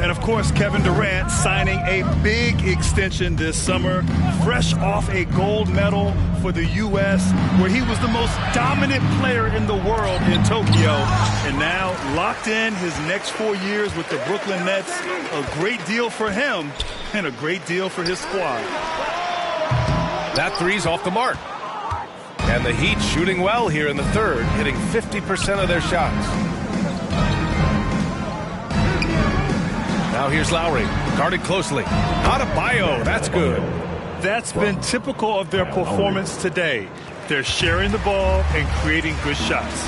And, of course, Kevin Durant signing a big extension this summer, fresh off a gold medal for the U.S., where he was the most dominant player in the world in Tokyo. And now locked in his next 4 years with the Brooklyn Nets. A great deal for him and a great deal for his squad. That three's off the mark. And the Heat shooting well here in the 3rd, hitting 50% of their shots. Now here's Lowry, guarded closely. Adebayo, that's good. That's been typical of their performance today. They're sharing the ball and creating good shots.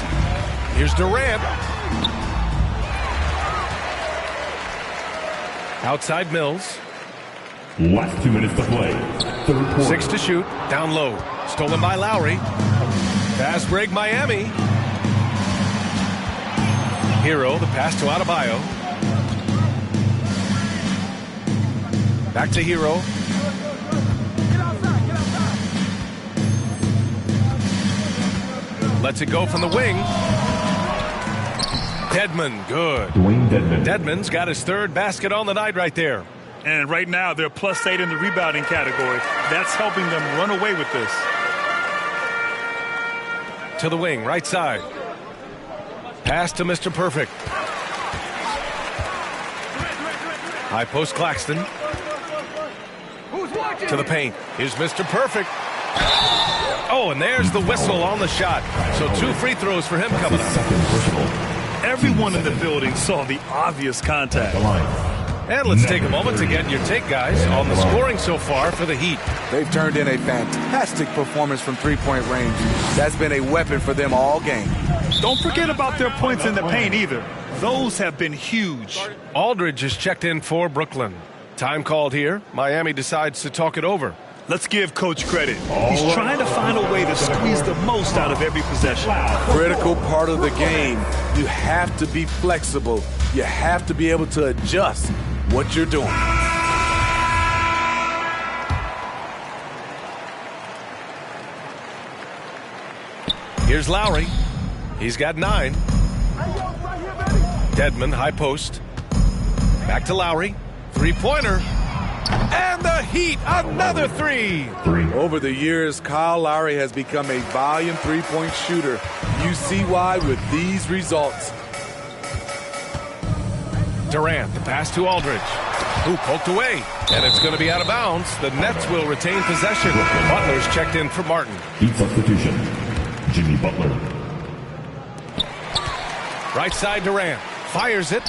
Here's Durant. Outside Mills. Last 2 minutes to play. 3rd quarter. 6 to shoot. Down low. Stolen by Lowry. Fast break Miami. Hero, the pass to Adebayo. Back to Hero. Lets it go from the wing. Dedmon, good. Dwayne Dedmon. Dedmon's got his 3rd basket on the night right there. And right now, they're +8 in the rebounding category. That's helping them run away with this. To the wing, right side. Pass to Mr. Perfect. High post Claxton. To the paint. Here's Mr. Perfect. Oh, and there's the whistle on the shot. So 2 free throws for him coming up. Everyone in the building saw the obvious contact. And let's take a moment to get your take, guys, on the scoring so far for the Heat. They've turned in a fantastic performance from 3-point range. That's been a weapon for them all game. Don't forget about their points in the paint either. Those have been huge. Aldridge has checked in for Brooklyn. Time called here. Miami decides to talk it over. Let's give Coach credit. He's trying to find a way to squeeze the most out of every possession. Critical part of the game. You have to be flexible. You have to be able to adjust what you're doing. Here's Lowry. He's got 9. Dedmon, high post. Back to Lowry. 3-pointer. And the Heat, another 3. Over the years, Kyle Lowry has become a volume 3-point shooter. You see why with these results. Durant, the pass to Aldridge, who poked away, and it's going to be out of bounds. The Nets will retain possession. Butler's checked in for Martin. Heat substitution. Jimmy Butler. Right side Durant, fires it.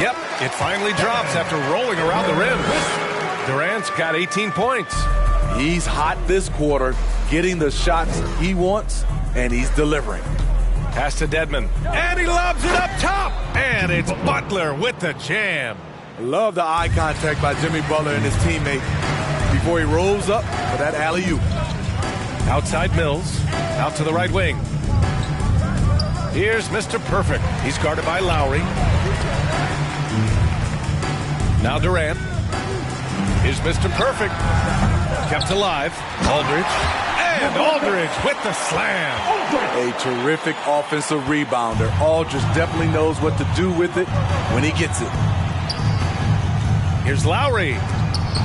Yep, it finally drops after rolling around the rim. Durant's got 18 points. He's hot this quarter, getting the shots he wants, and he's delivering. Pass to Dedmon, and he lobs it up top, and it's Butler with the jam. Love the eye contact by Jimmy Butler and his teammate before he rolls up for that alley-oop. Outside Mills, out to the right wing. Here's Mr. Perfect. He's guarded by Lowry. Now Durant. Here's Mr. Perfect. Kept alive. Aldridge. And Aldridge with the slam. A terrific offensive rebounder. Aldridge definitely knows what to do with it when he gets it. Here's Lowry.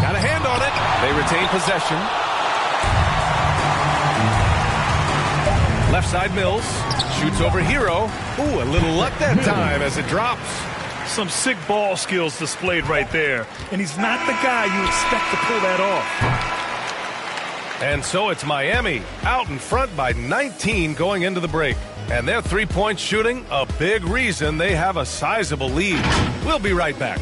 Got a hand on it. They retain possession. Left side Mills. Shoots over Hero. Ooh, a little luck that time as it drops. Some sick ball skills displayed right there. And he's not the guy you expect to pull that off. And so it's Miami out in front by 19 going into the break. And their three-point shooting, a big reason they have a sizable lead. We'll be right back.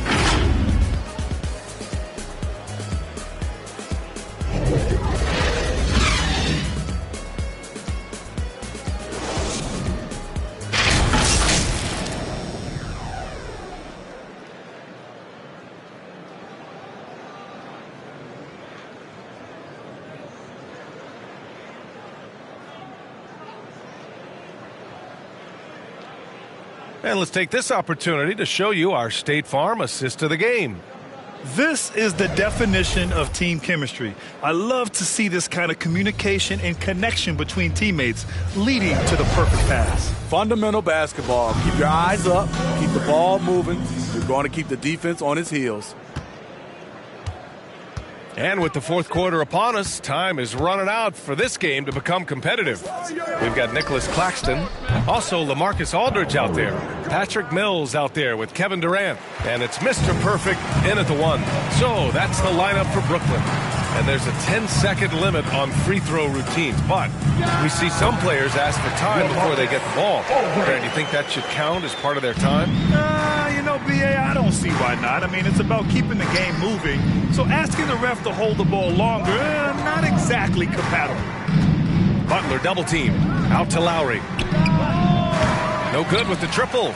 And let's take this opportunity to show you our State Farm assist of the game. This is the definition of team chemistry. I love to see this kind of communication and connection between teammates leading to the perfect pass. Fundamental basketball. Keep your eyes up. Keep the ball moving. You're going to keep the defense on its heels. And with the fourth quarter upon us, time is running out for this game to become competitive. We've got Nicholas Claxton, also LaMarcus Aldridge out there, Patrick Mills out there with Kevin Durant, and it's Mr. Perfect in at the one. So that's the lineup for Brooklyn. And there's a 10-second limit on free throw routines, but we see some players ask for time before they get the ball. Grant, do you think that should count as part of their time? You know, B.A., I don't see why not. I mean, it's about keeping the game moving. So asking the ref to hold the ball longer, not exactly compatible. Butler double team. Out to Lowry. No good with the triple.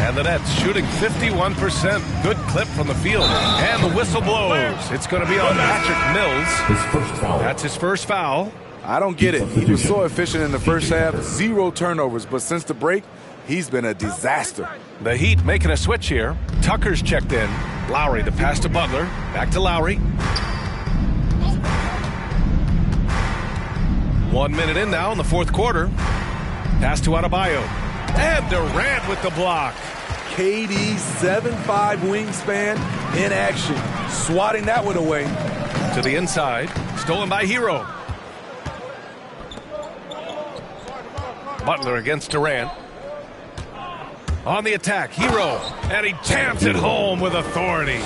And the Nets shooting 51%. Good clip from the field. And the whistle blows. It's going to be on Patrick Mills. His first foul. That's his first foul. I don't get it. He was so efficient in the first half. 0 turnovers. But since the break, he's been a disaster. The Heat making a switch here. Tucker's checked in. Lowry, the pass to Butler. Back to Lowry. 1 minute in now in the fourth quarter. Pass to Adebayo. And Durant with the block. KD 7'5" wingspan in action. Swatting that one away. To the inside. Stolen by Hero. Butler against Durant. On the attack, Hero. And he jams it home with authority.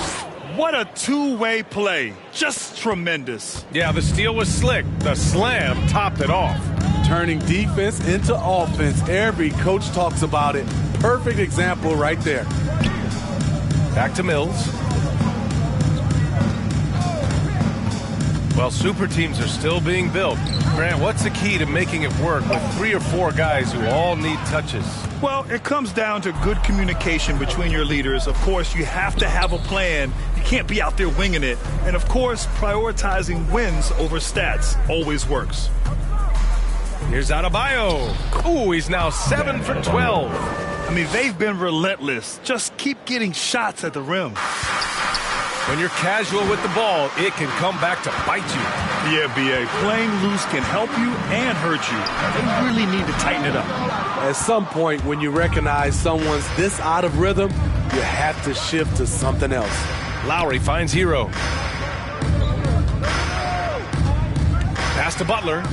What a two-way play. Just tremendous. Yeah, the steal was slick. The slam topped it off. Turning defense into offense. Every coach talks about it. Perfect example right there. Back to Mills. Well, super teams are still being built. Grant, what's the key to making it work with 3 or 4 guys who all need touches? Well, it comes down to good communication between your leaders. Of course, you have to have a plan. You can't be out there winging it. And, of course, prioritizing wins over stats always works. Here's Adebayo. Ooh, he's now 7 for 12. I mean, they've been relentless. Just keep getting shots at the rim. When you're casual with the ball, it can come back to bite you. Yeah, B.A., playing loose can help you and hurt you. They really need to tighten it up. At some point, when you recognize someone's this out of rhythm, you have to shift to something else. Lowry finds Hero. Pass to Butler.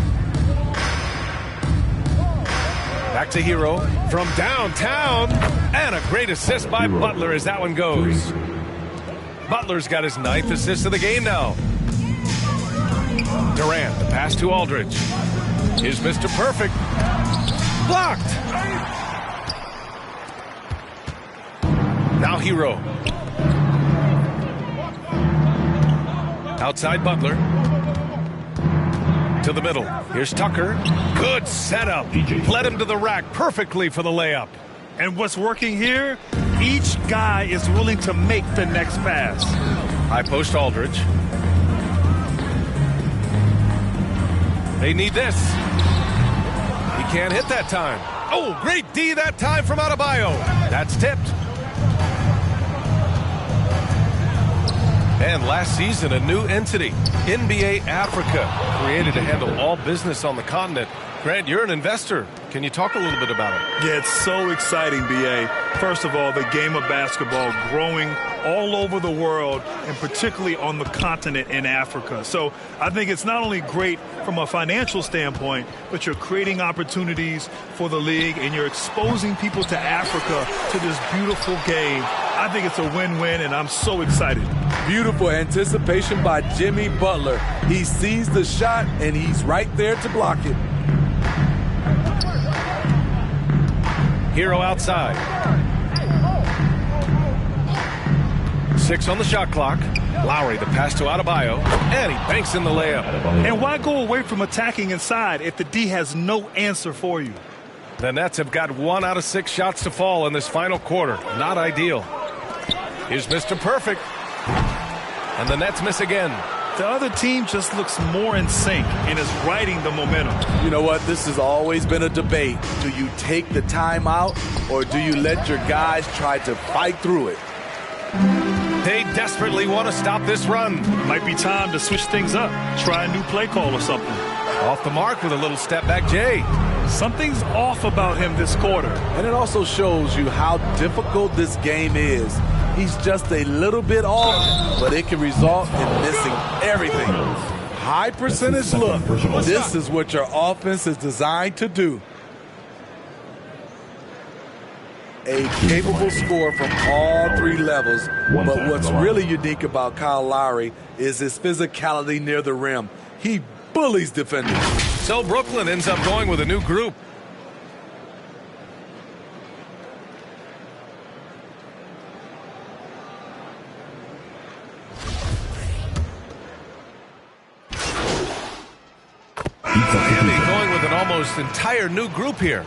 Back to Hero from downtown. And a great assist by Butler as that one goes. Butler's got his 9th assist of the game now. Durant, the pass to Aldridge. Here's Mr. Perfect. Blocked. Now Hero. Outside Butler. To the middle. Here's Tucker. Good setup. Led him to the rack perfectly for the layup. And what's working here? Each guy is willing to make the next pass. High post Aldridge. They need this. He can't hit that time. Oh, great D that time from Adebayo. That's tipped. And last season, a new entity, NBA Africa, created to handle all business on the continent. Grant, you're an investor. Can you talk a little bit about it? Yeah, it's so exciting, B.A. First of all, the game of basketball growing all over the world, and particularly on the continent in Africa. So I think it's not only great from a financial standpoint, but you're creating opportunities for the league, and you're exposing people to Africa to this beautiful game. I think it's a win-win, and I'm so excited. Beautiful anticipation by Jimmy Butler. He sees the shot, and he's right there to block it. Hero outside. 6 on the shot clock. Lowry, the pass to Adebayo, and he banks in the layup. And why go away from attacking inside if the D has no answer for you? The Nets have got 1 out of 6 shots to fall in this final quarter. Not ideal. Here's Mr. Perfect. And the Nets miss again. The other team just looks more in sync and is riding the momentum. You know what? This has always been a debate. Do you take the timeout, or do you let your guys try to fight through it? They desperately want to stop this run. Might be time to switch things up. Try a new play call or something. Off the mark with a little step back, Jay. Something's off about him this quarter. And it also shows you how difficult this game is. He's just a little bit off, but it can result in missing everything. High percentage look. This is what your offense is designed to do. A capable scorer from all 3 levels, but what's really unique about Kyle Lowry is his physicality near the rim. He bullies defenders. So Brooklyn ends up going with a new group. Miami going with an almost entire new group here.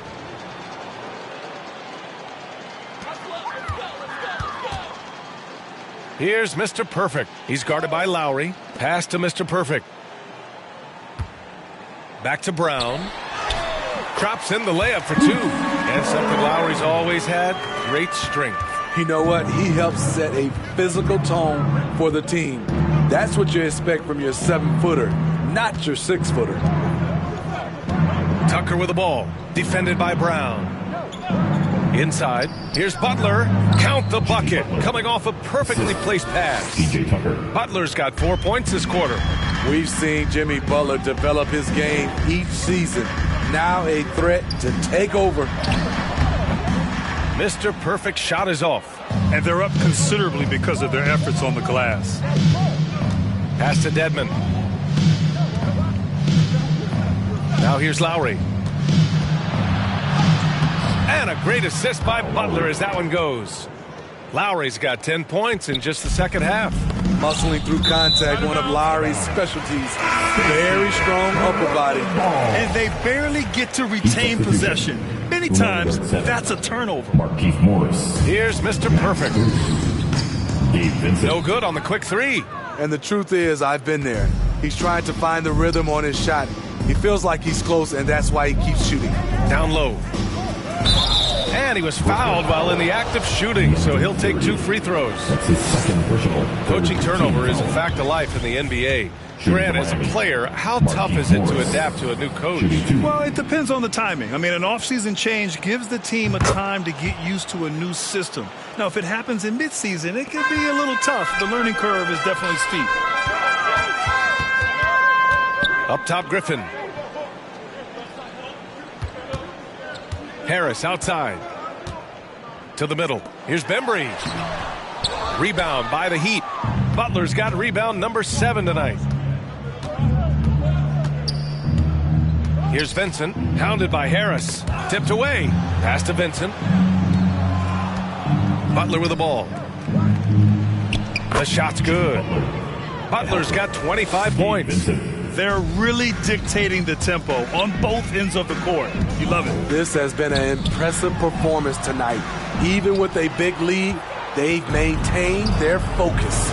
Here's Mr. Perfect. He's guarded by Lowry. Pass to Mr. Perfect. Back to Brown. Drops in the layup for 2. And something Lowry's always had, great strength. You know what? He helps set a physical tone for the team. That's what you expect from your 7-footer, not your 6-footer. Tucker with the ball. Defended by Brown. Inside. Here's Butler. Count the bucket. Coming off a perfectly placed pass. CJ Tucker. Butler's got 4 points this quarter. We've seen Jimmy Butler develop his game each season. Now a threat to take over. Mr. Perfect shot is off. And they're up considerably because of their efforts on the glass. Pass to Dedmon. Now here's Lowry. And a great assist by Butler as that one goes. Lowry's got 10 points in just the second half. Muscling through contact, one of Lowry's specialties. Very strong upper body. And they barely get to retain possession. Many times, that's a turnover. Markieff Morris. Here's Mr. Perfect. No good on the quick 3. And the truth is, I've been there. He's trying to find the rhythm on his shot. He feels like he's close, and that's why he keeps shooting. Down low. And he was fouled while in the act of shooting, so he'll take 2 free throws. That's his second personal. Coaching turnover is a fact of life in the NBA. Grant, as a player, how tough is it to adapt to a new coach? Well, it depends on the timing. I mean, an offseason change gives the team a time to get used to a new system. Now, if it happens in midseason, it can be a little tough. The learning curve is definitely steep. Up top, Griffin. Harris outside. To the middle. Here's Bembry. Rebound by the Heat. Butler's got rebound number 7 tonight. Here's Vincent. Hounded by Harris. Tipped away. Pass to Vincent. Butler with the ball. The shot's good. Butler's got 25 points. They're really dictating the tempo on both ends of the court. You love it. This has been an impressive performance tonight. Even with a big lead, they've maintained their focus.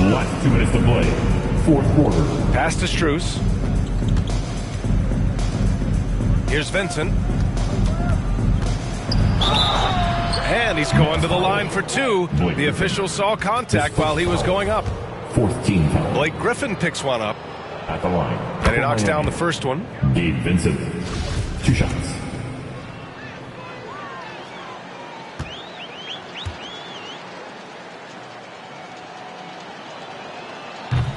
Last 2 minutes to play. 4th quarter. Pass to Strus. Here's Vincent. And he's going to the line for 2. The official saw contact while he was going up. 4th team foul. Blake Griffin picks one up. at the line. And he knocks down the first one. Gabe Vincent, 2 shots.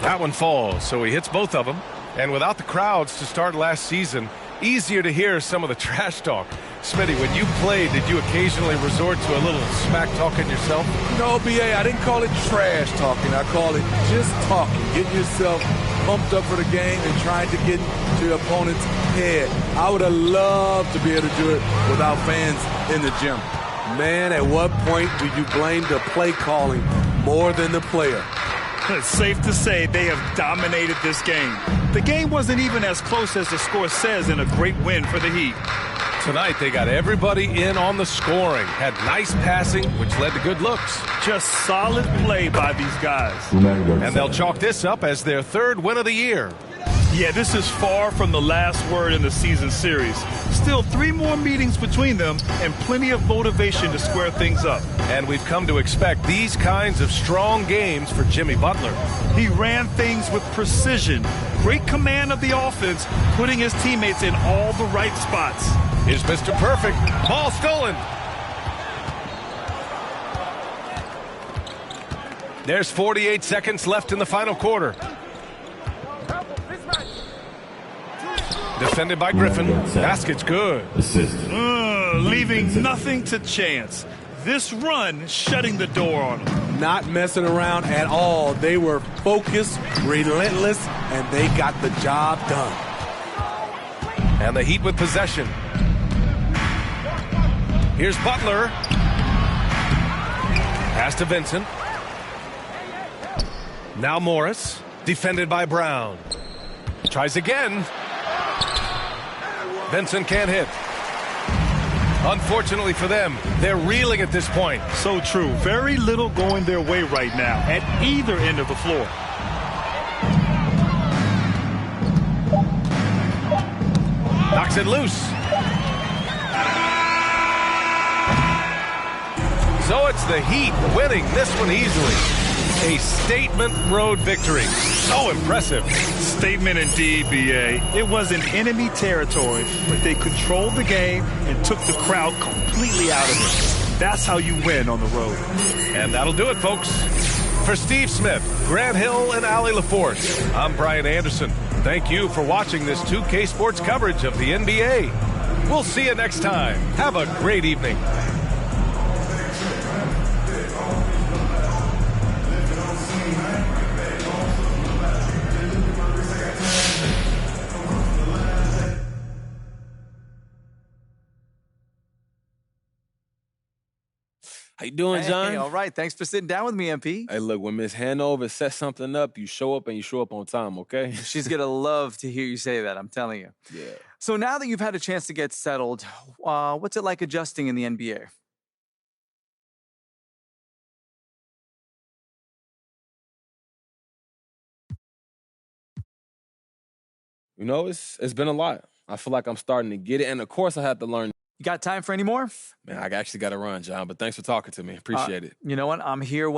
That one falls, so he hits both of them. And without the crowds to start last season, easier to hear some of the trash talk. Smitty, when you played, did you occasionally resort to a little smack talking yourself? No, B.A., I didn't call it trash talking. I call it just talking. Getting yourself pumped up for the game and trying to get to your opponent's head. I would have loved to be able to do it without fans in the gym. Man, at what point do you blame the play calling more than the player? It's safe to say they have dominated this game. The game wasn't even as close as the score says in a great win for the Heat. Tonight, they got everybody in on the scoring. Had nice passing, which led to good looks. Just solid play by these guys. And they'll chalk this up as their 3rd win of the year. Yeah, this is far from the last word in the season series. Still 3 more meetings between them and plenty of motivation to square things up. And we've come to expect these kinds of strong games for Jimmy Butler. He ran things with precision, great command of the offense, putting his teammates in all the right spots. Here's Mr. Perfect. Ball stolen. There's 48 seconds left in the final quarter. Defended by Griffin. Basket's good. Leaving nothing to chance. This run shutting the door on them. Not messing around at all. They were focused, relentless, and they got the job done. And the Heat with possession. Here's Butler. Pass to Vincent. Now Morris. Defended by Brown. Tries again. Vincent can't hit. Unfortunately for them, they're reeling at this point. So true. Very little going their way right now at either end of the floor. Knocks it loose. So it's the Heat winning this one easily. A statement road victory. So impressive. Statement indeed, B.A. It was in enemy territory, but they controlled the game and took the crowd completely out of it. That's how you win on the road. And that'll do it, folks. For Steve Smith, Grant Hill, and Allie LaForce, I'm Brian Anderson. Thank you for watching this 2K Sports coverage of the NBA. We'll see you next time. Have a great evening. How you doing, John? Hey, all right. Thanks for sitting down with me, MP. Hey, look, when Miss Hanover sets something up, you show up and you show up on time, okay? She's going to love to hear you say that, I'm telling you. Yeah. So now that you've had a chance to get settled, what's it like adjusting in the NBA? You know, it's been a lot. I feel like I'm starting to get it. And, of course, I had to learn. You got time for any more? Man, I actually got to run, John, but thanks for talking to me. Appreciate it. You know what? I'm here.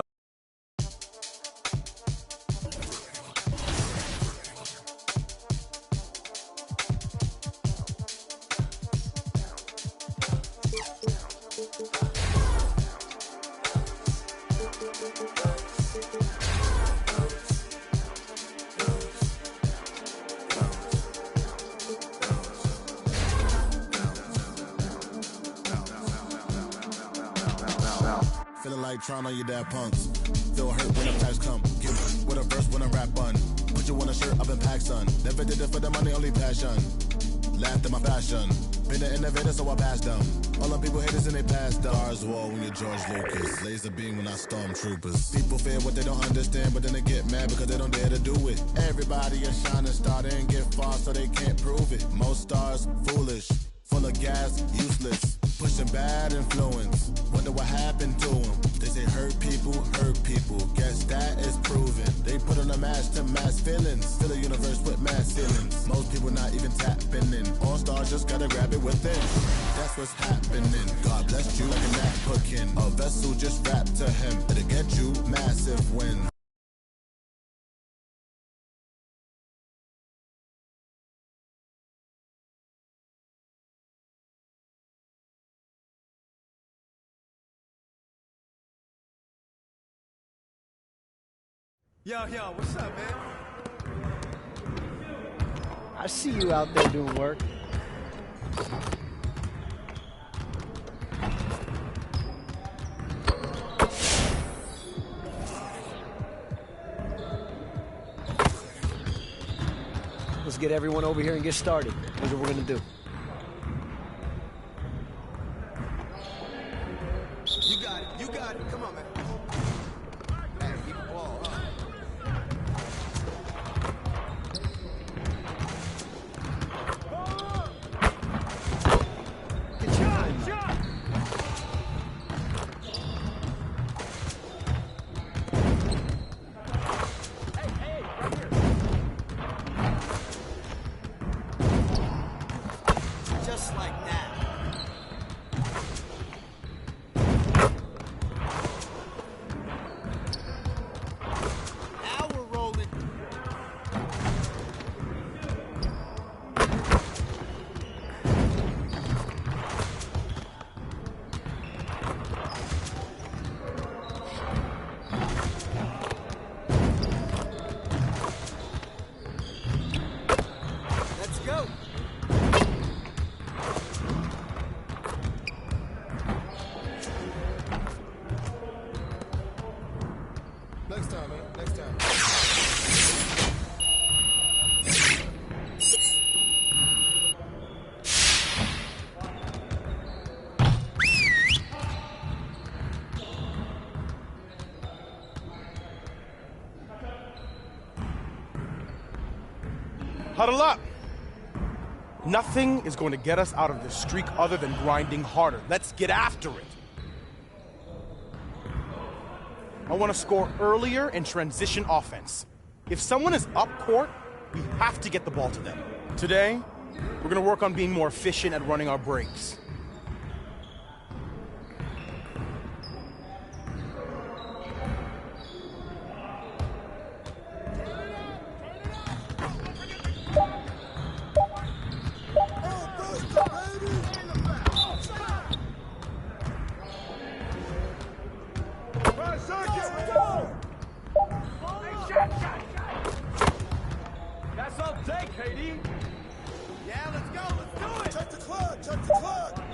Trying on your dad punks. Feel hurt when the packs come. Give with a verse when I rap on. Put you on a shirt, I've been packed, son. Never did it for the money, only passion. Laughed at my passion. Been an innovator, so I passed them. All them people haters and they passed them. Stars wall when you're George Lucas. Laser beam when I stormtroopers. People fear what they don't understand, but then they get mad because they don't dare to do it. Everybody a shining star, they ain't get far, so they can't prove it. Most stars, foolish. Full of gas, useless. Pushing bad influence. Wonder what happened to them. They say hurt people, hurt people. Guess that is proven. They put on a mask to mass feelings. Fill a universe with mass ceilings. Most people not even tapping in. All stars just gotta grab it within. That's what's happening. God bless you like a napkin. A vessel just wrapped to him. It'll get you massive win. Yo, what's up, man? I see you out there doing work. Let's get everyone over here and get started. Here's what we're gonna do. You got it. Come on, man. Hey, keep the ball up. Get your time. Just like that. Now we're rolling. Let's go. Next time, man. Next time. Huddle up. Nothing is going to get us out of this streak other than grinding harder. Let's get after it. I want to score earlier and transition offense. If someone is up court, we have to get the ball to them. Today, we're going to work on being more efficient at running our breaks. That's all take, KD. Yeah, let's go. Let's do it. Check the clock.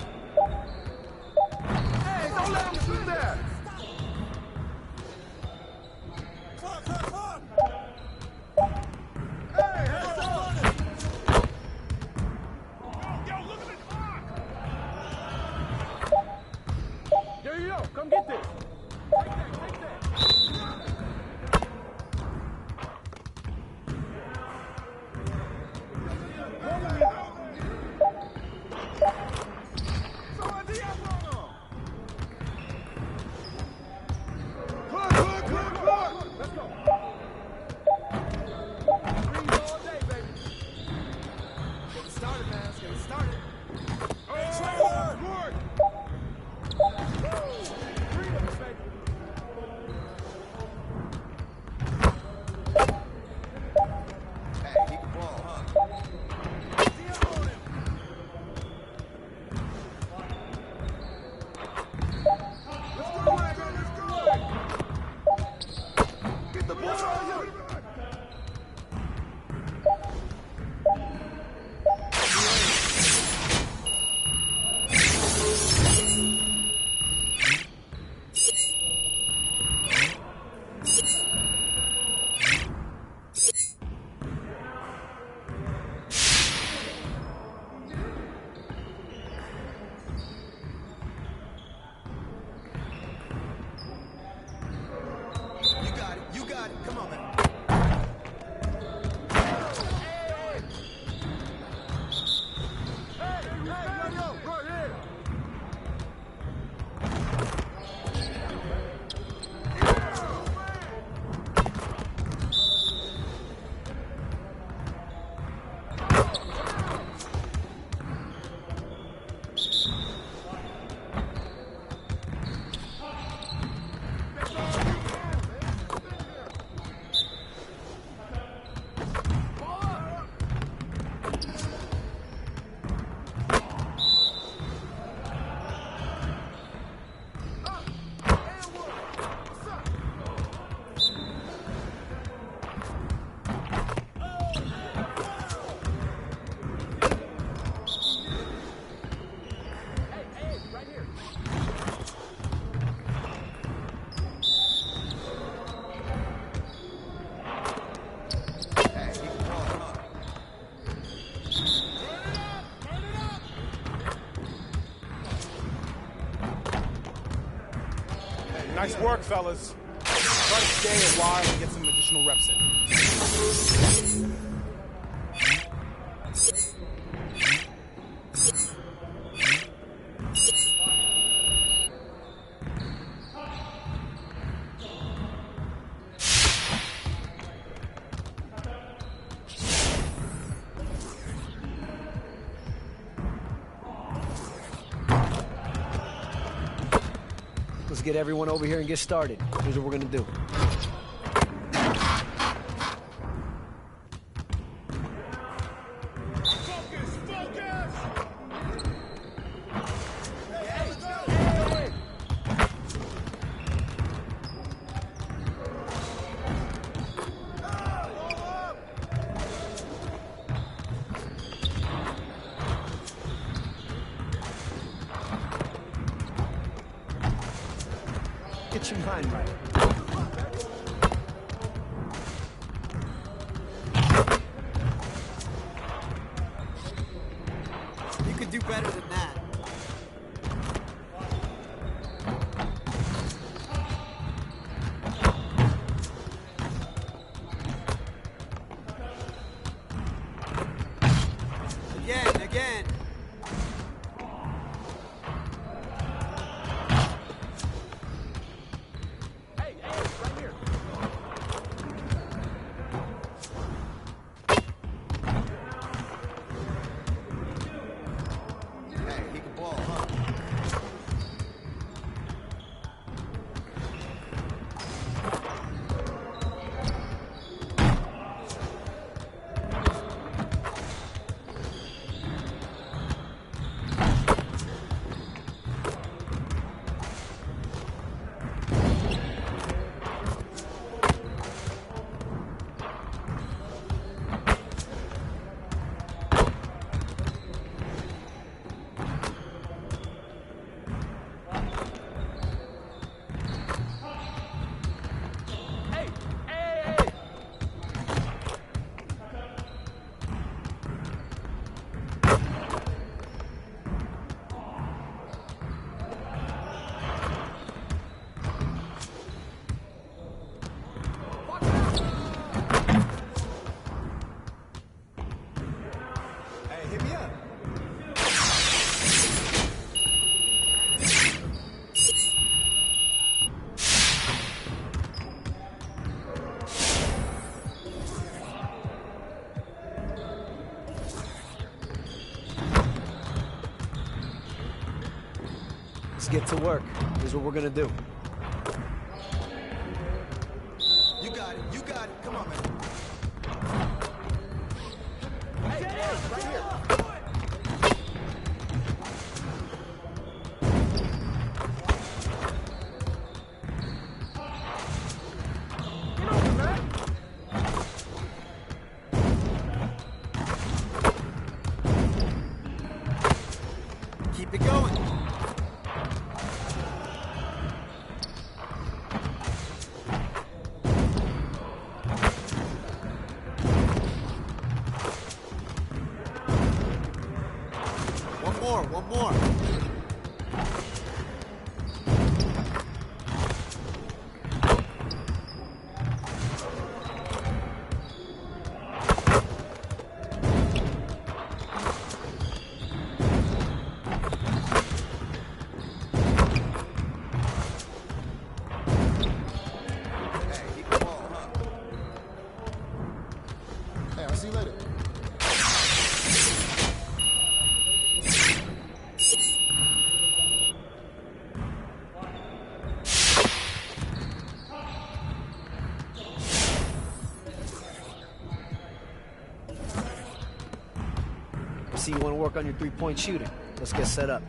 Nice work, fellas. Try to stay a while and get some additional reps in. Let's get everyone over here and get started. Here's what we're gonna do. Get your mind right. You could do better than that. Again. Let's get to work. Here's what we're gonna do. You got it. Come on, man. Hey, right here. Keep it going. One more. Hey, I'll see you later. See, you want to work on your three-point shooting. Let's get set up.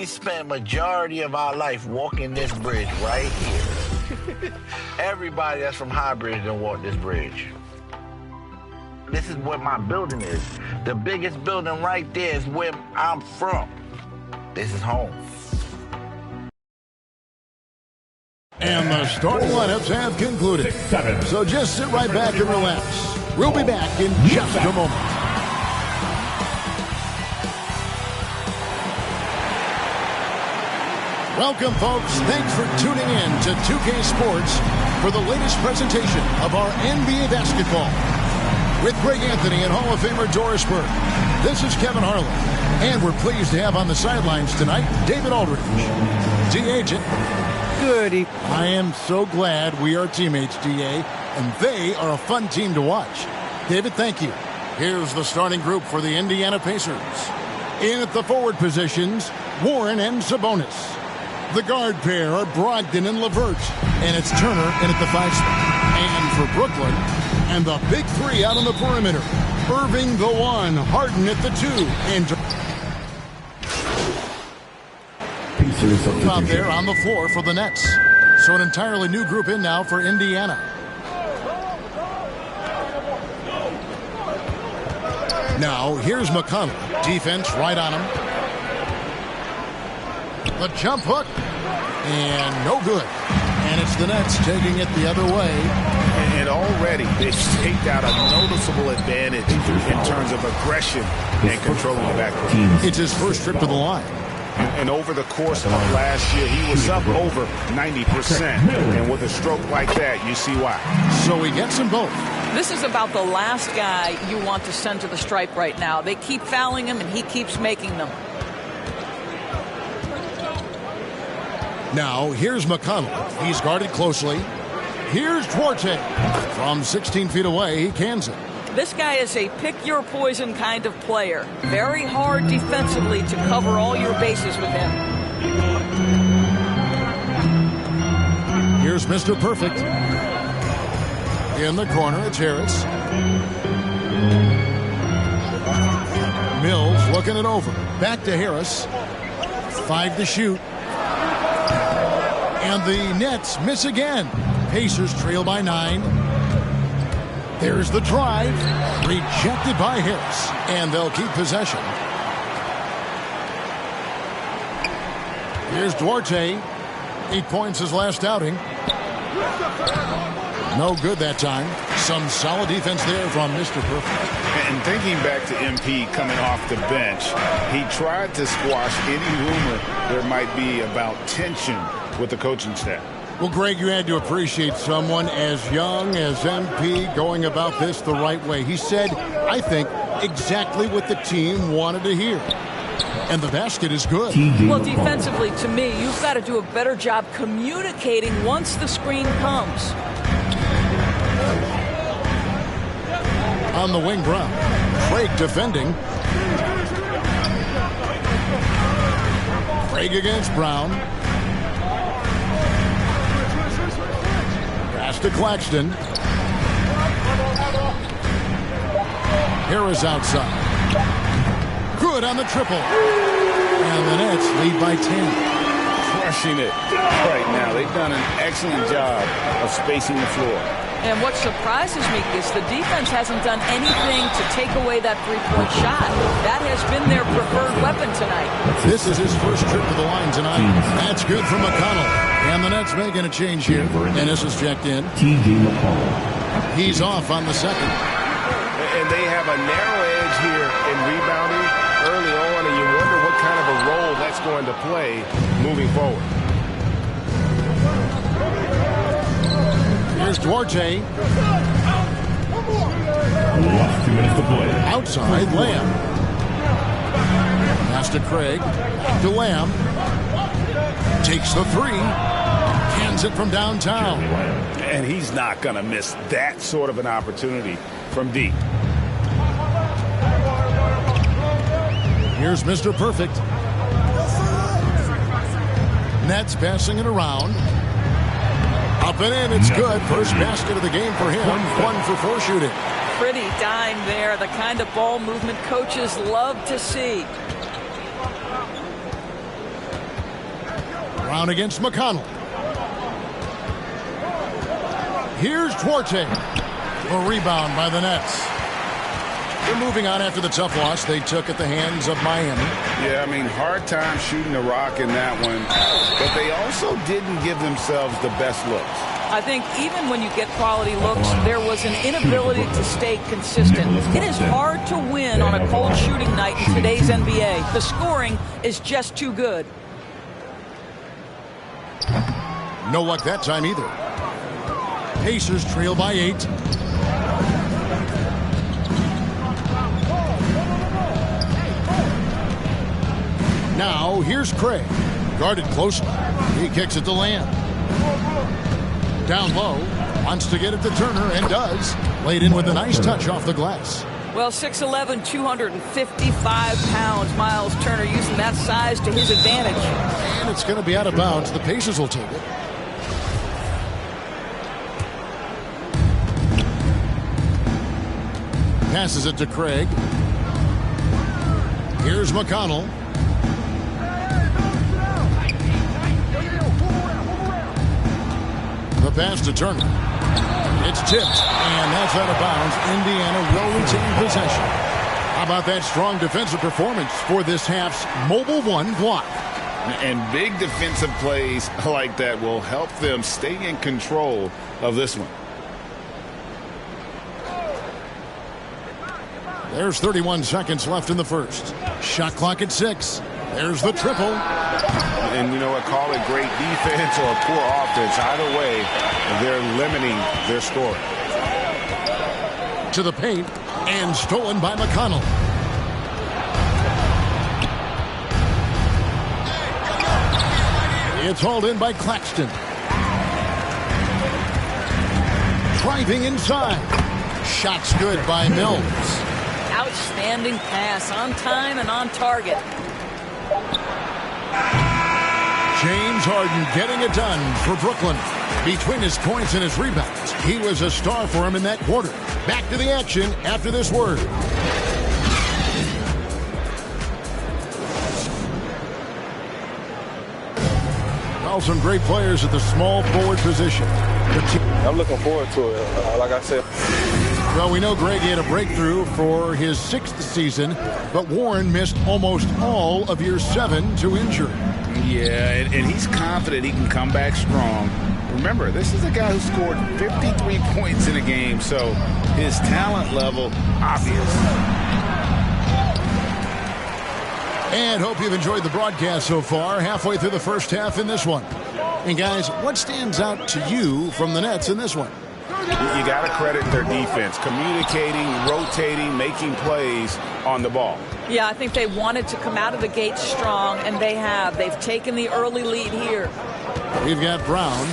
We spent majority of our life walking this bridge right here. Everybody that's from Highbridge done walk this bridge. This is where my building is. The biggest building right there is where I'm from. This is home. And the starting lineups have concluded. So just sit right back and relax. We'll be back in just a moment. Welcome, folks. Thanks for tuning in to 2K Sports for the latest presentation of our NBA basketball. With Greg Anthony and Hall of Famer Doris Burke, this is Kevin Harlan. And we're pleased to have on the sidelines tonight David Aldridge. D-Agent. Goody. I am so glad we are teammates, DA, and they are a fun team to watch. David, thank you. Here's the starting group for the Indiana Pacers. In at the forward positions, Warren and Sabonis. The guard pair are Brogdon and LeVert, and it's Turner in at the 5 spot. And for Brooklyn, and the big three out on the perimeter, Irving the 1, Harden at the 2, and out there on the floor for the Nets. So an entirely new group in now for Indiana. Now, here's McConnell. Defense right on him. The jump hook. And no good. And it's the Nets taking it the other way. And already they've staked out a noticeable advantage in terms of aggression and controlling the backcourt. It's his first trip to the line. And over the course of last year, he was up over 90%. And with a stroke like that, you see why. So he gets them both. This is about the last guy you want to send to the stripe right now. They keep fouling him, and he keeps making them. Now, here's McConnell. He's guarded closely. Here's Duarte. From 16 feet away, he cans it. This guy is a pick-your-poison kind of player. Very hard defensively to cover all your bases with him. Here's Mr. Perfect. In the corner, it's Harris. Mills looking it over. Back to Harris. 5 to shoot. And the Nets miss again. Pacers trail by 9. There's the drive. Rejected by Harris. And they'll keep possession. Here's Duarte. 8 points his last outing. No good that time. Some solid defense there from Mr. Perfect. And thinking back to MP coming off the bench, he tried to squash any rumor there might be about tension with the coaching staff. Well, Greg, you had to appreciate someone as young as MP going about this the right way. He said, I think, exactly what the team wanted to hear. And the basket is good. Well, defensively, to me, you've got to do a better job communicating once the screen comes. On the wing, Brown. Craig defending. Craig against Brown. Pass to Claxton. Harris outside. Good on the triple. And the Nets lead by 10. Crushing it right now. They've done an excellent job of spacing the floor. And what surprises me is the defense hasn't done anything to take away that three-point shot. That has been their preferred weapon tonight. This is his first trip to the line tonight. That's good for McConnell. And the Nets making a change here. And this is checked in. He's off on the second. And they have a narrow edge here in rebounding early on, and you wonder what kind of a role that's going to play moving forward. Here's Duarte. Outside, Lamb. Pass to Craig. To Lamb. Takes the 3. Cans it from downtown. And he's not going to miss that sort of an opportunity from deep. Here's Mr. Perfect. Nets passing it around. Up and in, it's good. First basket of the game for him. 1 for 4 shooting. Pretty dime there. The kind of ball movement coaches love to see. Brown against McConnell. Here's Duarte. A rebound by the Nets. They're moving on after the tough loss they took at the hands of Miami. Yeah, I mean, hard time shooting the rock in that one. But they also didn't give themselves the best looks. I think even when you get quality looks, there was an inability to stay consistent. It is hard to win on a cold shooting night in today's NBA. The scoring is just too good. No luck that time either. Pacers trail by 8. Now, here's Craig. Guarded closely. He kicks it to Lamb. Down low. Wants to get it to Turner, and does. Laid in with a nice touch off the glass. Well, 6'11", 255 pounds. Miles Turner using that size to his advantage. And it's going to be out of bounds. The Pacers will take it. Passes it to Craig. Here's McConnell. The pass to Turner. It's tipped, and that's out of bounds. Indiana will retain possession. How about that strong defensive performance for this half's Mobile One block? And big defensive plays like that will help them stay in control of this one. There's 31 seconds left in the first. Shot clock at 6. There's the triple. And you know what? Call it great defense or poor offense. Either way, they're limiting their scoring. To the paint, and stolen by McConnell. It's hauled in by Claxton. Driving inside. Shots good by Mills. Outstanding pass, on time and on target. James Harden getting it done for Brooklyn. Between his points and his rebounds, he was a star for him in that quarter. Back to the action after this word. Well, some great players at the small forward position. I'm looking forward to it. Like I said. Well, we know Greg had a breakthrough for his 6th season, but Warren missed almost all of year 7 to injury. Yeah, and he's confident he can come back strong. Remember, this is a guy who scored 53 points in a game, so his talent level, obvious. And hope you've enjoyed the broadcast so far, halfway through the first half in this one. And guys, what stands out to you from the Nets in this one? You got to credit their defense, communicating, rotating, making plays on the ball. Yeah, I think they wanted to come out of the gate strong, and they have. They've taken the early lead here. We've got Brown,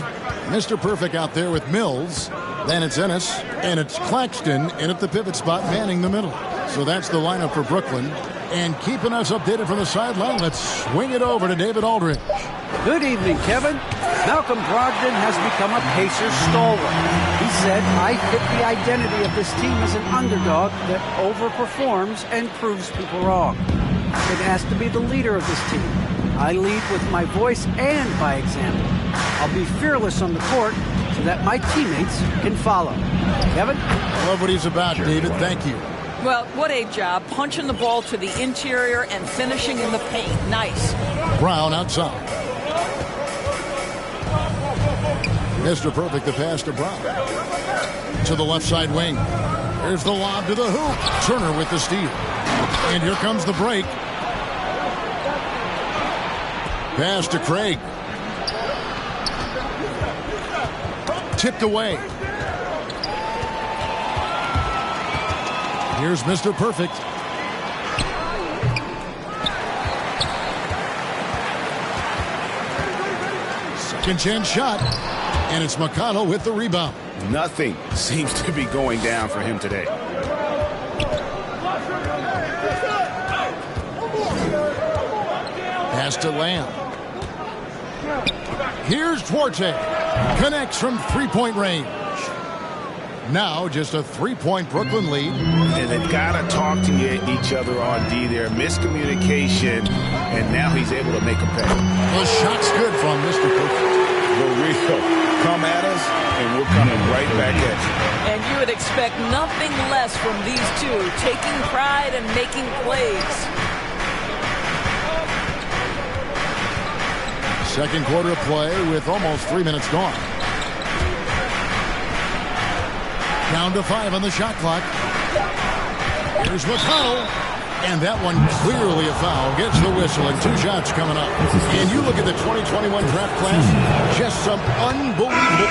Mr. Perfect out there with Mills. Then it's Ennis, and it's Claxton in at the pivot spot, manning the middle. So that's the lineup for Brooklyn. And keeping us updated from the sideline, let's swing it over to David Aldridge. Good evening, Kevin. Malcolm Brogdon has become a Pacers stalwart. He said, I fit the identity of this team as an underdog that overperforms and proves people wrong. I've been asked to be the leader of this team. I lead with my voice and by example. I'll be fearless on the court so that my teammates can follow. Kevin? I love what he's about, David. Thank you. Well, what a job. Punching the ball to the interior and finishing in the paint. Nice. Brown outside. Mr. Perfect, the pass to Brown. To the left side wing. There's the lob to the hoop. Turner with the steal. And here comes the break. Pass to Craig. Tipped away. Here's Mr. Perfect. Second chance shot. And it's McConnell with the rebound. Nothing seems to be going down for him today. Pass to Lamb. Here's Duarte. Connects from three-point range. Now just a three-point Brooklyn lead. And they've got to talk to each other on D there. Miscommunication. and now he's able to make them pay. The shot's good from Mr. Perfect. For real. Come at us, and we're coming right back at you. And you would expect nothing less from these two, taking pride and making plays. Second quarter play with almost 3 minutes gone. Down to 5 on the shot clock. Here's McConnell. And that one clearly a foul. Gets the whistle and 2 shots coming up. And you look at the 2021 draft class, just some unbelievable.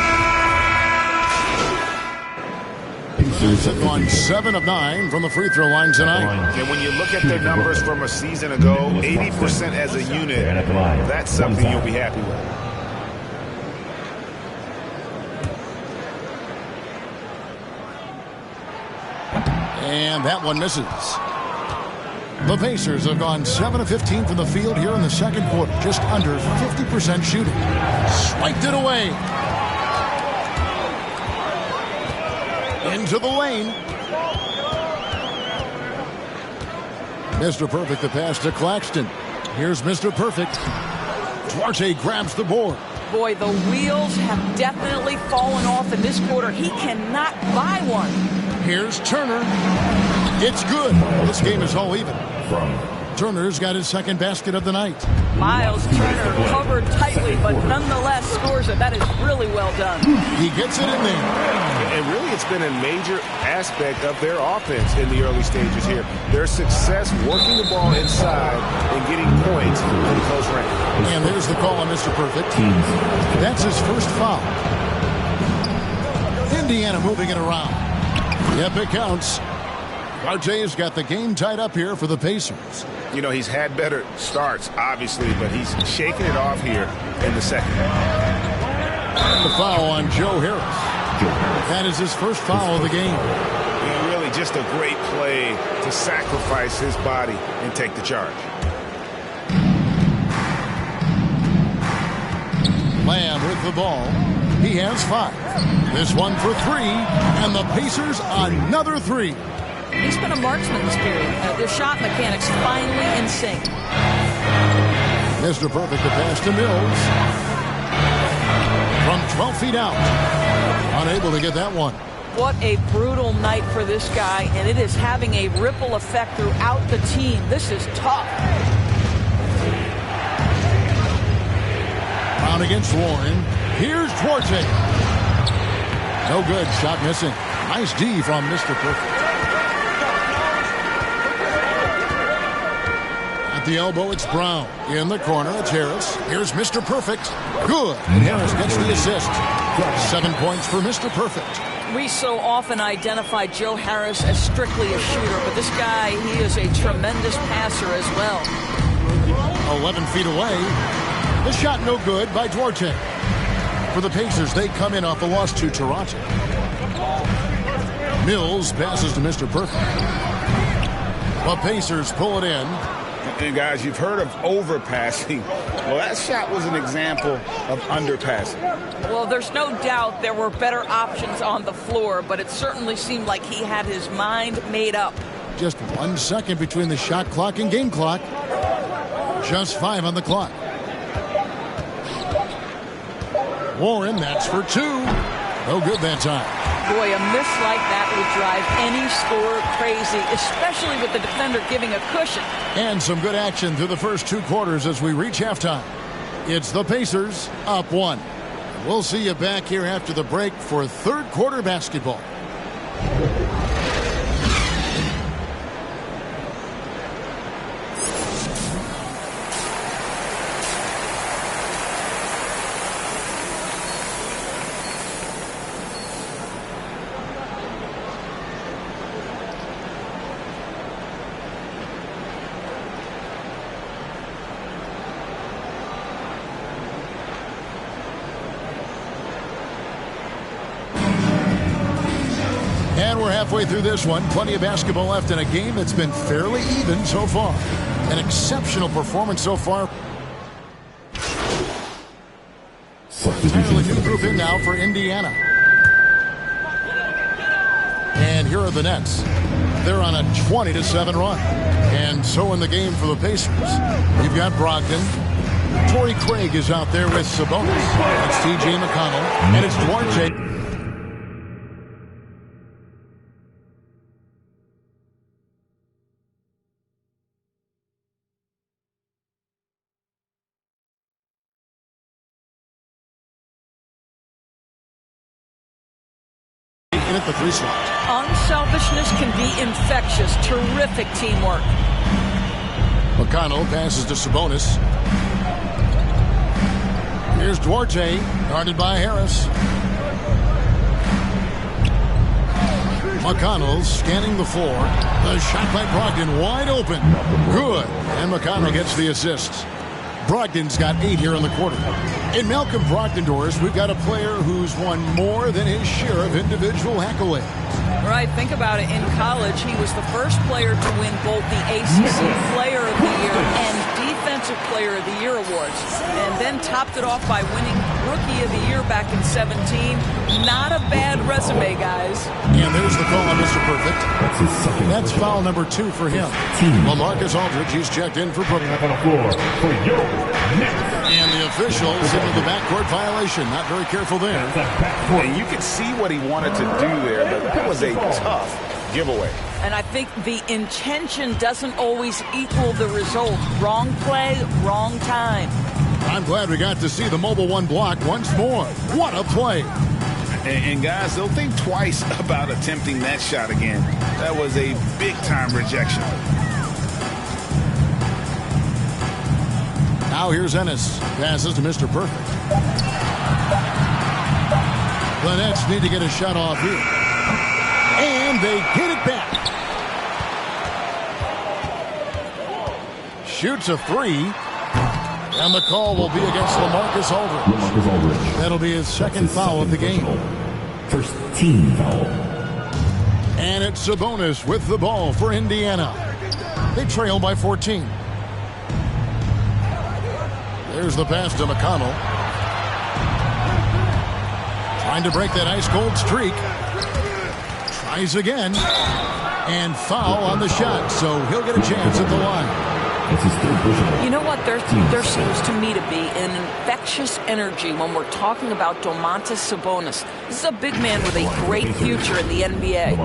Pacers have gone 7 of 9 from the free throw line tonight. And when you look at their numbers from a season ago, 80% as a unit, that's something you'll be happy with. And that one misses. The Pacers have gone 7 of 15 from the field here in the second quarter. Just under 50% shooting. Swiped it away. Into the lane. Mr. Perfect, the pass to Claxton. Here's Mr. Perfect. Duarte grabs the board. Boy, the wheels have definitely fallen off in this quarter. He cannot buy one. Here's Turner. It's good. This game is all even. Turner's got his second basket of the night. Miles Turner covered tightly, but nonetheless scores it. That is really well done. He gets it in there. And really, it's been a major aspect of their offense in the early stages here. Their success working the ball inside and getting points in close range. And there's the call on Mr. Perfect. That's his first foul. Indiana moving it around. Yep, it counts. Duarte's got the game tied up here for the Pacers. You know, he's had better starts, obviously, but he's shaking it off here in the second. The foul on Joe Harris. That is his first foul of the game. And really just a great play to sacrifice his body and take the charge. Lamb with the ball. He has 5. This one for 3, and the Pacers another 3. He's been a marksman this period. Their shot mechanics finally in sync. Mr. Perfect, the pass to Mills. From 12 feet out. Unable to get that one. What a brutal night for this guy, and it is having a ripple effect throughout the team. This is tough. Brown against Warren. Here's Duarte. No good. Shot missing. Nice D from Mr. Perfect. At the elbow, it's Brown. In the corner, it's Harris. Here's Mr. Perfect. Good. And Harris gets the assist. 7 points for Mr. Perfect. We so often identify Joe Harris as strictly a shooter, but this guy, he is a tremendous passer as well. 11 feet away. The shot no good by Duarte. For the Pacers, they come in off a loss to Toronto. Mills passes to Mr. Perfect. The Pacers pull it in. And guys, you've heard of overpassing. Well, that shot was an example of underpassing. Well, there's no doubt there were better options on the floor, but it certainly seemed like he had his mind made up. Just 1 second between the shot clock and game clock. Just 5 on the clock. Warren, that's for 2. No good that time. Boy, a miss like that would drive any scorer crazy, especially with the defender giving a cushion. And some good action through the first 2 quarters as we reach halftime. It's the Pacers up 1. We'll see you back here after the break for third quarter basketball. Halfway through this one, plenty of basketball left in a game that's been fairly even so far. An exceptional performance so far. Entirely new group in now for Indiana. And here are the Nets. They're on a 20-7 run. And so in the game for the Pacers, you've got Brogdon. Torrey Craig is out there with Sabonis. It's T.J. McConnell. And it's Duarte. At the 3 slot. Unselfishness can be infectious. Terrific teamwork. McConnell passes to Sabonis. Here's Duarte, guarded by Harris. McConnell scanning the floor. The shot by Brogdon wide open. Good. And McConnell gets the assist. Brogdon's got 8 here in the quarter. In Malcolm Brogdon doors, we've got a player who's won more than his share of individual accolades. Right, think about it. In college, he was the first player to win both the ACC Player of the Year and Defensive Player of the Year awards, and then topped it off by winning Rookie of the Year back in 17. Not a bad resume, guys. And there's the call on Mr. Perfect. That's foul number 2 for him. LaMarcus Aldridge, he's checked in for Brooklyn. And the officials into the backcourt violation. Not very careful there. And you could see what he wanted to do there, but that was a tough giveaway. And I think the intention doesn't always equal the result. Wrong play, wrong time. I'm glad we got to see the Mobile One block once more. What a play. And guys, they'll think twice about attempting that shot again. That was a big-time rejection. Now here's Ennis. Passes to Mr. Perfect. The Nets need to get a shot off here. And they get it back. Shoots a 3. And the call will be against LaMarcus Aldridge. That'll be his second foul of the game. First team foul. And it's Sabonis with the ball for Indiana. They trail by 14. There's the pass to McConnell. Trying to break that ice-cold streak. Tries again. And foul on the shot, so he'll get a chance at the line. You know what? There seems to me to be an infectious energy when we're talking about Domantas Sabonis. This is a big man with a great future in the NBA.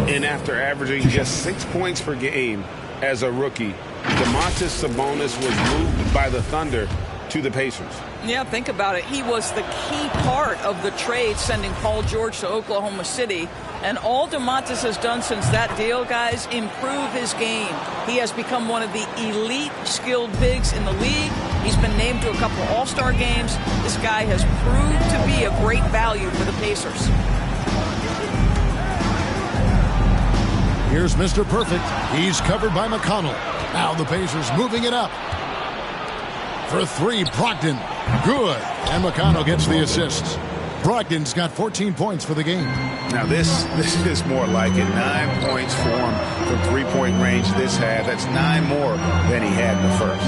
And after averaging just 6 points per game as a rookie, Domantas Sabonis was moved by the Thunder to the Pacers. Yeah, think about it. He was the key part of the trade sending Paul George to Oklahoma City. And all Domantas has done since that deal, guys, improve his game. He has become one of the elite skilled bigs in the league. He's been named to a couple All-Star games. This guy has proved to be a great value for the Pacers. Here's Mr. Perfect. He's covered by McConnell. Now the Pacers moving it up. For 3, Brogdon. Good. And McConnell gets the assist. Brogdon's got 14 points for the game. Now this is more like it. 9 points for him from three-point range this half. That's 9 more than he had in the first.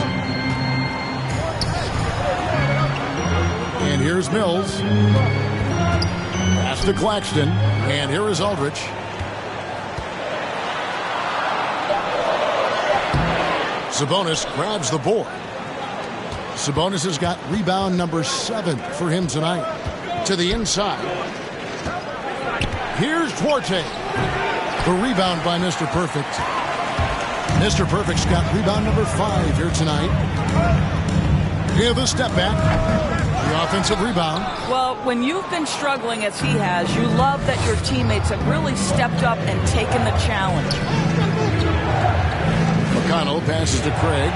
And here's Mills. Pass to Claxton. And here is Aldridge. Sabonis grabs the board. Sabonis has got rebound number 7 for him tonight. To the inside. Here's Duarte. The rebound by Mr. Perfect. Mr. Perfect's got rebound number 5 here tonight. Here the step back. The offensive rebound. Well, when you've been struggling as he has, you love that your teammates have really stepped up and taken the challenge. McConnell passes to Craig.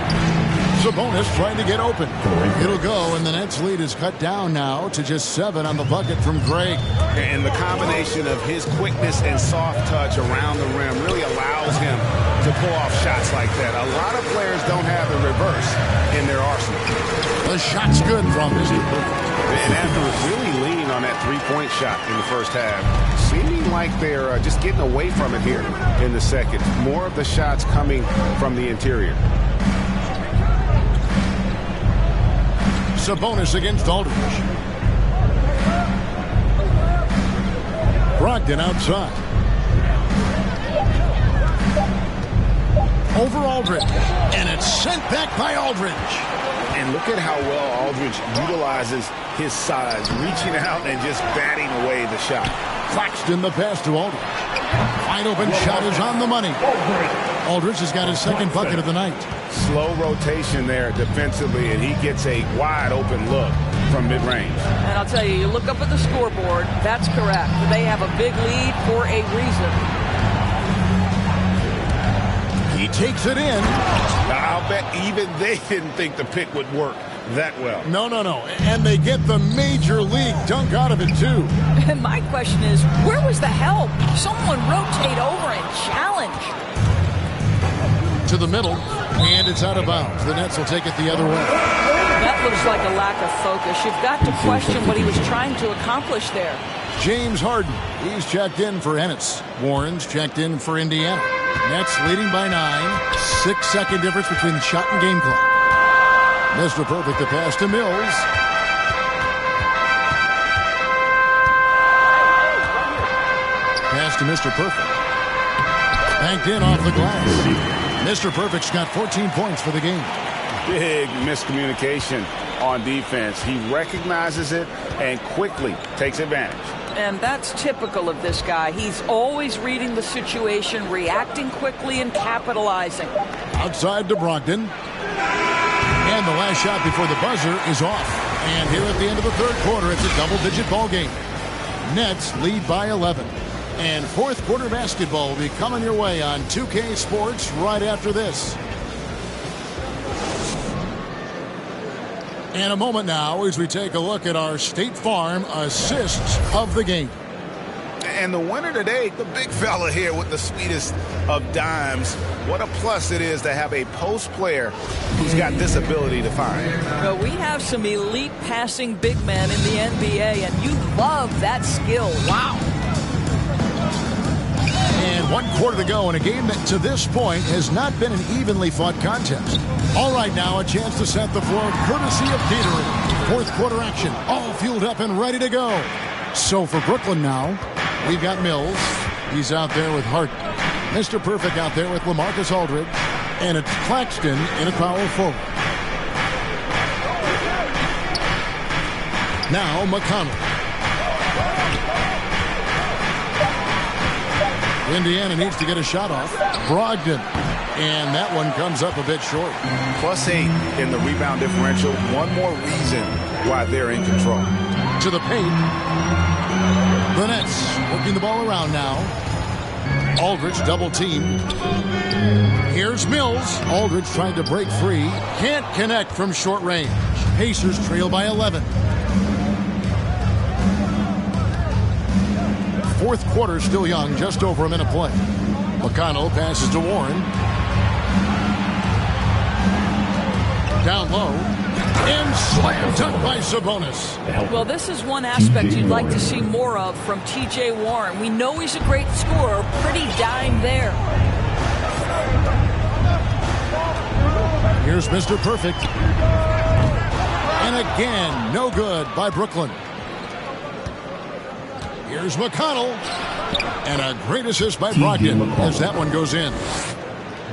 Sabonis trying to get open. It'll go, and the Nets lead is cut down now to just 7 on the bucket from Craig. And the combination of his quickness and soft touch around the rim really allows him to pull off shots like that. A lot of players don't have the reverse in their arsenal. The shot's good from Mr. Perfect. And after really leaning on that three-point shot in the first half, seeming like they're just getting away from it here in the second. More of the shots coming from the interior. Sabonis against Aldridge. Brogdon outside. over Aldridge. And it's sent back by Aldridge. And look at how well Aldridge utilizes his size, reaching out and just batting away the shot. Claxton the pass to Aldridge. Wide open shot is on the money. Aldridge has got his second bucket of the night. Slow rotation there defensively, and he gets a wide open look from mid-range. And I'll tell you look up at the scoreboard, that's correct. They have a big lead for a reason. He takes it in. Now, I'll bet even they didn't think the pick would work that well. No. And they get the major league dunk out of it, too. And my question is, where was the help? Someone rotate over and challenge. To the middle, and it's out of bounds. The Nets will take it the other way. That looks like a lack of focus. You've got to question what he was trying to accomplish there. James Harden, he's checked in for Ennis. Warren's checked in for Indiana. Nets leading by 9. 6-second difference between the shot and game clock. Mr. Perfect, the pass to Mills. Pass to Mr. Perfect. Banked in off the glass. Mr. Perfect's got 14 points for the game. Big miscommunication on defense. He recognizes it and quickly takes advantage. And that's typical of this guy. He's always reading the situation, reacting quickly, and capitalizing. Outside to Brogdon. And the last shot before the buzzer is off. And here at the end of the third quarter, it's a double-digit ball game. Nets lead by 11. And fourth quarter basketball will be coming your way on 2K Sports right after this. In a moment now as we take a look at our State Farm assists of the game. And the winner today, the big fella here with the sweetest of dimes. What a plus it is to have a post player who's got this ability to find. Well, we have some elite passing big men in the NBA, and you love that skill. Wow. And 1 quarter to go in a game that to this point has not been an evenly fought contest. All right, now a chance to set the floor courtesy of Petering. Fourth quarter action, all fueled up and ready to go. So for Brooklyn now, we've got Mills. He's out there with Harden. Mr. Perfect out there with LaMarcus Aldridge. And it's Claxton in a power forward. Now McConnell. Indiana needs to get a shot off. Brogdon. And that one comes up a bit short. +8 in the rebound differential. One more reason why they're in control. To the paint. The Nets working the ball around now. Aldridge double teamed. Here's Mills. Aldridge trying to break free. Can't connect from short range. Pacers trail by 11. Fourth quarter still young, just over a minute play. McConnell passes to Warren. Down low. And slam dunk by Sabonis. Well, this is one aspect you'd like to see more of from T.J. Warren. We know he's a great scorer. Pretty dime there. Here's Mr. Perfect. And again, no good by Brooklyn. Here's McConnell. And a great assist by Brogdon as that one goes in.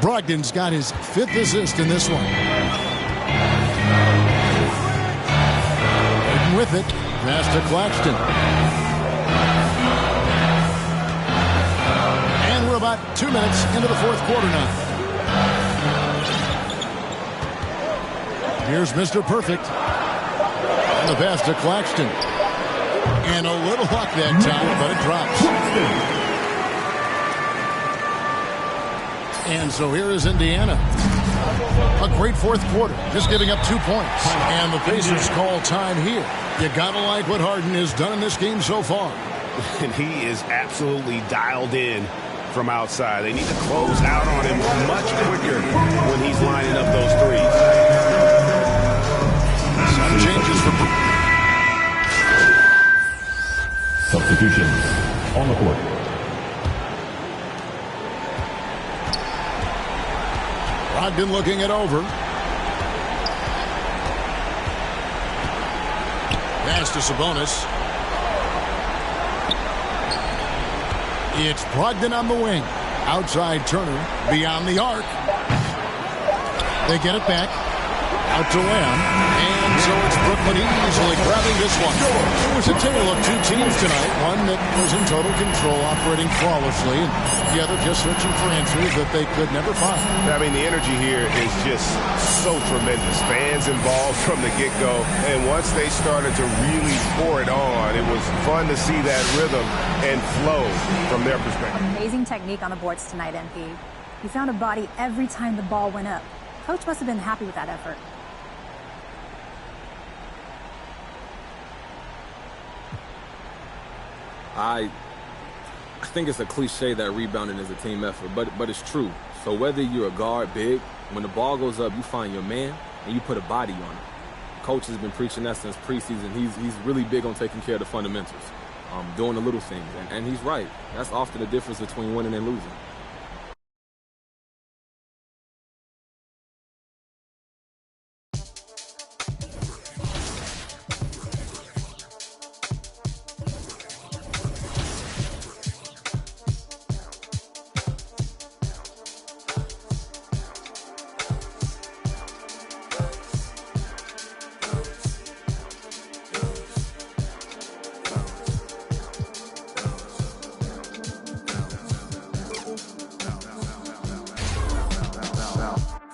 Brogdon's got his 5th assist in this one. Waiting with it. Pass to Claxton. And we're about 2 minutes into the fourth quarter now. Here's Mr. Perfect. And the pass to Claxton. And a little luck that time, but it drops. And so here is Indiana. A great fourth quarter, just giving up 2 points. And the Pacers call time here. You gotta like what Harden has done in this game so far. And he is absolutely dialed in from outside. They need to close out on him much quicker when he's lining up those threes. Some changes for substitutions on the court. Brogdon looking it over. Pass to Sabonis. It's Brogdon on the wing. Outside Turner. Beyond the arc. They get it back. Out to Lamb. And so it's Brooklyn easily grabbing this one. It was a tale of two teams tonight. One that was in total control, operating flawlessly, and the other just searching for answers that they could never find. I mean, the energy here is just so tremendous. Fans involved from the get-go. And once they started to really pour it on, it was fun to see that rhythm and flow from their perspective. Amazing technique on the boards tonight, MP. You found a body every time the ball went up. Coach must have been happy with that effort. I think it's a cliche that rebounding is a team effort, but it's true. So whether you're a guard, big, when the ball goes up, you find your man and you put a body on it. Coach has been preaching that since preseason. He's really big on taking care of the fundamentals, doing the little things, and he's right. That's often the difference between winning and losing.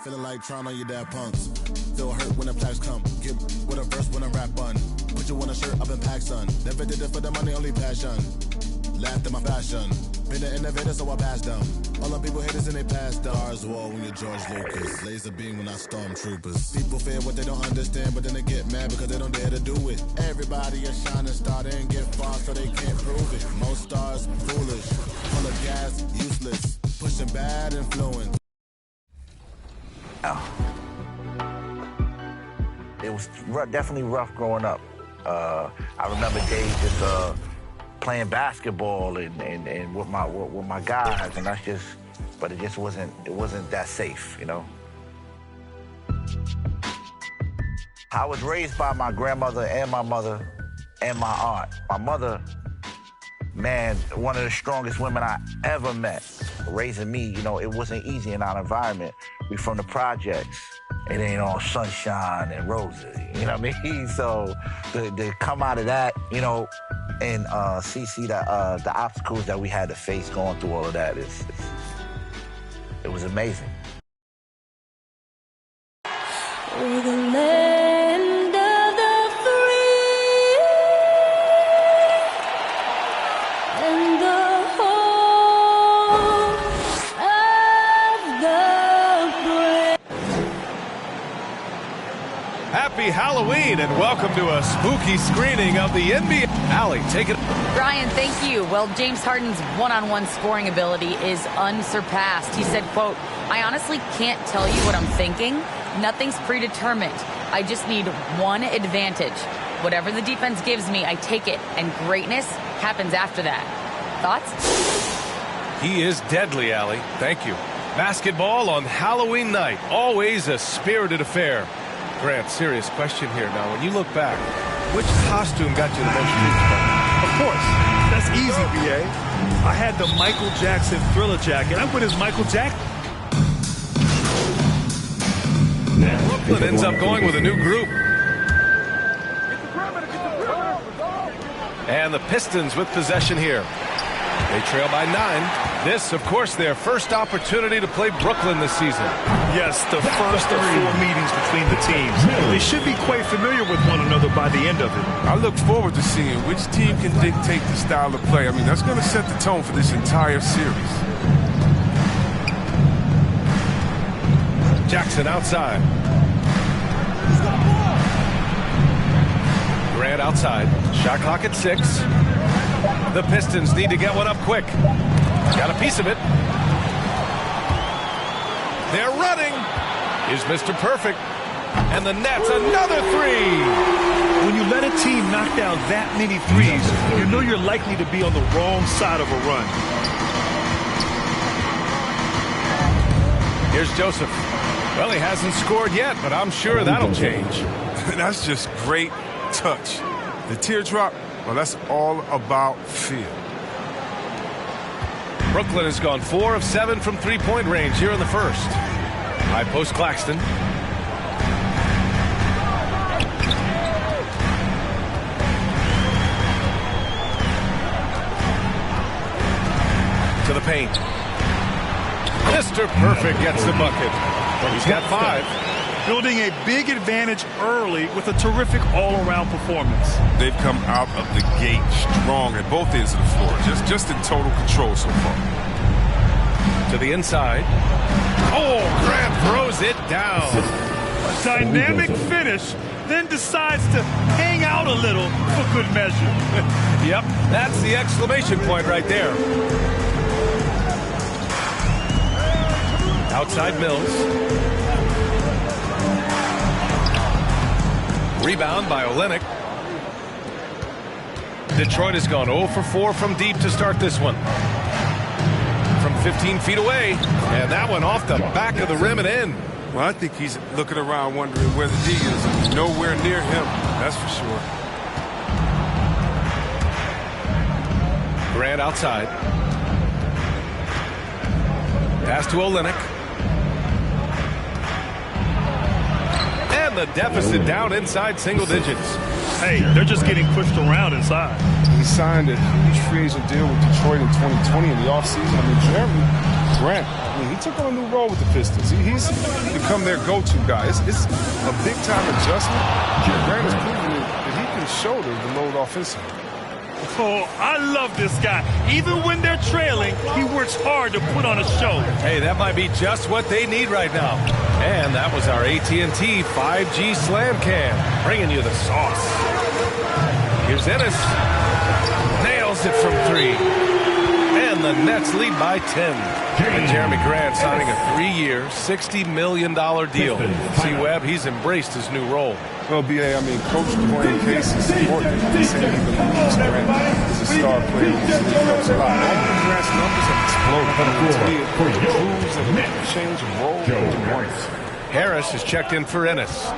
Feeling like trying on your dad punks. Feel hurt when the plaques come. Get with a verse when I rap bun. Put you on a shirt, I've been packed, son. Never did it for the money, only passion. Laughed at my fashion. Been an innovator, so I passed them. All the people haters and they passed them. Stars wall when you're George Lucas. Laser beam when I stormtroopers. People fear what they don't understand, but then they get mad because they don't dare to do it. Everybody a shining star, they ain't get far, so they can't prove it. Most stars, foolish. Full of gas, useless. Pushing bad influence. It was definitely rough growing up. I remember days just playing basketball and with my guys, and that's just, but it just wasn't that safe, you know. I was raised by my grandmother and my mother and my aunt. My mother, man, one of the strongest women I ever met. Raising me, you know, it wasn't easy in our environment. We from the projects. It ain't all sunshine and roses, you know what I mean? So to come out of that, you know, and see the obstacles that we had to face going through all of that, it was amazing. We're the land of the free and the home of the brave. Happy Halloween and welcome to a spooky screening of the NBA. Allie, take it. Brian, thank you. Well, James Harden's one-on-one scoring ability is unsurpassed. He said, quote, "I honestly can't tell you what I'm thinking. Nothing's predetermined. I just need one advantage. Whatever the defense gives me, I take it, and greatness happens after that." Thoughts? He is deadly, Allie. Thank you. Basketball on Halloween night, always a spirited affair. Grant, serious question here now. When you look back, which costume got you the most goosebumps? Of course. That's easy, B.A. I had the Michael Jackson Thriller jacket. I went as Michael Jackson. Brooklyn ends up going with a new group. And the Pistons with possession here. They trail by 9. This, of course, their first opportunity to play Brooklyn this season. Yes, the first of 4 meetings between the teams. They should be quite familiar with one another by the end of it. I look forward to seeing which team can dictate the style of play. I mean, that's going to set the tone for this entire series. Jackson outside. Grant outside. Shot clock at 6. The Pistons need to get one up quick. Got a piece of it. They're running. Is Mr. Perfect. And the Nets, another 3. When you let a team knock down that many threes, you know you're likely to be on the wrong side of a run. Here's Joseph. Well, he hasn't scored yet, but I'm sure that'll change. That's just great touch. The teardrop, well, that's all about feel. Brooklyn has gone 4 of 7 from three-point range here in the first. High post Claxton. To the paint. Mr. Perfect gets the bucket. He's got 5. Building a big advantage early with a terrific all-around performance. They've come out of the gate strong at both ends of the floor. Just in total control so far. To the inside. Oh, Grant throws it down. A dynamic finish, then decides to hang out a little for good measure. Yep, that's the exclamation point right there. Outside Mills. Rebound by Olynyk. Detroit has gone 0 for 4 from deep to start this one. From 15 feet away. And that one off the back of the rim and in. Well, I think he's looking around wondering where the D is. Nowhere near him, that's for sure. Grant outside. Pass to Olynyk. And the deficit down inside single digits. Hey, they're just getting pushed around inside. He signed a huge free agent deal with Detroit in 2020 in the offseason. I mean, Jeremy Grant, he took on a new role with the Pistons. He's become their go-to guy. It's a big-time adjustment. Grant has proven that he can shoulder the load offensively. Oh, I love this guy. Even when they're trailing, he works hard to put on a show. Hey, that might be just what they need right now. And that was our AT&T 5G Slam Cam, bringing you the sauce. Here's Ennis. Nails it from 3. And the Nets lead by 10. And Jeremy Grant signing a 3-year, $60 million deal. See, Webb, he's embraced his new role. Well, B.A., I mean, Coach Dwayne Case is important. He said he believes Grant is a star player. He helps a lot. All of Grant's numbers have exploded. It proves that he can change a role into one. Harris is checked in for Ennis.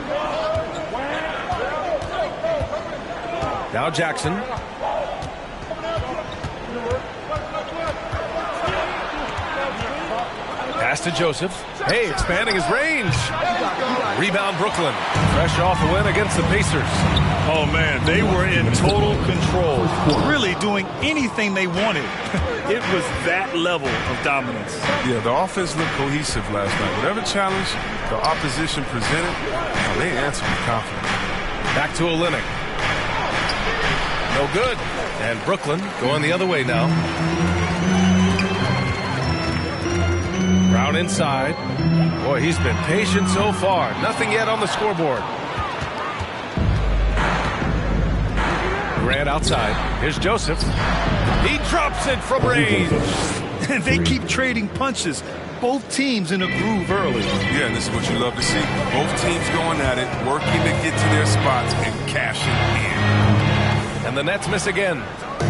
Now Jackson. Pass to Joseph. Hey, expanding his range. Rebound Brooklyn. Fresh off a win against the Pacers. Oh, man, they were in total control. Really doing anything they wanted. It was that level of dominance. Yeah, the offense looked cohesive last night. Whatever challenge the opposition presented, they answered with confidence. Back to Olynyk. No good. And Brooklyn going the other way now. Brown inside. Boy, he's been patient so far. Nothing yet on the scoreboard. Grant outside. Here's Joseph. He drops it from range. And they keep trading punches. Both teams in a groove early. Yeah, and this is what you love to see. Both teams going at it, working to get to their spots and cashing in. And the Nets miss again.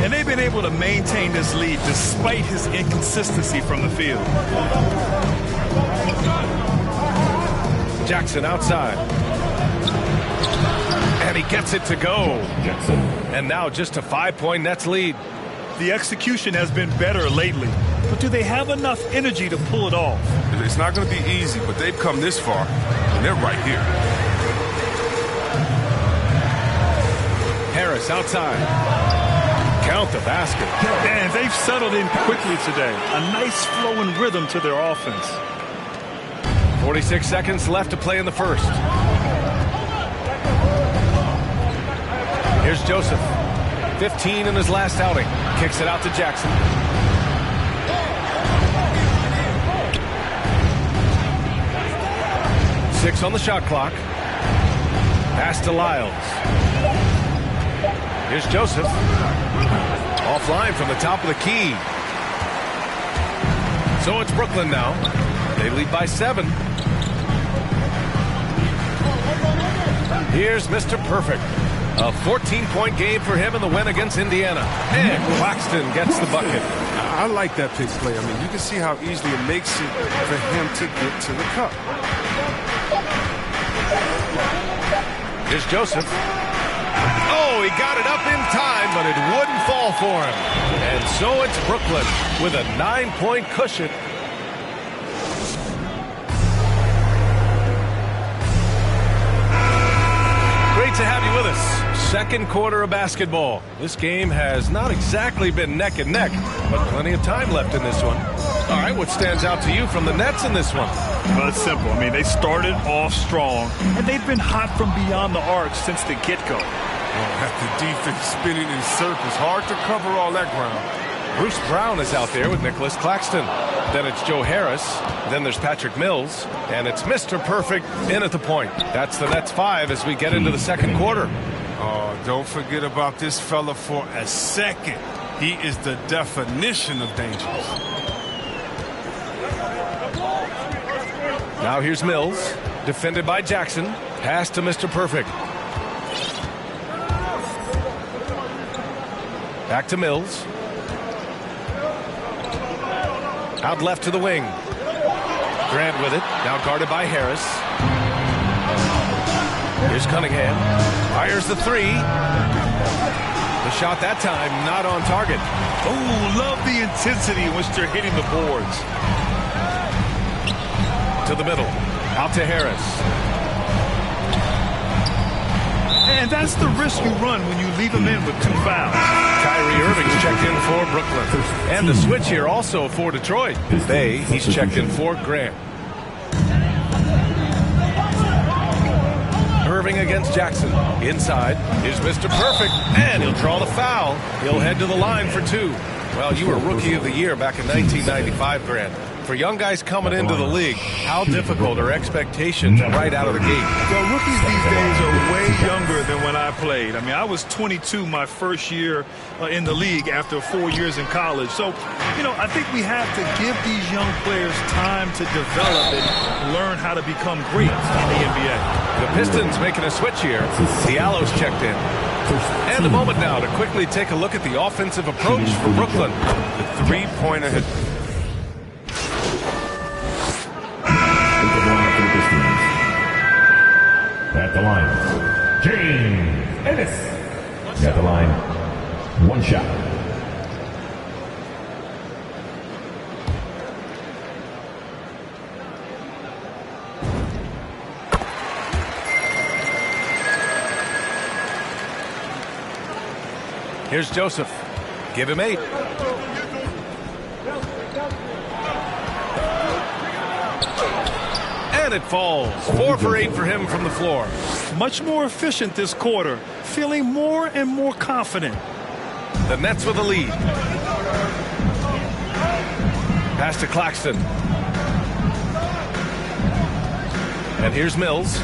And they've been able to maintain this lead despite his inconsistency from the field. Jackson outside. And he gets it to go. And now just a 5-point Nets lead. The execution has been better lately. But do they have enough energy to pull it off? It's not going to be easy, but they've come this far, and they're right here. Harris outside. Count the basket. And they've settled in quickly today. A nice flow and rhythm to their offense. 46 seconds left to play in the first. Here's Joseph. 15 in his last outing. Kicks it out to Jackson. Six on the shot clock. Pass to Lyles. Here's Joseph. Offline from the top of the key. So it's Brooklyn now. They lead by 7. Here's Mr. Perfect. A 14-point game for him in the win against Indiana. And Claxton gets the bucket. I like that pick play. I mean, you can see how easily it makes it for him to get to the cup. Here's Joseph. Oh, he got it up in time, but it wouldn't fall for him. And so it's Brooklyn with a 9-point cushion. with us. Second quarter of basketball. This game has not exactly been neck and neck, but plenty of time left in this one. All right, what stands out to you from the Nets in this one? Well, it's simple. I mean, they started off strong, and they've been hot from beyond the arc since the get-go. The defense spinning in circles. Hard to cover all that ground. Bruce Brown is out there with Nicholas Claxton. Then it's Joe Harris. Then there's Patrick Mills. And it's Mr. Perfect in at the point. That's the Nets 5 as we get into the second quarter. Oh, don't forget about this fella for a second. He is the definition of dangerous. Now here's Mills. Defended by Jackson. Pass to Mr. Perfect. Back to Mills. Out left to the wing. Grant with it. Now guarded by Harris. Here's Cunningham. Fires the three. The shot that time not on target. Oh, love the intensity in which they're hitting the boards. To the middle. Out to Harris. And that's the risk you run when you leave them in with 2 fouls. Kyrie Irving's checked in for Brooklyn. And the switch here also for Detroit. He's checked in for Grant. Irving against Jackson. Inside is Mr. Perfect. And he'll draw the foul. He'll head to the line for 2. Well, you were Rookie of the Year back in 1995, Grant. For young guys coming into the league, how difficult are expectations right out of the gate? Well, rookies these days are way younger than when I played. I mean, I was 22 my first year in the league after 4 years in college. So, I think we have to give these young players time to develop and learn how to become great in the NBA. The Pistons making a switch here. Diallo's checked in. And a moment now to quickly take a look at the offensive approach for Brooklyn. The three-pointer hit. At the line, James Ennis. At the line, 1 shot. Here's Joseph. Give him 8. And it falls. 4 for 8 for him from the floor. Much more efficient this quarter. Feeling more and more confident. The Nets with a lead. Pass to Claxton. And here's Mills.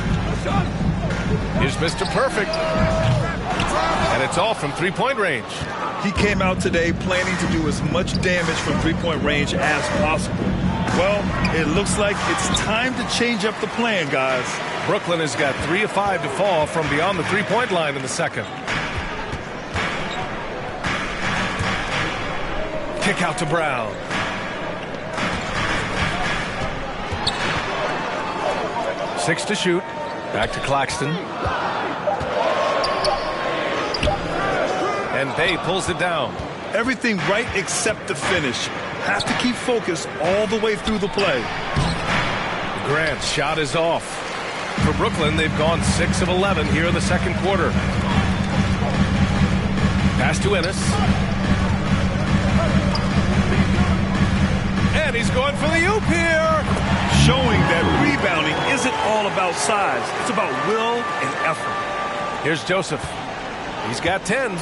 Here's Mr. Perfect. And it's all from 3-point range. He came out today planning to do as much damage from 3-point range as possible. Well, it looks like it's time to change up the plan, guys. Brooklyn has got 3 of 5 to fall from beyond the 3-point line in the second. Kick out to Brown. Six to shoot. Back to Claxton. And Bay pulls it down. Everything right except the finish. Have to keep focused all the way through the play. Grant's shot is off. For Brooklyn, they've gone 6 of 11 here in the second quarter. Pass to Ennis. And he's going for the oop here. Showing that rebounding isn't all about size. It's about will and effort. Here's Joseph. He's got 10.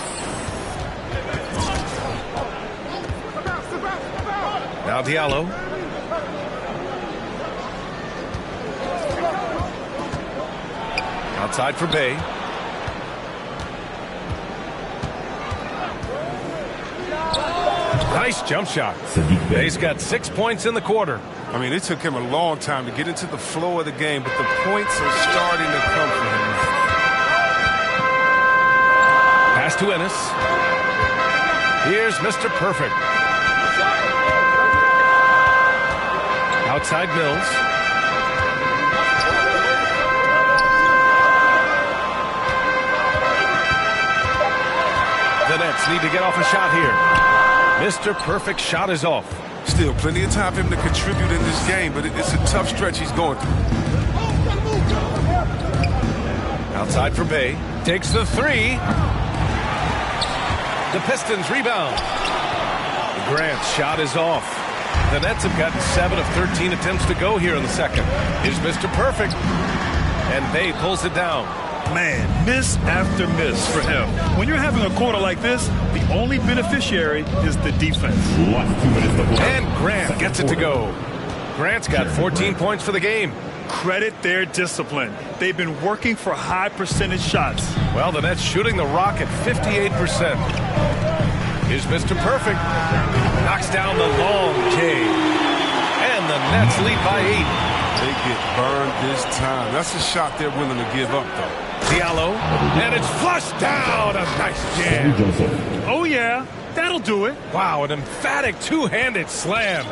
Now Diallo. Outside for Bay. Nice jump shot. Bay's got 6 points in the quarter. I mean, it took him a long time to get into the flow of the game, but the points are starting to come for him. Pass to Ennis. Here's Mr. Perfect. Outside Mills. The Nets need to get off a shot here. Mr. Perfect shot is off. Still plenty of time for him to contribute in this game, but it's a tough stretch he's going through. Outside for Bay. Takes the three. The Pistons rebound. Grant's shot is off. The Nets have gotten 7 of 13 attempts to go here in the second. Here's Mr. Perfect. And Bay pulls it down. Man, miss after miss for him. When you're having a quarter like this, the only beneficiary is the defense. And Grant gets it to go. Grant's got 14 points for the game. Credit their discipline. They've been working for high percentage shots. Well, the Nets shooting the rock at 58%. Here's Mr. Perfect. Knocks down the long J. And the Nets lead by 8. They get burned this time. That's a shot they're willing to give up, though. Diallo, and it's flushed down. A nice jam. Oh, yeah. That'll do it. Wow, an emphatic two-handed slam.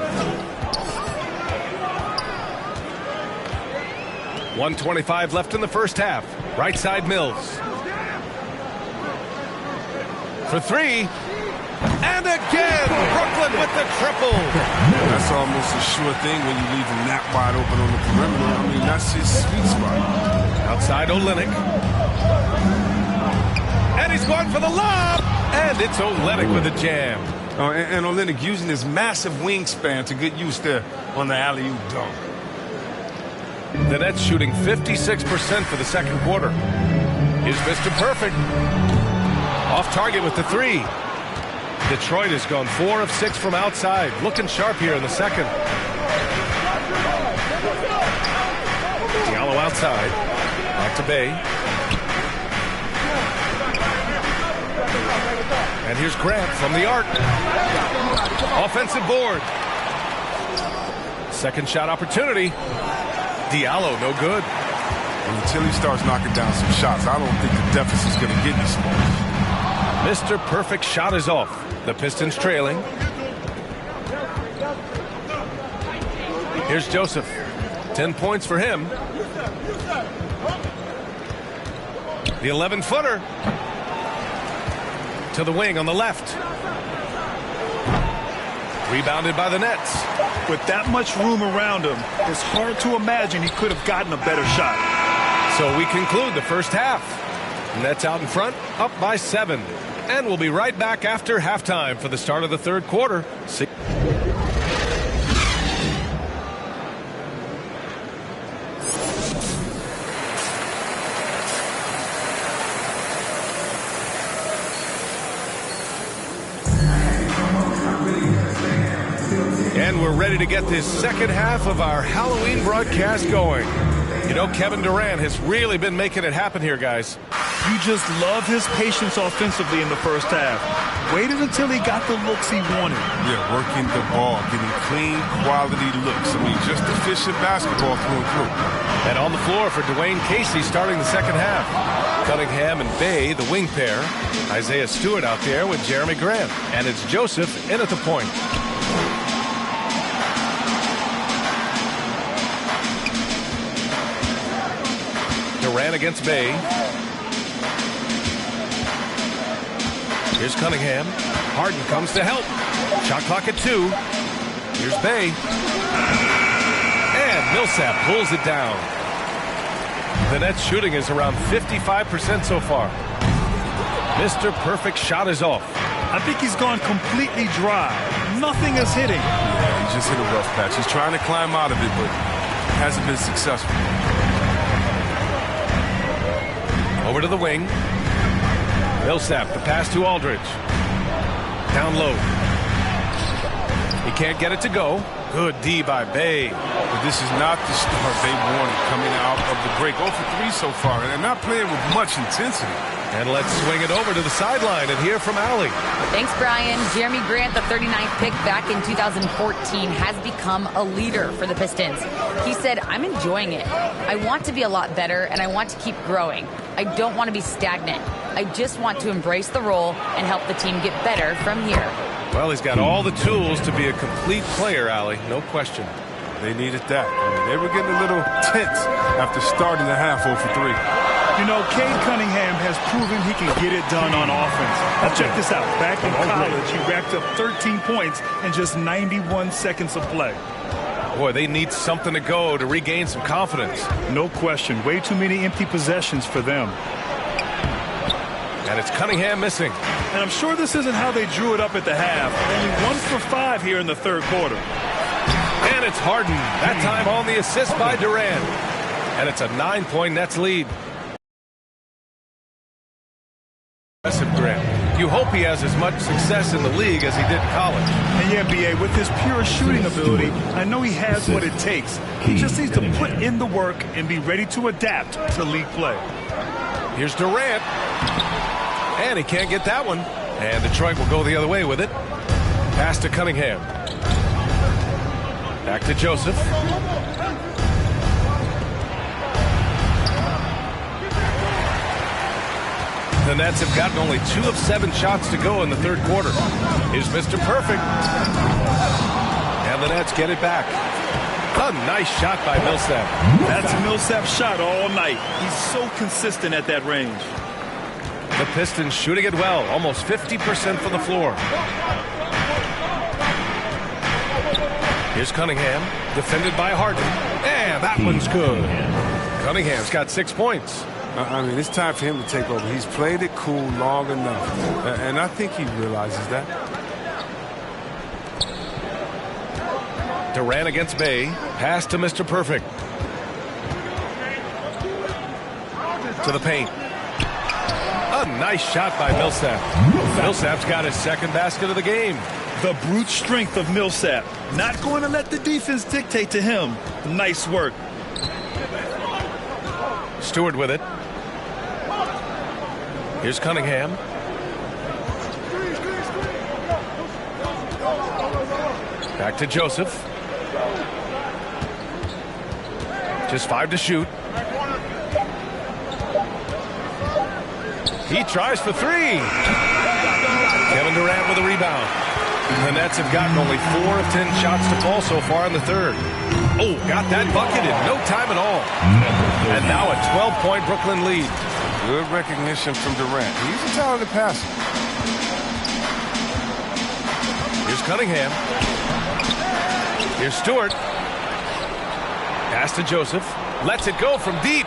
1:25 left in the first half. Right side Mills. For three. And again, Brooklyn with the triple. That's almost a sure thing when you leave him that wide open on the perimeter. I mean, that's his sweet spot. Outside Olynyk. And he's going for the lob. And it's Olynyk with a jam. Oh, and Olynyk using his massive wingspan to get used there on the alley-oop dunk. The Nets shooting 56% for the second quarter. Here's Mr. Perfect. Off target with the three. Detroit has gone 4 of 6 from outside. Looking sharp here in the second. Diallo outside. Back to Bay. And here's Grant from the arc. Offensive board. Second shot opportunity. Diallo, no good. Until he starts knocking down some shots, I don't think the deficit's going to get any smaller. Mr. Perfect shot is off. The Pistons trailing. Here's Joseph. 10 points for him. The 11-footer. To the wing on the left. Rebounded by the Nets. With that much room around him, it's hard to imagine he could have gotten a better shot. So we conclude the first half. Nets out in front, up by 7. And we'll be right back after halftime for the start of the third quarter. And we're ready to get this second half of our Halloween broadcast going. You know, Kevin Durant has really been making it happen here, guys. You just love his patience offensively in the first half. Waited until he got the looks he wanted. Yeah, working the ball, getting clean, quality looks. I mean, just efficient basketball through and through. And on the floor for Dwayne Casey starting the second half. Cunningham and Bay, the wing pair. Isaiah Stewart out there with Jeremy Grant. And it's Joseph in at the point. Durant against Bay. Here's Cunningham. Harden comes to help. Shot clock at 2. Here's Bay. And Millsap pulls it down. The Nets shooting is around 55% so far. Mr. Perfect shot is off. I think he's gone completely dry. Nothing is hitting. Yeah, he just hit a rough patch. He's trying to climb out of it, but hasn't been successful. Over to the wing. Millsap, the pass to Aldridge. Down low. He can't get it to go. Good D by Bay. But this is not the start they wanted coming out of the break. 0 for 3 so far, and they're not playing with much intensity. And let's swing it over to the sideline and hear from Allie. Thanks, Brian. Jeremy Grant, the 39th pick back in 2014, has become a leader for the Pistons. He said, "I'm enjoying it. I want to be a lot better, and I want to keep growing. I don't want to be stagnant. I just want to embrace the role and help the team get better from here." Well, he's got all the tools to be a complete player, Allie. No question. They needed that. I mean, they were getting a little tense after starting the half 0 for 3. You know, Cade Cunningham has proven he can get it done on offense. Now check this out. Back in college, he racked up 13 points in just 91 seconds of play. Boy, they need something to go to regain some confidence. No question. Way too many empty possessions for them. And it's Cunningham missing. And I'm sure this isn't how they drew it up at the half. Only 1 for 5 here in the third quarter. And it's Harden. That time on the assist by Durant. And it's a 9-point Nets lead. Durant. You hope he has as much success in the league as he did in college. And yeah, B.A., with his pure shooting ability, I know he has what it takes. He just needs to put in the work and be ready to adapt to league play. Here's Durant. And he can't get that one. And Detroit will go the other way with it. Pass to Cunningham. Back to Joseph. The Nets have gotten only 2 of 7 shots to go in the third quarter. Here's Mr. Perfect. And the Nets get it back. A nice shot by Millsap. That's a Millsap shot all night. He's so consistent at that range. The Pistons shooting it well, almost 50% from the floor. Here's Cunningham, defended by Harden. And that one's good. Cunningham's got 6 points. I mean, it's time for him to take over. He's played it cool long enough, and I think he realizes that. Durant against Bay. Pass to Mr. Perfect. To the paint. A nice shot by Millsap. Millsap's got his second basket of the game. The brute strength of Millsap. Not going to let the defense dictate to him. Nice work. Stewart with it. Here's Cunningham. Back to Joseph. Just 5 to shoot. He tries for 3. Kevin Durant with a rebound. The Nets have gotten only 4 of 10 shots to fall so far in the third. Oh, got that bucket in no time at all. And now a 12-point Brooklyn lead. Good recognition from Durant. He's a talented passer. Here's Cunningham. Here's Stewart. Pass to Joseph. Lets it go from deep.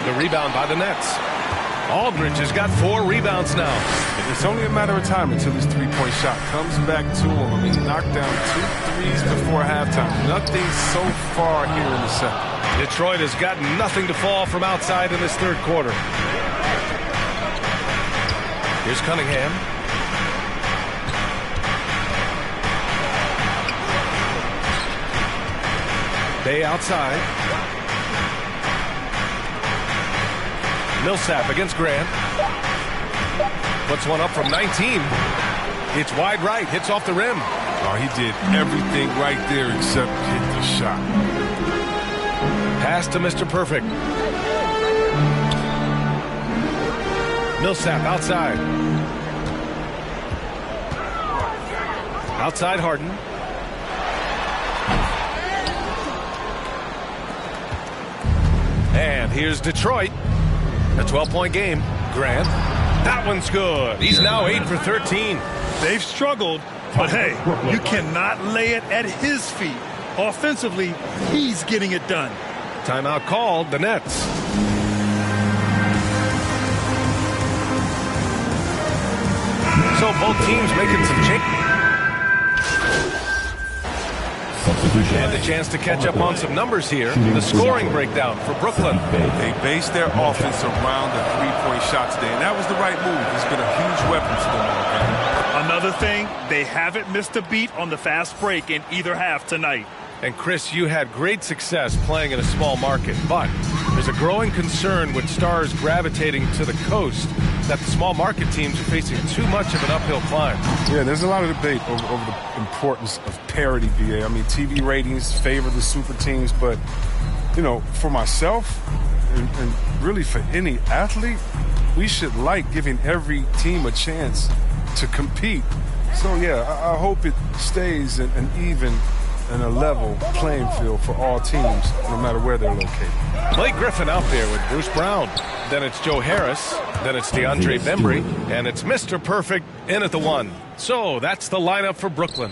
The rebound by the Nets. Aldridge has got 4 rebounds now. It's only a matter of time until his three-point shot comes back to him. I mean, he knocked down 2 threes before halftime. Nothing so far here in the second. Detroit has got nothing to fall from outside in this third quarter. Here's Cunningham. Bay outside. Millsap against Grant. Puts one up from 19. It's wide right. Hits off the rim. Oh, he did everything right there except hit the shot. Pass to Mr. Perfect. Millsap outside. Outside Harden. And here's Detroit. A 12-point game. Grant. That one's good. He's now 8 for 13. They've struggled, but hey, you cannot lay it at his feet. Offensively, he's getting it done. Timeout called, the Nets. So both teams making some changes. And a chance to catch up on some numbers here. The scoring breakdown for Brooklyn. They based their offense around the three-point shot today, and that was the right move. It's been a huge weapon for them. Another thing, they haven't missed a beat on the fast break in either half tonight. And Chris, you had great success playing in a small market, but there's a growing concern with stars gravitating to the coast that the small market teams are facing too much of an uphill climb. Yeah, there's a lot of debate over the importance of parity, BA. I mean, TV ratings favor the super teams, but, you know, for myself and really for any athlete, we should like giving every team a chance to compete. So, yeah, I hope it stays an even and a level playing field for all teams, no matter where they're located. Blake Griffin out there with Bruce Brown. Then it's Joe Harris. Then it's DeAndre Bembry. And it's Mr. Perfect in at the 1. So that's the lineup for Brooklyn.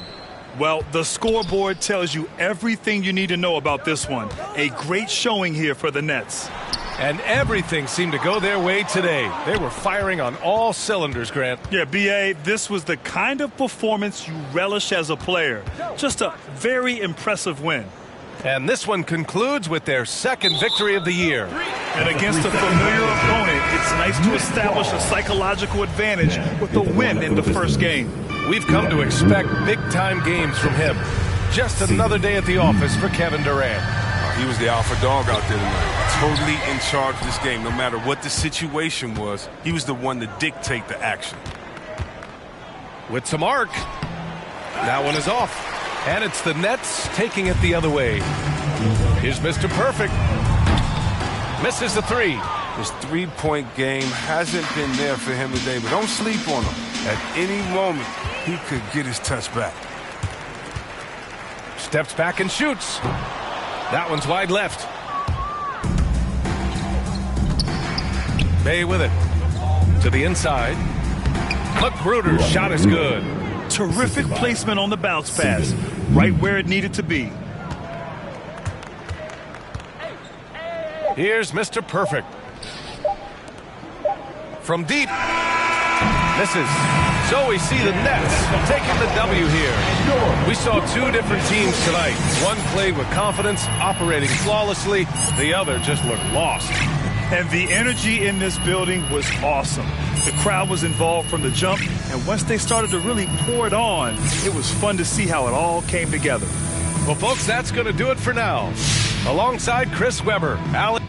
Well, the scoreboard tells you everything you need to know about this one. A great showing here for the Nets. And everything seemed to go their way today. They were firing on all cylinders, Grant. Yeah, B.A., this was the kind of performance you relish as a player. Just a very impressive win. And this one concludes with their second victory of the year. And against a familiar opponent, it's nice to establish a psychological advantage with a win in the first game. We've come to expect big-time games from him. Just another day at the office for Kevin Durant. He was the alpha dog out there tonight. Totally in charge of this game. No matter what the situation was, he was the one to dictate the action. With some arc. That one is off. And it's the Nets taking it the other way. Here's Mr. Perfect. Misses the three. His three-point game hasn't been there for him today, but don't sleep on him. At any moment, he could get his touch back. Steps back and shoots. That one's wide left. Bay with it. To the inside. Magruder's shot is good. Terrific placement on the bounce pass. Right where it needed to be. Here's Mr. Perfect. From deep. Misses. So we see the Nets taking the W here. We saw two different teams tonight. One played with confidence, operating flawlessly. The other just looked lost. And the energy in this building was awesome. The crowd was involved from the jump, and once they started to really pour it on, it was fun to see how it all came together. Well, folks, that's going to do it for now. Alongside Chris Webber, Alex.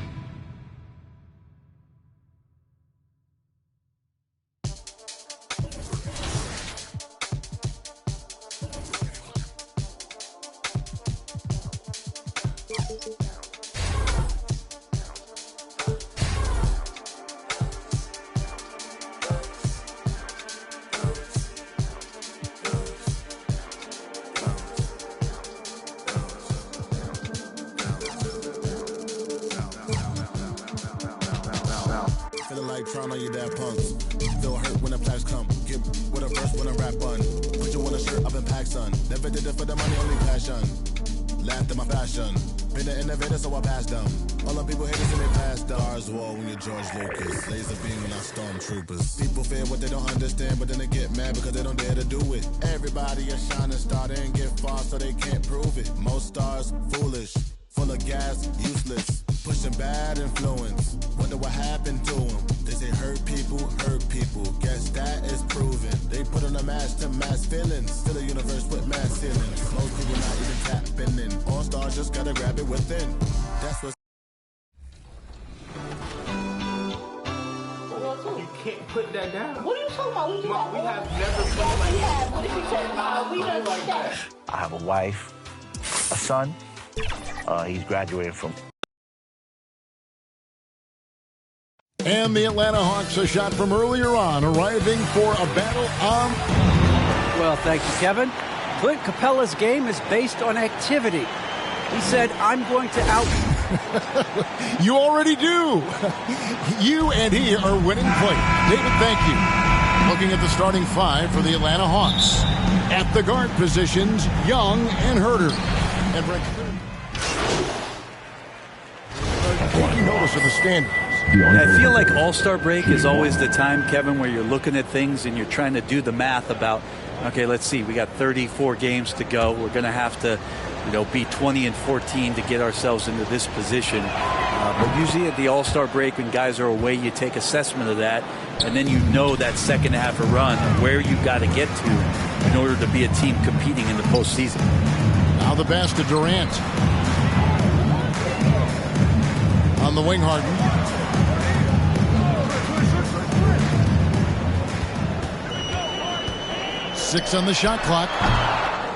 Feeling like trying on your dad punks. Feel hurt when the plaques come. Get with a verse when I rap on. Put you on a shirt up in pack, son. Never did it for the money, only passion. Laughed at my passion. Been an innovator, so I passed them. All the people haters in their past. Stars war when you're George Lucas. Laser beam when I stormtroopers. People fear what they don't understand, but then they get mad because they don't dare to do it. Everybody is shining star, they ain't get far, so they can't prove it. Most stars, foolish. Full of gas, useless. Pushing bad influence. Wonder what happened to them. They say hurt people, hurt people. Guess that is proven. They put on a mask to mask feelings. Fill the universe with mass ceilings. Most people not even tapping in. All stars just gotta grab it within. That's what's. You can't put that down. What are you talking about? We have never played like that. What are you talking about? We don't like that. I have a wife, a son. He's graduating from. And the Atlanta Hawks, a shot from earlier on, arriving for a battle on. Well, thank you, Kevin. Clint Capella's game is based on activity. He said, I'm going to out. You already do. You and he are winning play. David, thank you. Looking at the starting five for the Atlanta Hawks. At the guard positions, Young and Herter. And Brett. Taking notice of the standings. I feel like All-Star break is always the time, Kevin, where you're looking at things and you're trying to do the math about, okay, let's see, we got 34 games to go. We're going to have to, be 20-14 to get ourselves into this position. But usually at the All-Star break, when guys are away, you take assessment of that, and then you know that second half of run and where you've got to get to in order to be a team competing in the postseason. Now the pass to Durant. On the wing, Harden. Six on the shot clock.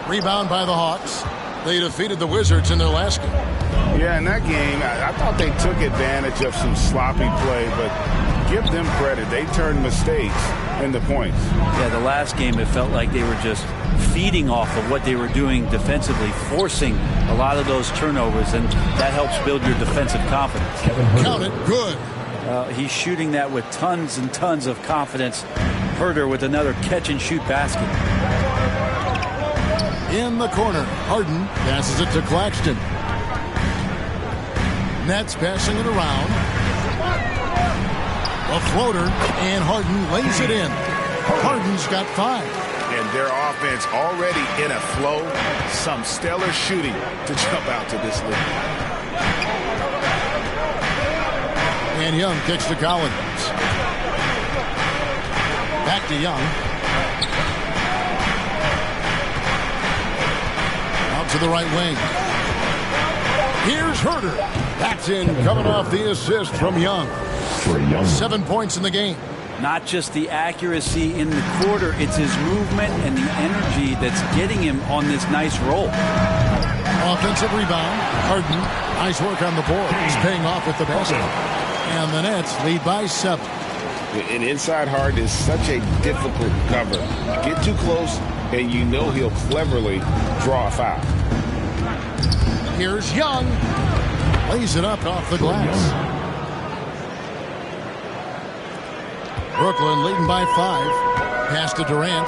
Rebound by the Hawks. They defeated the Wizards in their last game. Yeah, in that game, I thought they took advantage of some sloppy play, but give them credit. They turned mistakes into points. Yeah, the last game, it felt like they were just feeding off of what they were doing defensively, forcing a lot of those turnovers, and that helps build your defensive confidence. Count it, good. He's shooting that with tons and tons of confidence. Herter with another catch-and-shoot basket. In the corner, Harden passes it to Claxton. Nets passing it around. A floater, and Harden lays it in. Harden's got 5. And their offense already in a flow. Some stellar shooting to jump out to this lead. And Young kicks to Collins. Back to Young. Out to the right wing. Here's Herter. That's in, coming off the assist from Young. 7 points in the game. Not just the accuracy in the quarter, it's his movement and the energy that's getting him on this nice roll. Offensive rebound. Harden, nice work on the board. He's paying off with the basket. And the Nets lead by 7. An inside Harden is such a difficult cover. Get too close, and you know he'll cleverly draw a foul. Here's Young. Lays it up off the glass. Brooklyn leading by 5. Pass to Durant.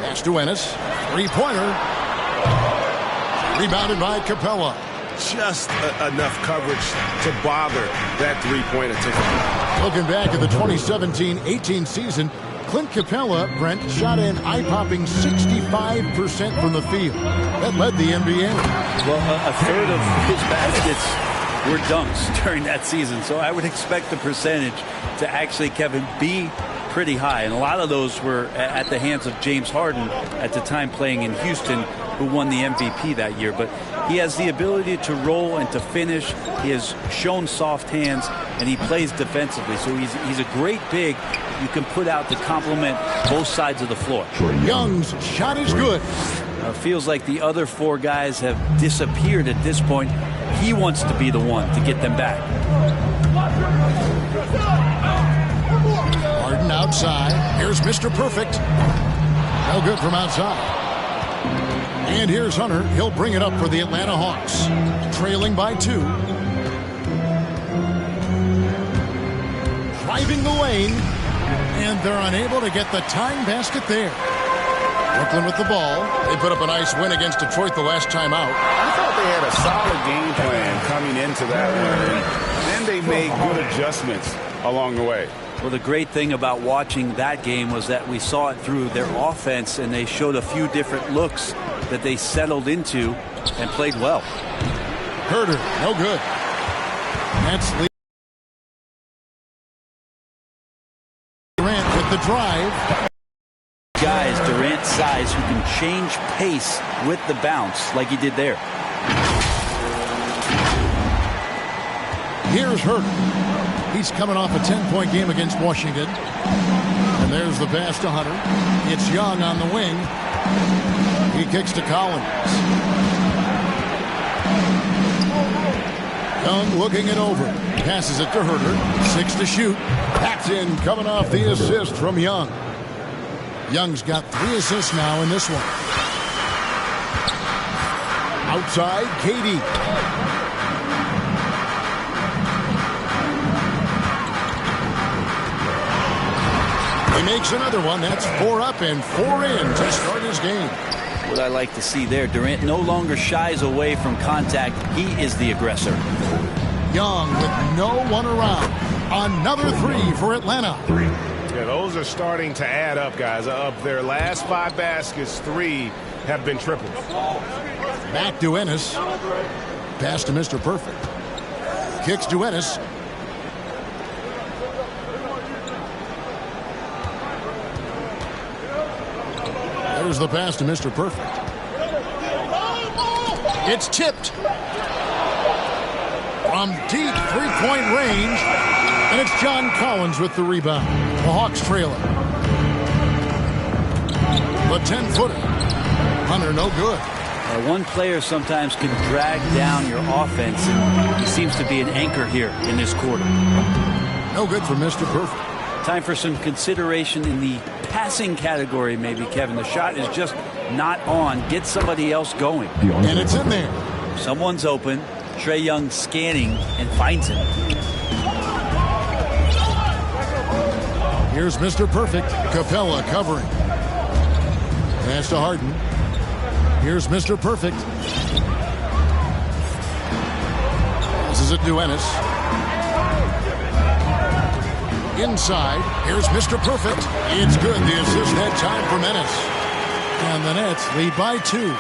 Pass to Ennis. 3-pointer. Rebounded by Capella. Just enough coverage to bother that 3-pointer attempt. Looking back at the 2017-18 season, Clint Capella, Brent, shot an eye-popping 65% from the field. That led the NBA. Well, a third of his baskets were dunks during that season, so I would expect the percentage to actually, Kevin, be pretty high. And a lot of those were at the hands of James Harden at the time playing in Houston, who won the MVP that year. But he has the ability to roll and to finish. He has shown soft hands, and he plays defensively. So he's a great big you can put out to complement both sides of the floor. Young's shot is good. Feels like the other 4 guys have disappeared at this point. He wants to be the one to get them back. Harden outside. Here's Mr. Perfect. No good from outside. And here's Hunter. He'll bring it up for the Atlanta Hawks. Trailing by 2. Driving the lane. And they're unable to get the tying basket there. Brooklyn with the ball. They put up a nice win against Detroit the last time out. I thought they had a solid game plan coming into that one. Then they made good adjustments along the way. Well, the great thing about watching that game was that we saw it through their offense, and they showed a few different looks that they settled into and played well. Herter, no good. That's Durant with the drive. Guys, Durant's size, who can change pace with the bounce like he did there. Here's Herter. He's coming off a 10-point game against Washington. And there's the pass to Hunter. It's Young on the wing. He kicks to Collins. Young looking it over. Passes it to Herter. 6 to shoot. That's in, coming off the assist from Young. Young's got 3 assists now in this one. Outside, KD. He makes another one. That's 4 up and 4 in to start his game. What I like to see there, Durant no longer shies away from contact. He is the aggressor. Young with no one around. Another 3 for Atlanta. Yeah, those are starting to add up, guys. Of their last 5 baskets, 3 have been triples. Back to Ennis. Pass to Mr. Perfect. Kicks to Ennis. There's the pass to Mr. Perfect. It's tipped. From deep 3-point range. And it's John Collins with the rebound. The Hawks trailing. The 10-footer. Hunter, no good. One player sometimes can drag down your offense, and he seems to be an anchor here in this quarter. No good for Mr. Perfect. Time for some consideration in the passing category, maybe, Kevin. The shot is just not on. Get somebody else going. And it's in there. Someone's open. Trae Young scanning and finds him. Here's Mr. Perfect. Capella covering. Pass to Harden. Here's Mr. Perfect. Passes it to Ennis. Inside. Here's Mr. Perfect. It's good. The assist that time from Ennis. And the Nets lead by 2.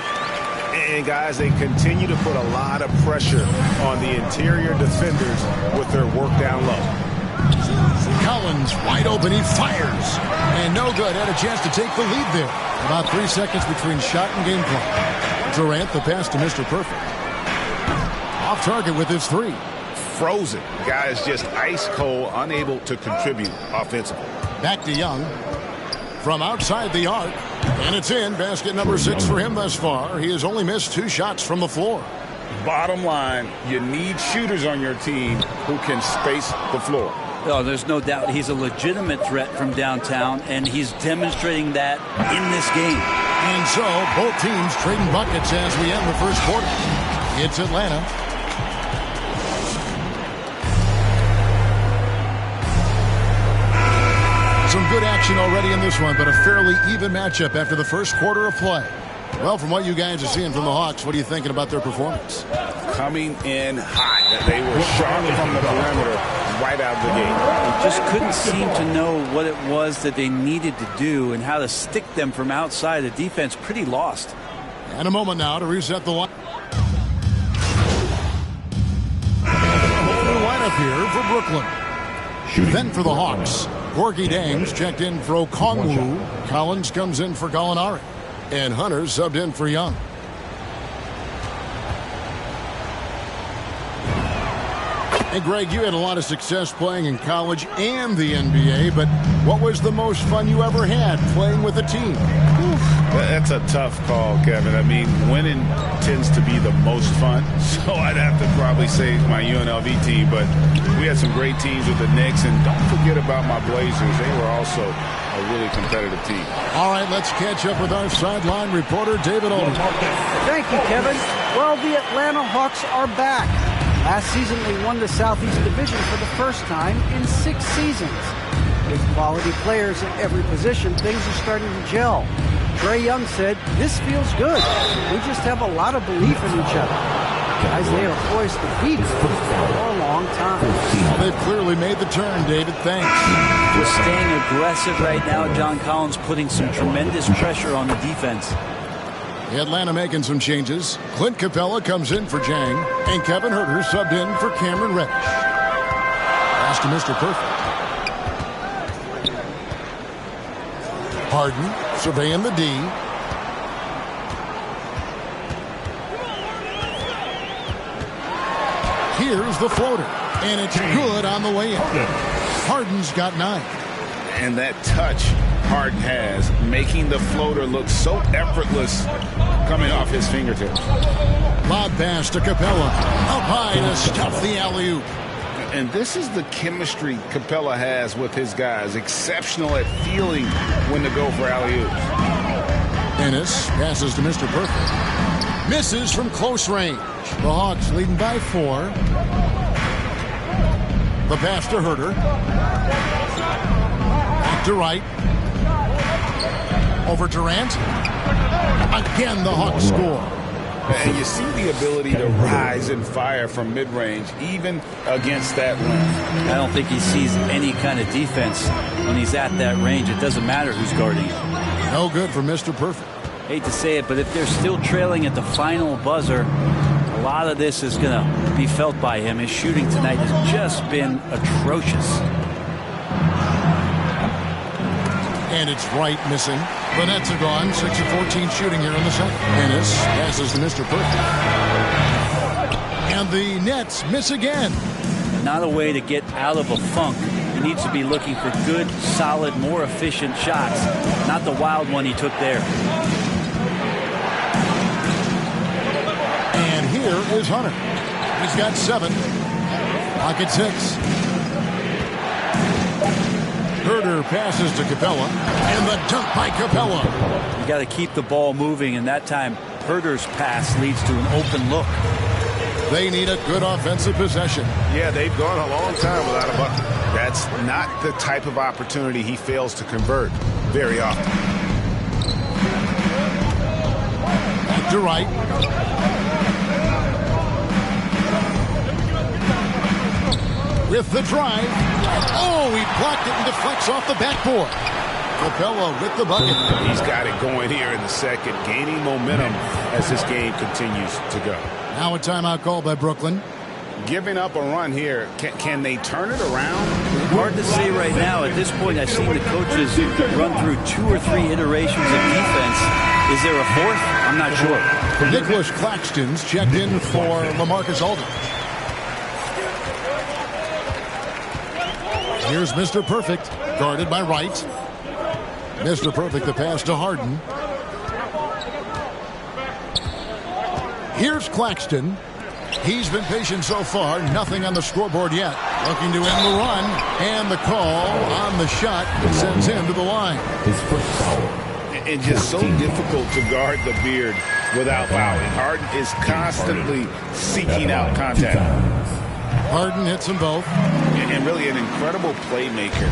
And, guys, they continue to put a lot of pressure on the interior defenders with their work down low. Collins wide open. He fires. And no good. Had a chance to take the lead there. About 3 seconds between shot and game clock. Durant, the pass to Mr. Perfect. Off target with his 3. Frozen. Guys just ice cold, unable to contribute offensively. Back to Young. From outside the arc. And it's in. Basket number 6 for him thus far. He has only missed 2 shots from the floor. Bottom line, you need shooters on your team who can space the floor. Oh, there's no doubt he's a legitimate threat from downtown, and he's demonstrating that in this game. And so, both teams trading buckets as we end the first quarter. It's Atlanta. Some good action already in this one, but a fairly even matchup after the first quarter of play. Well, from what you guys are seeing from the Hawks, what are you thinking about their performance? Coming in hot. They were sharp from the perimeter right out of the gate. They just couldn't seem to know what it was that they needed to do and how to stick them from outside. The defense pretty lost. And a moment now to reset the line. Lineup here for Brooklyn. Then for the Hawks, Gorgui Dieng's checked in for Okongwu. Collins comes in for Gallinari. And Hunter subbed in for Young. Hey, Greg, you had a lot of success playing in college and the NBA, but what was the most fun you ever had playing with a team? That's a tough call, Kevin. I mean, winning tends to be the most fun, so I'd have to probably say my UNLV team, but we had some great teams with the Knicks, and don't forget about my Blazers. They were also a really competitive team. All right, let's catch up with our sideline reporter, David Olden. Thank you, Kevin. Well, the Atlanta Hawks are back. Last season, they won the Southeast Division for the first time in 6 seasons. With quality players at every position, things are starting to gel. Trae Young said, "This feels good. We just have a lot of belief in each other." Guys, they are poised to beat us for a long time. Well, they've clearly made the turn, David. Thanks. Just staying aggressive right now. John Collins putting some tremendous pressure on the defense. Atlanta making some changes. Clint Capella comes in for Jang, and Kevin Huerter subbed in for Cameron Reddish. Pass to Mr. Perfect. Harden surveying the D. Here's the floater, and it's good on the way in. Harden's got 9. And that touch Harden has, making the floater look so effortless coming off his fingertips. Lob pass to Capella. Up high to stuff the alley-oop. And this is the chemistry Capella has with his guys. Exceptional at feeling when to go for alley-oops. Ennis passes to Mr. Perfect. Misses from close range. The Hawks leading by 4. The pass to Huerter. Back to Wright. Over Durant. Again, the Hawks score. And you see the ability to rise and fire from mid-range, even against that rim. I don't think he sees any kind of defense when he's at that range. It doesn't matter who's guarding him. No good for Mr. Perfect. Hate to say it, but if they're still trailing at the final buzzer, a lot of this is going to be felt by him. His shooting tonight has just been atrocious. And it's Wright missing. The Nets are gone. 6 of 14 shooting here in the second. Ennis passes to Mr. Perfect. And the Nets miss again. Not a way to get out of a funk. He needs to be looking for good, solid, more efficient shots. Not the wild one he took there. And here is Hunter. He's got 7. Pocket 6. Huerter passes to Capella, and the dunk by Capella. You got to keep the ball moving, and that time Huerter's pass leads to an open look. They need a good offensive possession. Yeah, they've gone a long time without a bucket. That's not the type of opportunity he fails to convert very often. Back to Wright. With the drive. Oh, he blocked it and deflects off the backboard. Capella with the bucket. He's got it going here in the second, gaining momentum as this game continues to go. Now a timeout call by Brooklyn. Giving up a run here. Can they turn it around? Hard to say right now. At this point, I've seen the coaches run through 2 or 3 iterations of defense. Is there a fourth? I'm not sure. Nicholas Claxton's checked in for LaMarcus Aldridge. Here's Mr. Perfect, guarded by Wright. Mr. Perfect, the pass to Harden. Here's Claxton. He's been patient so far. Nothing on the scoreboard yet. Looking to end the run. And the call on the shot sends him to the line. His first foul. And just so difficult to guard the beard without fouling. Harden is constantly seeking out contact. Harden hits them both. And really an incredible playmaker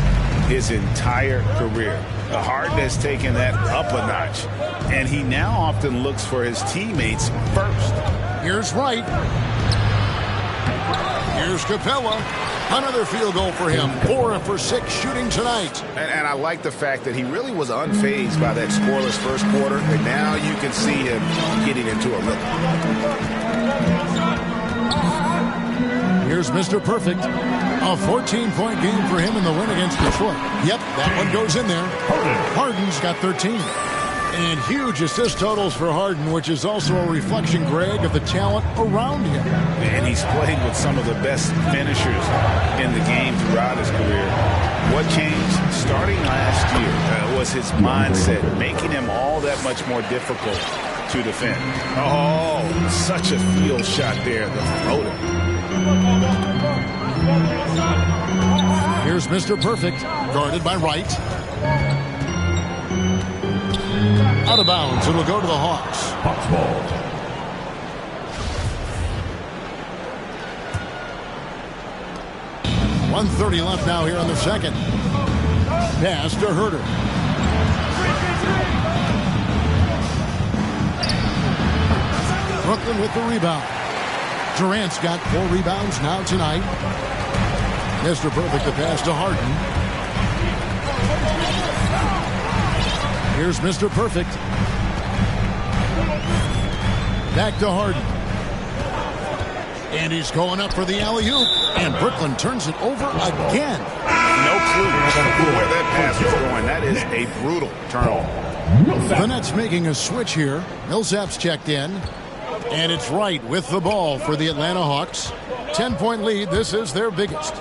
his entire career. Harden has taken that up a notch. And he now often looks for his teammates first. Here's Wright. Here's Capella. Another field goal for him. 4 for 6 shooting tonight. And I like the fact that he really was unfazed by that scoreless first quarter. And now you can see him getting into a rhythm. Here's Mr. Perfect. A 14-point game for him in the win against Detroit. Yep, that one goes in there. Harden's got 13. And huge assist totals for Harden, which is also a reflection, Greg, of the talent around him. And he's played with some of the best finishers in the game throughout his career. What changed starting last year was his mindset, making him all that much more difficult to defend. Oh, such a field shot there, the floater. Here's Mr. Perfect, guarded by Wright. Out of bounds, it'll go to the Hawks. Hawks ball. .130 left now here on the second. Pass to Herter. Brooklyn with the rebound. Durant's got 4 rebounds now tonight. Mr. Perfect, the pass to Harden. Here's Mr. Perfect. Back to Harden. And he's going up for the alley-oop. And Brooklyn turns it over again. No clue where that pass is going. That is a brutal turnover. The Nets making a switch here. Millsap's checked in. And it's Wright with the ball for the Atlanta Hawks. 10-point lead. This is their biggest.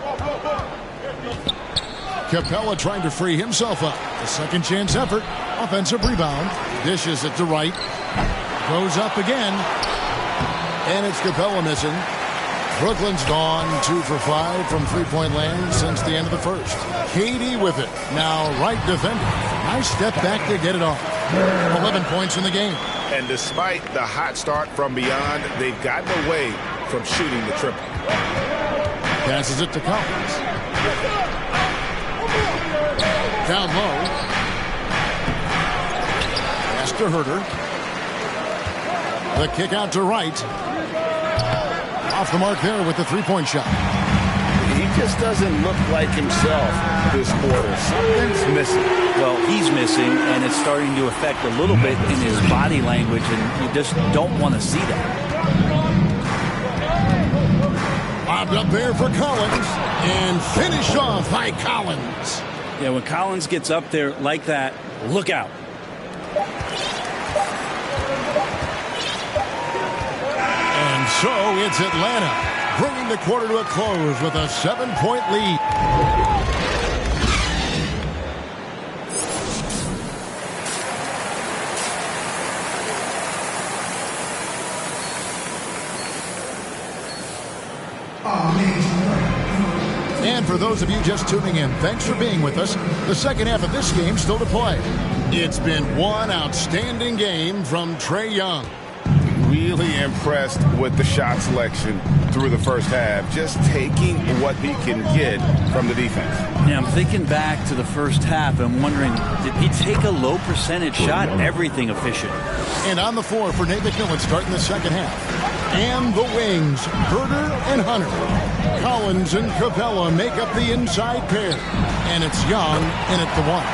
Capella trying to free himself up. A second chance effort. Offensive rebound. Dishes it to Wright. Goes up again. And it's Capella missing. Brooklyn's gone 2 for 5 from three-point land since the end of the first. KD with it. Now Wright defending. Nice step back to get it off. 11 points in the game. And despite the hot start from beyond, they've gotten away from shooting the triple. Passes it to Collins. Down low. Pass to Herter. The kick out to Wright. Off the mark there with the three-point shot. He just doesn't look like himself this quarter. Something's missing. Well, he's missing, and it's starting to affect a little bit in his body language, and you just don't want to see that. Bobbed up there for Collins, and finished off by Collins. Yeah, when Collins gets up there like that, look out. And so it's Atlanta, bringing the quarter to a close with a 7-point lead. And for those of you just tuning in, thanks for being with us. The second half of this game still to play. It's been one outstanding game from Trae Young. really impressed with the shot selection through the first half, just taking what he can get from the defense. Yeah, I'm thinking back to the first half. I'm wondering, did he take a low percentage shot? Everything efficient. And on the floor for Nate McMillan starting the second half. And the wings, Herder and Hunter. Collins and Capella make up the inside pair. And it's Young in at the one.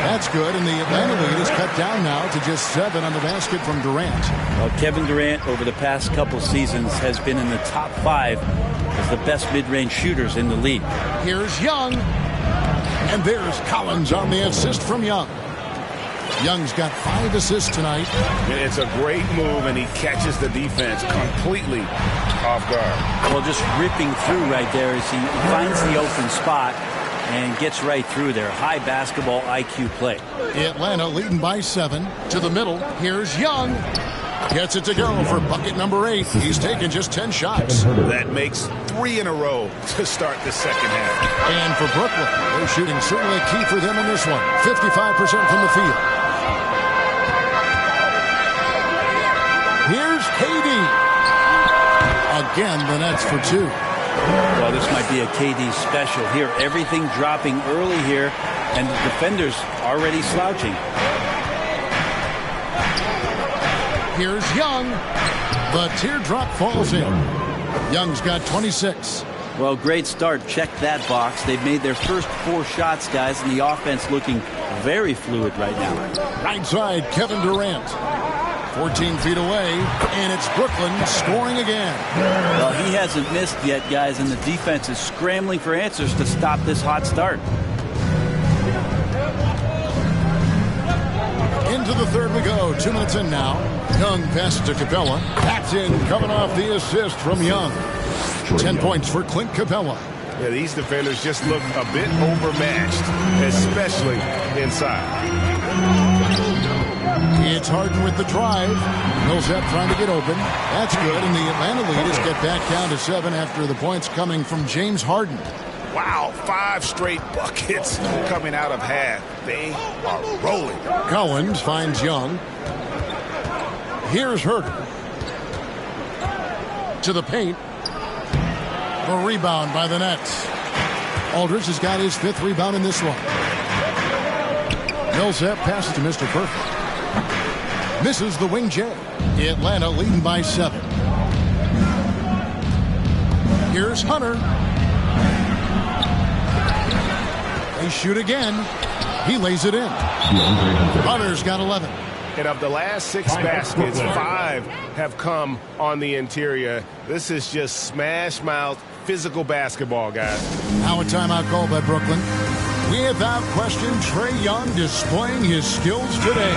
That's good, and the Atlanta lead is cut down now to just 7 on the basket from Durant. Well, Kevin Durant, over the past couple seasons, has been in the top 5 as the best mid-range shooters in the league. Here's Young. And there's Collins on the assist from Young. Young's got 5 assists tonight. It's a great move, and he catches the defense completely off guard. Well, just ripping through right there as he finds the open spot and gets right through there. High basketball IQ play. Atlanta leading by 7. To the middle. Here's Young. Gets it to go for bucket number 8. He's taken just 10 shots. That makes 3 in a row to start the second half. And for Brooklyn, they're shooting certainly key for them in this one. 55% from the field. Here's KD. Again, the Nets for 2. Well, this might be a KD special here. Everything dropping early here, and the defenders already slouching. Here's Young. The teardrop falls in. Young's got 26. Well, great start. Check that box. They've made their first 4 shots, guys, and the offense looking very fluid right now. Right side, Kevin Durant. 14 feet away, and it's Brooklyn scoring again. Well, he hasn't missed yet, guys, and the defense is scrambling for answers to stop this hot start. Into the third we go. 2 minutes in now. Young passes to Capella. That's in, coming off the assist from Young. 10 points for Clint Capella. Yeah, these defenders just look a bit overmatched, especially inside. It's Harden with the drive. Millsap trying to get open. That's good, and the Atlanta lead is get back down to 7 after the points coming from James Harden. Wow, 5 straight buckets coming out of half. They are rolling. Collins finds Young. Here's Herder. To the paint. A rebound by the Nets. Aldridge has got his 5th rebound in this one. Millsap passes to Mr. Perfect. Misses the wing J. Atlanta leading by 7. Here's Hunter. They shoot again. He lays it in. Hunter's got 11. And of the last 6 baskets, 5 have come on the interior. This is just smash mouth, physical basketball, guys. Now a timeout call by Brooklyn. Without question, Trae Young displaying his skills today.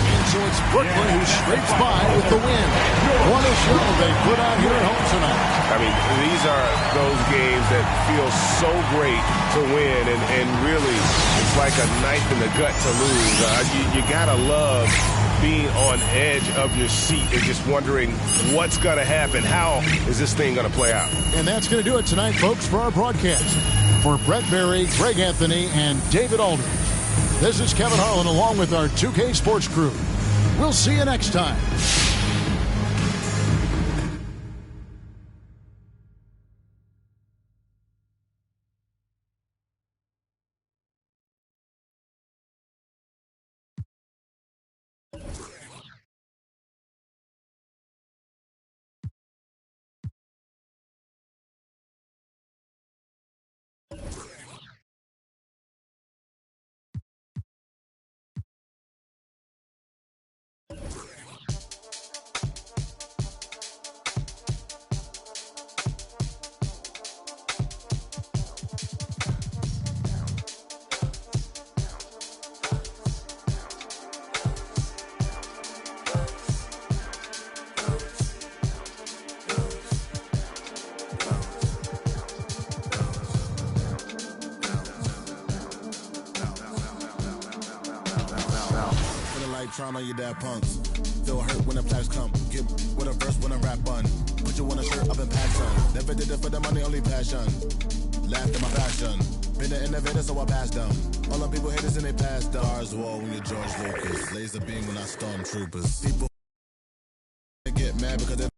And so it's Brooklyn who scrapes by with the win. What a show they put on here at home tonight. I mean, these are those games that feel so great to win, and really, it's like a knife in the gut to lose. You gotta love being on edge of your seat and just wondering what's going to happen. How is this thing going to play out? And that's going to do it tonight, folks, for our broadcast. For Brett Berry, Greg Anthony, and David Aldridge, this is Kevin Harlan along with our 2K Sports crew. We'll see you next time. Trying on your dad punks. Feel hurt when the plaques come. Get with a verse when I rap on. Put you on a shirt, I've been packed on. Never did it for the money, only passion. Laughed at my passion. Been an innovator, so I passed them. All the people haters in they past stars. Wall when you're George Lucas. Laser beam when I stormtroopers. People get mad because they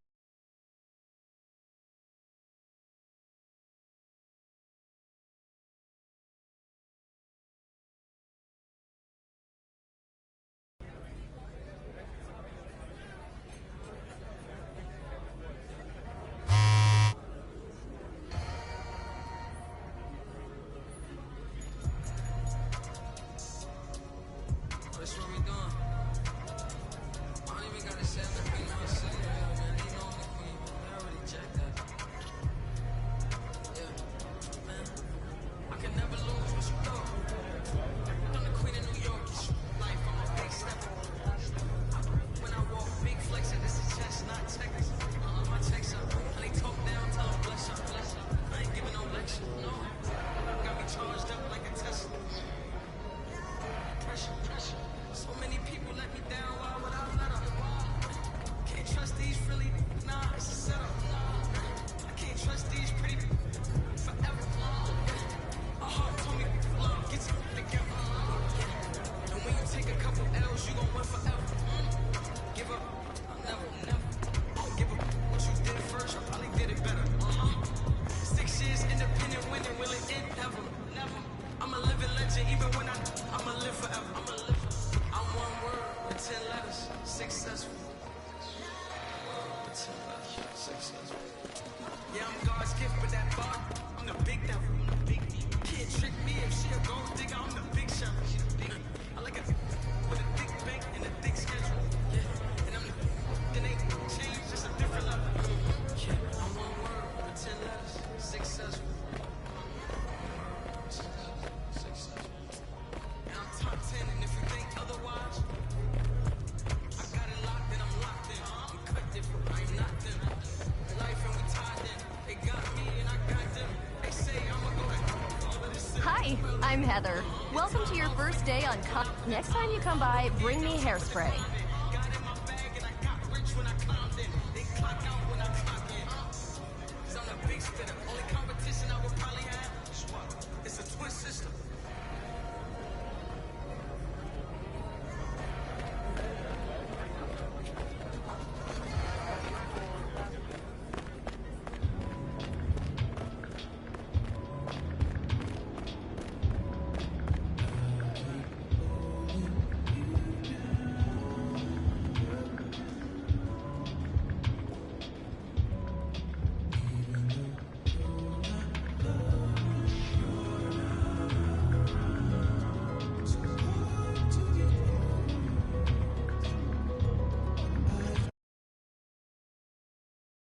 I'm Heather. Welcome to your first day on Next time you come by, bring me hairspray.